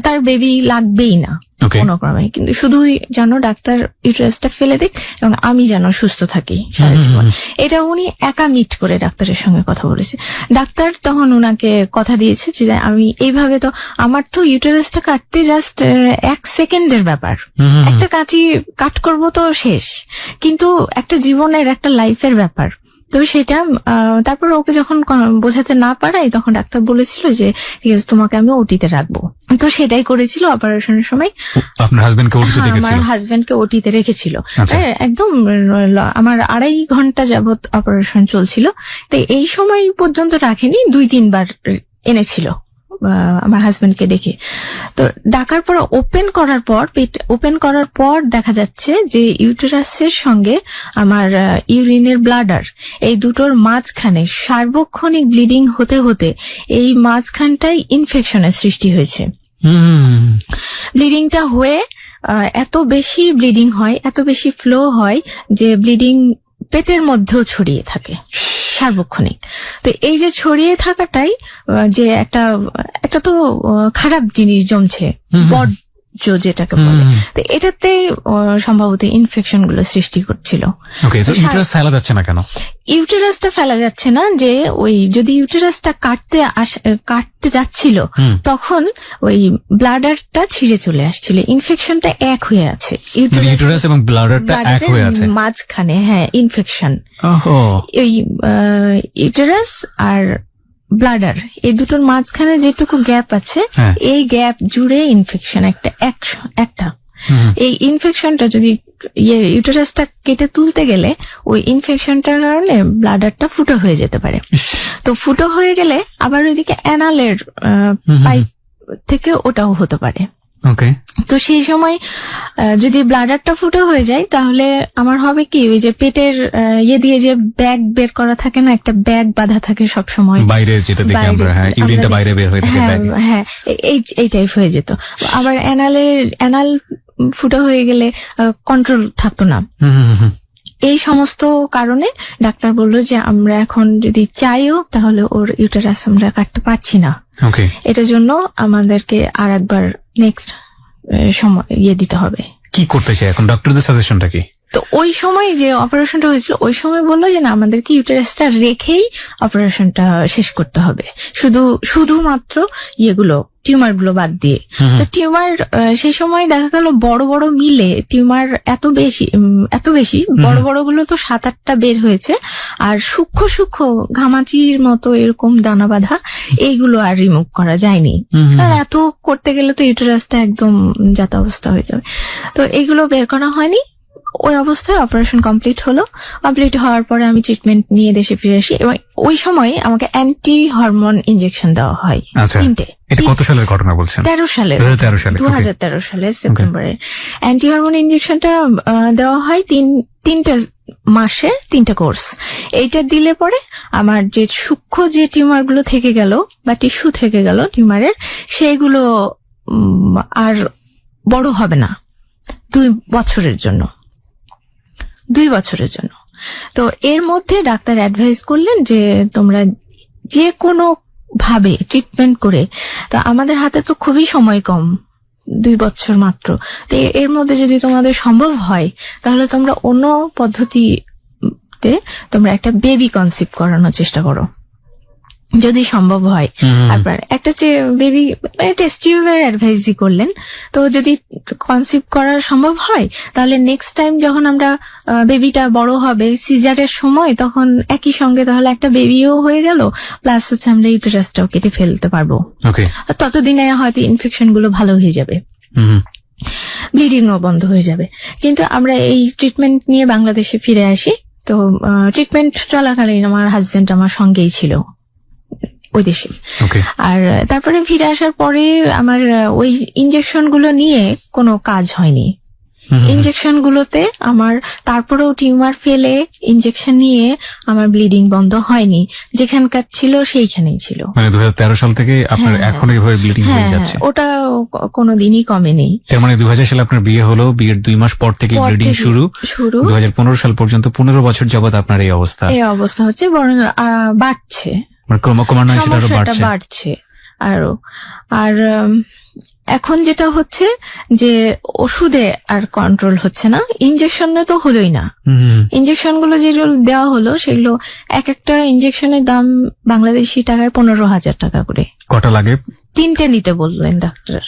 তার বেবি লাগবেই না কোনো ক্রমে, কিন্তু শুধুই যেন ডাক্তার ইউটেরাসটা ফেলে দিক এবং আমি যেন সুস্থ থাকি সারা জীবন। এটা উনি একা মিট করে ডাক্তারের সঙ্গে কথা বলেছে। ডাক্তার তখন উনাকে কথা দিয়েছে যে আমি এইভাবে, তো আমার তো ইউটেরাসটা কাটতে জাস্ট 1 সেকেন্ডের ব্যাপার, একটা কাঁচি কাট করব তো শেষ, কিন্তু একটা জীবনের, একটা লাইফের ব্যাপার। তো সেটা তারপর ওকে যখন বোঝাতে না পারাই তখন ডাক্তার বলেছিল যে ঠিক আছে, তোমাকে আমি ওটিতে রাখবো। তো সেটাই করেছিল অপারেশনের সময়। আপনার হাজবেন্ডকে ওটিতে রেখেছিল? আমার হাজবেন্ডকে ওটিতে রেখেছিল। একদম আমার 2.5 ঘন্টা যাবত অপারেশন চলছিল। তো এই সময় পর্যন্ত রাখেনি, 2-3 বার এনেছিল আমার হাজবেন্ডকে ডেকে। তো ডাকার পর ওপেন করার পর দেখা যাচ্ছে যে ইউটেরাসের সঙ্গে আমার ইউরিনের ব্লাডার, এই দুটোর মাঝখানে সার্বক্ষণিক ব্লিডিং হতে হতে এই মাঝখানটাই ইনফেকশনের সৃষ্টি হয়েছে। ব্লিডিংটা হয়ে এত বেশি ব্লিডিং হয়, এত বেশি ফ্লো হয় যে ব্লিডিং পেটের মধ্যেও ছড়িয়ে থাকে সার্বক্ষণিক। তো এই যে ছড়িয়ে থাকাটাই যে একটা তো খারাপ জিনিস জমছে, বড যেটাকে বলে। তো এটাতে সম্ভবত ইনফেকশন গুলো সৃষ্টি করছিল। ওকে, তো ইউটেরাস ফেলা যাচ্ছে না কেন? ইউটেরাসটা ফেলা যাচ্ছে না, যে ওই যদি ইউটেরাসটা কাটতে যাচ্ছিল তখন ওই ব্লাডারটা ছিঁড়ে চলে আসছিল, ইনফেকশনটা এক হয়ে আছে ইউটেরাস এবং ব্লাডারটা এক হয়ে আছে মাঝখানে। হ্যাঁ, ইনফেকশন ওহো এই ইউটেরাস আর ব্লাডার এই দুটোর মাঝখানে যেটুকু গ্যাপ আছে, এই গ্যাপ জুড়ে ইনফেকশন একটা এই ইনফেকশনটা যদি ইউটেরাসটা কেটে তুলতে গেলে ওই ইনফেকশনটার কারণে ব্লাডারটা ফুটো হয়ে যেতে পারে। তো ফুটো হয়ে গেলে আবার ওইদিকে অ্যানালের পাইপ থেকে ওটাও হতে পারে। ওকে, তো সেই সময় যদি ব্লাডারটা ফুটো হয়ে যায় তাহলে আমার হবে কি, ওই যে পেটের দিয়ে যে ব্যাগ বের করা থাকে না, একটা ব্যাগ বাঁধা থাকে সব সময় বাইরে, যেটা দেখি আমরা, হ্যাঁ, ইউরিনটা বাইরে বের হয়ে থাকে ব্যাগে। হ্যাঁ, এই টাইপ হয়ে যেত। আবার অ্যানাল ফুটো হয়ে গেলে কন্ট্রোল থাকতো না। এই সমস্ত কারণে ডাক্তার বললো যে আমরা এখন যদি চাইও তাহলে ওর ইউটেরাস আমরা কাটতে পারছি না। ওকে, এটার জন্য আমাদেরকে আর একবার নেক্সট সময় দিতে হবে। কি করতে চাই এখন ডক্টরদের সাজেশনটা কি? তো ওই সময় যে অপারেশনটা হয়েছিল ওই সময় বললো যে না, আমাদেরকে ইউটেরাসটা রেখেই অপারেশনটা শেষ করতে হবে, শুধুমাত্র টিউমার গুলো বাদ দিয়ে। তো টিউমার সেই সময় দেখা গেল বড় বড় মিলে টিউমার এত বেশি বড় বড় গুলো তো 7-8টা বের হয়েছে, আর সূক্ষ্ম ঘামাচির মতো এরকম দানা বাঁধা এইগুলো আর রিমুভ করা যায়নি। আর এত করতে গেলে তো ইউটেরাসটা একদম যাতা অবস্থা হয়ে যাবে। তো এইগুলো বের করা হয়নি। ওই অবস্থায় অপারেশন কমপ্লিট হওয়ার পরে আমি ট্রিটমেন্ট নিয়ে দেশে ফিরে আসি, এবং ওই সময় আমাকে অ্যান্টি হরমোন ইনজেকশন দেওয়া হয় 3টে। এটা কত সালের ঘটনা বলছেন? 2013 সালে সেপ্টেম্বরে অ্যান্টি হরমোন ইনজেকশনটা দেওয়া হয় 3টে মাসের 3টে কোর্স। এইটা দিলে পরে আমার যে সূক্ষ্ম যে টিউমার গুলো থেকে গেল বা টিস্যু থেকে গেল টিউমারের, সেইগুলো আর বড় হবে না 2 বছরের জন্য। তো এর মধ্যে ডাক্তার অ্যাডভাইস করলেন যে তোমরা যে কোনো ভাবে ট্রিটমেন্ট করে, তো আমাদের হাতে তো খুবই সময় কম, 2 বছর মাত্র, তো এর মধ্যে যদি তোমাদের সম্ভব হয় তাহলে তোমরা অন্য পদ্ধতিতে তোমরা একটা বেবি কনসিভ করানোর চেষ্টা করো যদি সম্ভব হয়। তারপর একটা বেবি টেস্ট টিউবের অ্যাডভাইসই করলেন। তো যদি কনসিভ করা সম্ভব হয় তাহলে নেক্সট টাইম যখন আমরা বেবিটা বড় হবে সিজারের সময়, তখন একই সঙ্গে তাহলে একটা বেবিও হয়ে গেল, প্লাস আমরা ইউটেরাসটাও কেটে ফেলতে পারবো। ততদিনে হয়তো ইনফেকশন গুলো ভালো হয়ে যাবে, ব্লিডিংও বন্ধ হয়ে যাবে। কিন্তু আমরা এই ট্রিটমেন্ট নিয়ে বাংলাদেশে ফিরে আসি। তো ট্রিটমেন্ট চলাকালীন আমার হাজবেন্ড আমার সঙ্গেই ছিল ওই দেশে। আর তারপরে ফিরে আসার পরে আমার ওই ইনজেকশন গুলো নিয়ে কোনো কাজ হয়নি। ইনজেকশন গুলোতে আমার তারপরেও টিউমার ফেলে ইনজেকশন নিয়ে আমার ব্লিডিং বন্ধ হয়নি, যেখানকার ছিল সেইখানেই ছিল। মানে 2013 সাল থেকে আপনার এখন এইভাবে ব্লিডিং হয়ে যাচ্ছে? ওটা কোনোদিনই কমেনি। তার মানে 2000 সালে আপনার বিয়ে হলো, বিয়ের 2 মাস পর থেকে ব্লিডিং শুরু 2015 সাল পর্যন্ত 15 বছর যাবত আপনার এই অবস্থা হচ্ছে, বরং বাড়ছে, ক্রমান্বয়ে বাড়ছে আরো। আর এখন যেটা হচ্ছে যে ওষুধে আর কন্ট্রোল হচ্ছে না, ইনজেকশনে তো হলোই না। ইনজেকশন গুলো যেগুলো দেওয়া হলো সেগুলো একটা ইনজেকশনের দাম বাংলাদেশি টাকায় 15,000 টাকা করে। কটা লাগে? 3টে নিতে বললেন ডাক্তার।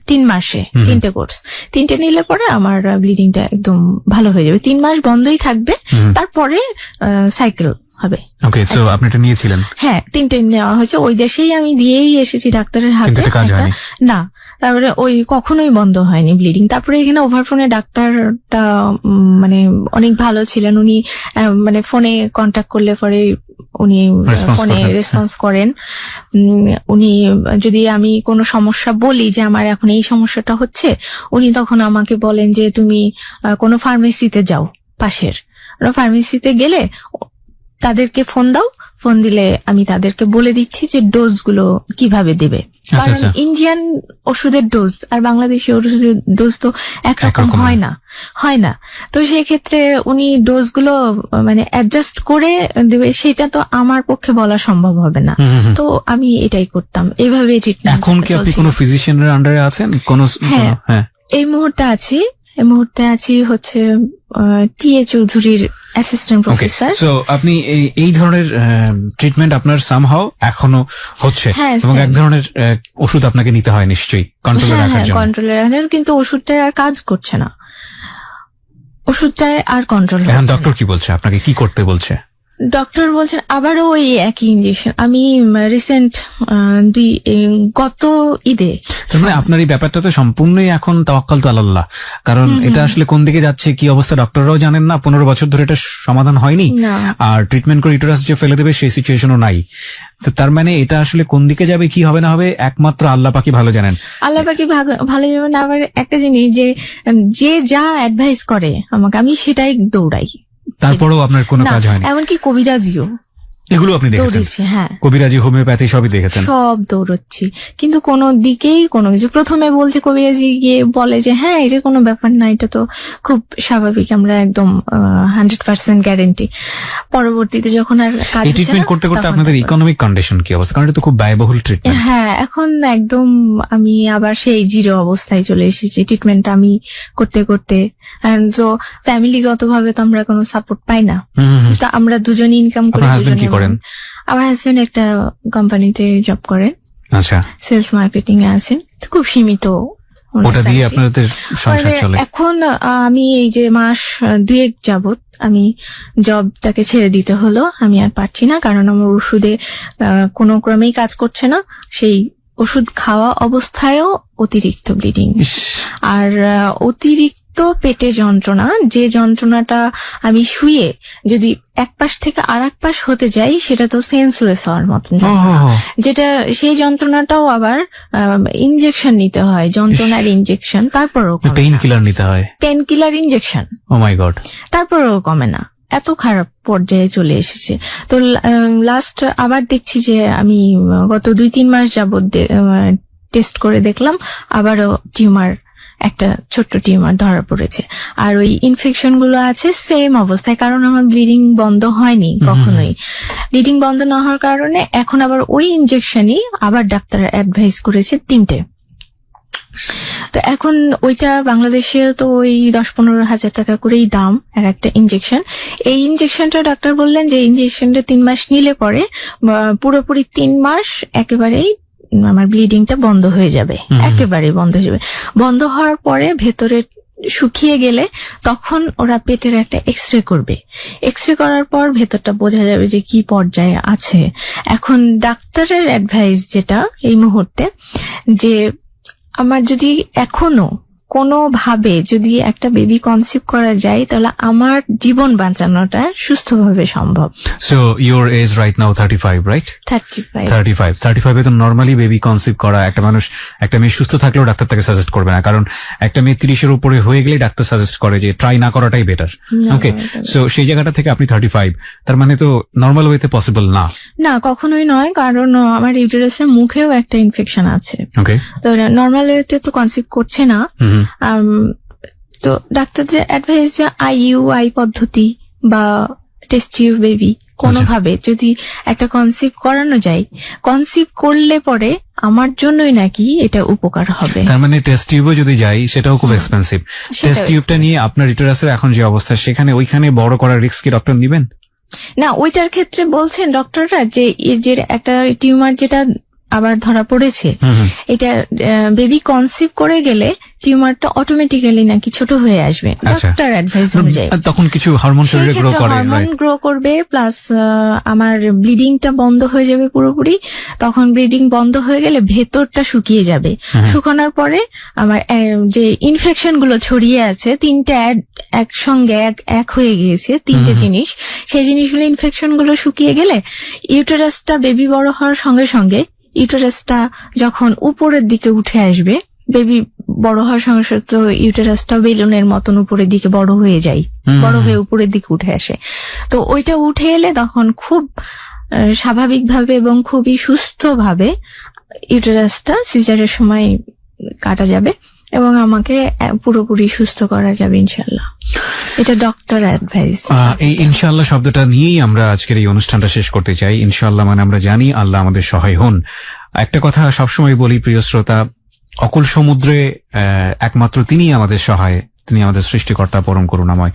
3 মাসে 3টে কোর্স। 3টে নিলে পরে আমার ব্লিডিংটা একদম ভালো হয়ে যাবে, 3 মাস বন্ধই থাকবে, তারপরে সাইকেল হবে। আপনি এটা নিয়েছিলেন? হ্যাঁ, 3টে নেওয়া হয়েছে। ওই দেশেই আমি দিয়েই এসেছি ডাক্তারের হাতে। না, তারপরে ওই কখনোই বন্ধ হয়নি ব্লিডিং। তারপরে এখানে ওভারফোনে ডাক্তারটা মানে অনেক ভালো ছিলেন, উনি মানে ফোনে কন্ট্যাক্ট করলে পরে উনি ফোনে রেসপন্স করেন। উনি যদি আমি কোনো সমস্যা বলি যে আমার এখন এই সমস্যাটা হচ্ছে, উনি তখন আমাকে বলেন যে তুমি কোনো ফার্মেসিতে যাও পাশের। ফার্মেসিতে গেলে তাদেরকে ফোন দাও, ফোন দিলে আমি তাদেরকে বলে দিচ্ছি যে ডোজগুলো কিভাবে দেবে। কারণ আচ্ছা। ইন্ডিয়ান ওষুধের ডোজ আর বাংলাদেশি ওষুধের ডোজ তো একরকম একরকম হয় না। তো সেই ক্ষেত্রে উনি ডোজগুলো মানে অ্যাডজাস্ট করে দেবে, সেটা তো আমার পক্ষে বলা সম্ভব হবে না। তো আমি এটাই করতাম, এইভাবে ট্রিটমেন্ট। এখন কি আপনি কোনো ফিজিশিয়ানের আন্ডারে আছেন? হ্যাঁ, হ্যাঁ, এই মুহূর্তে আছি হচ্ছে টিএ চৌধুরীর অ্যাসিস্ট্যান্ট প্রফেসর। সো আপনি এই ধরনের ট্রিটমেন্ট আপনার সামহাও এখনো হচ্ছে, হ্যাঁ, এবং same. এক ধরনের ওষুধ আপনাকে নিতে হয় নিশ্চয়ই কন্ট্রোলে রাখার জন্য। কন্ট্রোলে রাখার, কিন্তু ওষুধটা আর কাজ করছে না, ওষুধটায় আর কন্ট্রোল। এখন ডক্টর কি বলছে, আপনাকে কি করতে বলছে? ডক্টর বলছেন আবারও ওই একই ইঞ্জেকশন। আমি রিসেন্ট গত ঈদে, তার মানে আপনার এই ব্যাপারটা তো সম্পূর্ণই এখন তাওয়াক্কাল তু আলাল্লাহ, কারণ এটা আসলে কোন দিকে যাচ্ছে কি অবস্থা ডক্টররাও জানেন না, 15 বছর ধরে এটা সমাধান হয়নি, না। আর ট্রিটমেন্ট করে ইউটেরাস যে ফেলে দেবে সেই সিচুয়েশনও নাই। তো তার মানে এটা আসলে কোন দিকে যাবে কি হবে না হবে একমাত্র আল্লাহ পাকই ভালো জানেন। আল্লাহ পাকি ভালো যাবেন। আবার একটা জিনিস, যে যা অ্যাডভাইস করে আমাকে, আমি সেটাই দৌড়াই। তারপরেও আপনার কোনো না, কাজ হয়নি? এমনকি কবিরাজিও এগুলো আপনি দেখেছেন? দৌড়েছি, হ্যাঁ, কবিরাজি, হোমিওপ্যাথি সবই দেখেছেন? সব দৌড়চ্ছি, কিন্তু কোনো দিকেই কোনো কিছু। প্রথমে বলছে কবিরাজি, গিয়ে বলে যে হ্যাঁ এটা কোনো ব্যাপার না, এটা তো খুব স্বাভাবিক, আমরা একদম 100% গ্যারেন্টি। পরবর্তীতে যখন আর কাজ এই হচ্ছে ট্রিটমেন্ট না, করতে করতে তখন আপনাদের তো- ইকোনমিক কন্ডিশন কি অবস্থা? কারণ এটা তো খুব ব্যয়বহুল ট্রিটমেন্ট। হ্যাঁ, এখন একদম আমি আবার সেই জিরো অবস্থায় চলে এসেছি ট্রিটমেন্ট আমি করতে করতে। তো ফ্যামিলিগত ভাবে তো আমরা কোনো সাপোর্ট পাই না, তো আমরা দুজন ইনকাম করি। আপনার হাজবেন্ড কি দুজনে করেন? আমার হাজবেন্ড একটা কোম্পানিতে জব করেন, আচ্ছা, সেলস মার্কেটিং এ আছেন, তো খুব সীমিত ওনার ওটা দিয়ে salary। আপনাদের সংসার চলে? এখন আমি এই যে মাস 2 যাবত আমি জবটাকে ছেড়ে দিতে হলো, আমি আর পারছি না, কারণ আমার ওষুধে কোনো ক্রমেই কাজ করছে না। সেই ওষুধ খাওয়া অবস্থায়ও অতিরিক্ত ব্লিডিং, ইস, আর অতিরিক্ত পেটে যন্ত্রণা, যে যন্ত্রণাটা আমি শুয়ে যদি এক পাশ থেকে আর এক পাশ হতে যাই, সেটা তো সেন্সলেস হওয়ার মতন যন্ত্রণা। যেটা সেই যন্ত্রণাটাও আবার ইনজেকশন নিতে হয়, যন্ত্রণার ইনজেকশন, তারপরেও পেইন কিলার নিতে হয়? পেন কিলার ইনজেকশন, ও মাই গড। তারপরেও কমে না, এত খারাপ পর্যায়ে চলে এসেছে। তো লাস্ট আবার দেখছি যে আমি গত 2-3 মাস যাবত টেস্ট করে দেখলাম আবারও টিউমার, একটা ছোট্ট টিউমার ধরা পড়েছে। আর ওই ইনফেকশন গুলো আছে সেম অবস্থায়, কারণ আমার ব্লিডিং বন্ধ হয়নি কখনোই। ব্লিডিং বন্ধ না হওয়ার কারণে এখন আবার ওই ইনজেকশনই আবার ডাক্তার অ্যাডভাইস করেছে 3টে। তো এখন ওইটা বাংলাদেশে তো ওই 10-15 হাজার টাকা করেই দাম আর একটা ইনজেকশন। এই ইনজেকশনটা ডাক্তার বললেন যে ইনজেকশনটা 3 মাস নিলে পরে পুরোপুরি 3 মাস একেবারেই আমার ব্লিডিংটা বন্ধ হয়ে যাবে, একেবারেই বন্ধ হয়ে যাবে। বন্ধ হওয়ার পরে ভেতরে শুকিয়ে গেলে তখন ওরা পেটের একটা এক্সরে করবে। এক্সরে করার পর ভেতরটা বোঝা যাবে যে কি পর্যায়ে আছে। এখন ডাক্তারের অ্যাডভাইস যেটা এই মুহূর্তে, যে আমার যদি এখনো কোনোভাবে যদি একটা বেবি কনসিভ করা যায়, তাহলে আমার জীবন বাঁচানোটা সুস্থভাবে সম্ভব। So your age right now 35, right? 35 35 তো নর্মালি বেবি কনসিভ করা একটা মানুষ, একটা মেয়ে সুস্থ থাকলেও ডাক্তার তাকে সাজেস্ট করবে না, কারণ একটা মেয়ে 30-এর উপরে হয়ে গেলে ডাক্তার সাজেস্ট করে যে ট্রাই না করাটাই বেটার। ওকে, সো সেই জায়গাটা থেকে আপনি 35, তার মানে তো নর্মাল ওয়েতে পসিবল না? না, কখনোই নয়, কারণ আমার ইউটেরাসের মুখেও একটা ইনফেকশন আছে। ওকে, তো নর্মাল ওয়েতে তো কনসিভ করছে না। তো ডাক্তার যে অ্যাডভাইস যে আইইউআই পদ্ধতি বা টেস্ট টিউব বেবি কোনোভাবে যদি একটা কনসিভ করানো যায়, কনসিভ করলে পরে আমার জন্যই নাকি এটা উপকার হবে। তার মানে টেস্ট টিউবও যদি যাই সেটাও খুব এক্সপেন্সিভ। টেস্ট টিউবটা নিয়ে আপনার ইউটেরাসের এখন যে অবস্থা, সেখানে ওইখানে বড় করার রিস্ক কি ডক্টর নিবেন? না, ওইটার ক্ষেত্রে বলছেন ডক্টররা যে একটা টিউমার যেটা আবার ধরা পড়েছে, এটা বেবি কনসিভ করে গেলে টিউমারটা অটোমেটিক্যালি নাকি ছোট হয়ে আসবে ডাক্তার অ্যাডভাইস অনুযায়ী। তখন কিছু হরমোন শরীরে গ্রো করে, হরমোন গ্রো করবে, প্লাস আমার ব্লিডিংটা বন্ধ হয়ে যাবে পুরোপুরি। তখন ব্লিডিং বন্ধ হয়ে গেলে ভেতরটা শুকিয়ে যাবে। শুকানোর পরে আমার যে ইনফেকশন গুলো ছড়িয়ে আছে, 3টে একসঙ্গে এক হয়ে গিয়েছে, 3টে জিনিস, সেই জিনিসগুলো ইনফেকশন গুলো শুকিয়ে গেলে ইউটেরাসটা বেবি বড় হওয়ার সঙ্গে সঙ্গে ইউটেরাসটা যখন উপরের দিকে উঠে আসবে, বেবি বড় হওয়ার সঙ্গে সঙ্গে ইউটেরাসটা বেলুনের মতন উপরের দিকে বড় হয়ে যায়, বড় হয়ে উপরের দিকে উঠে আসে। তো ওইটা উঠে এলে তখন খুব স্বাভাবিকভাবে এবং খুবই সুস্থভাবে ইউটেরাসটা সিজারের সময় কাটা যাবে এবং আমাকে পুরোপুরি সুস্থ করা যাবে ইনশাল্লাহ। এটা ডক্টর অ্যাডভাইস। এই ইনশাআল্লাহ শব্দটা নিয়েই আমরা আজকের এই অনুষ্ঠানটা শেষ করতে চাই। ইনশাআল্লাহ মানে আমরা জানি আল্লাহ আমাদের সহায় হন। একটা কথা সবসময় বলি প্রিয় শ্রোতা, অকুল সমুদ্রে একমাত্র তিনিই আমাদের সহায়, তিনি আমাদের সৃষ্টিকর্তা, পরম করুণাময়।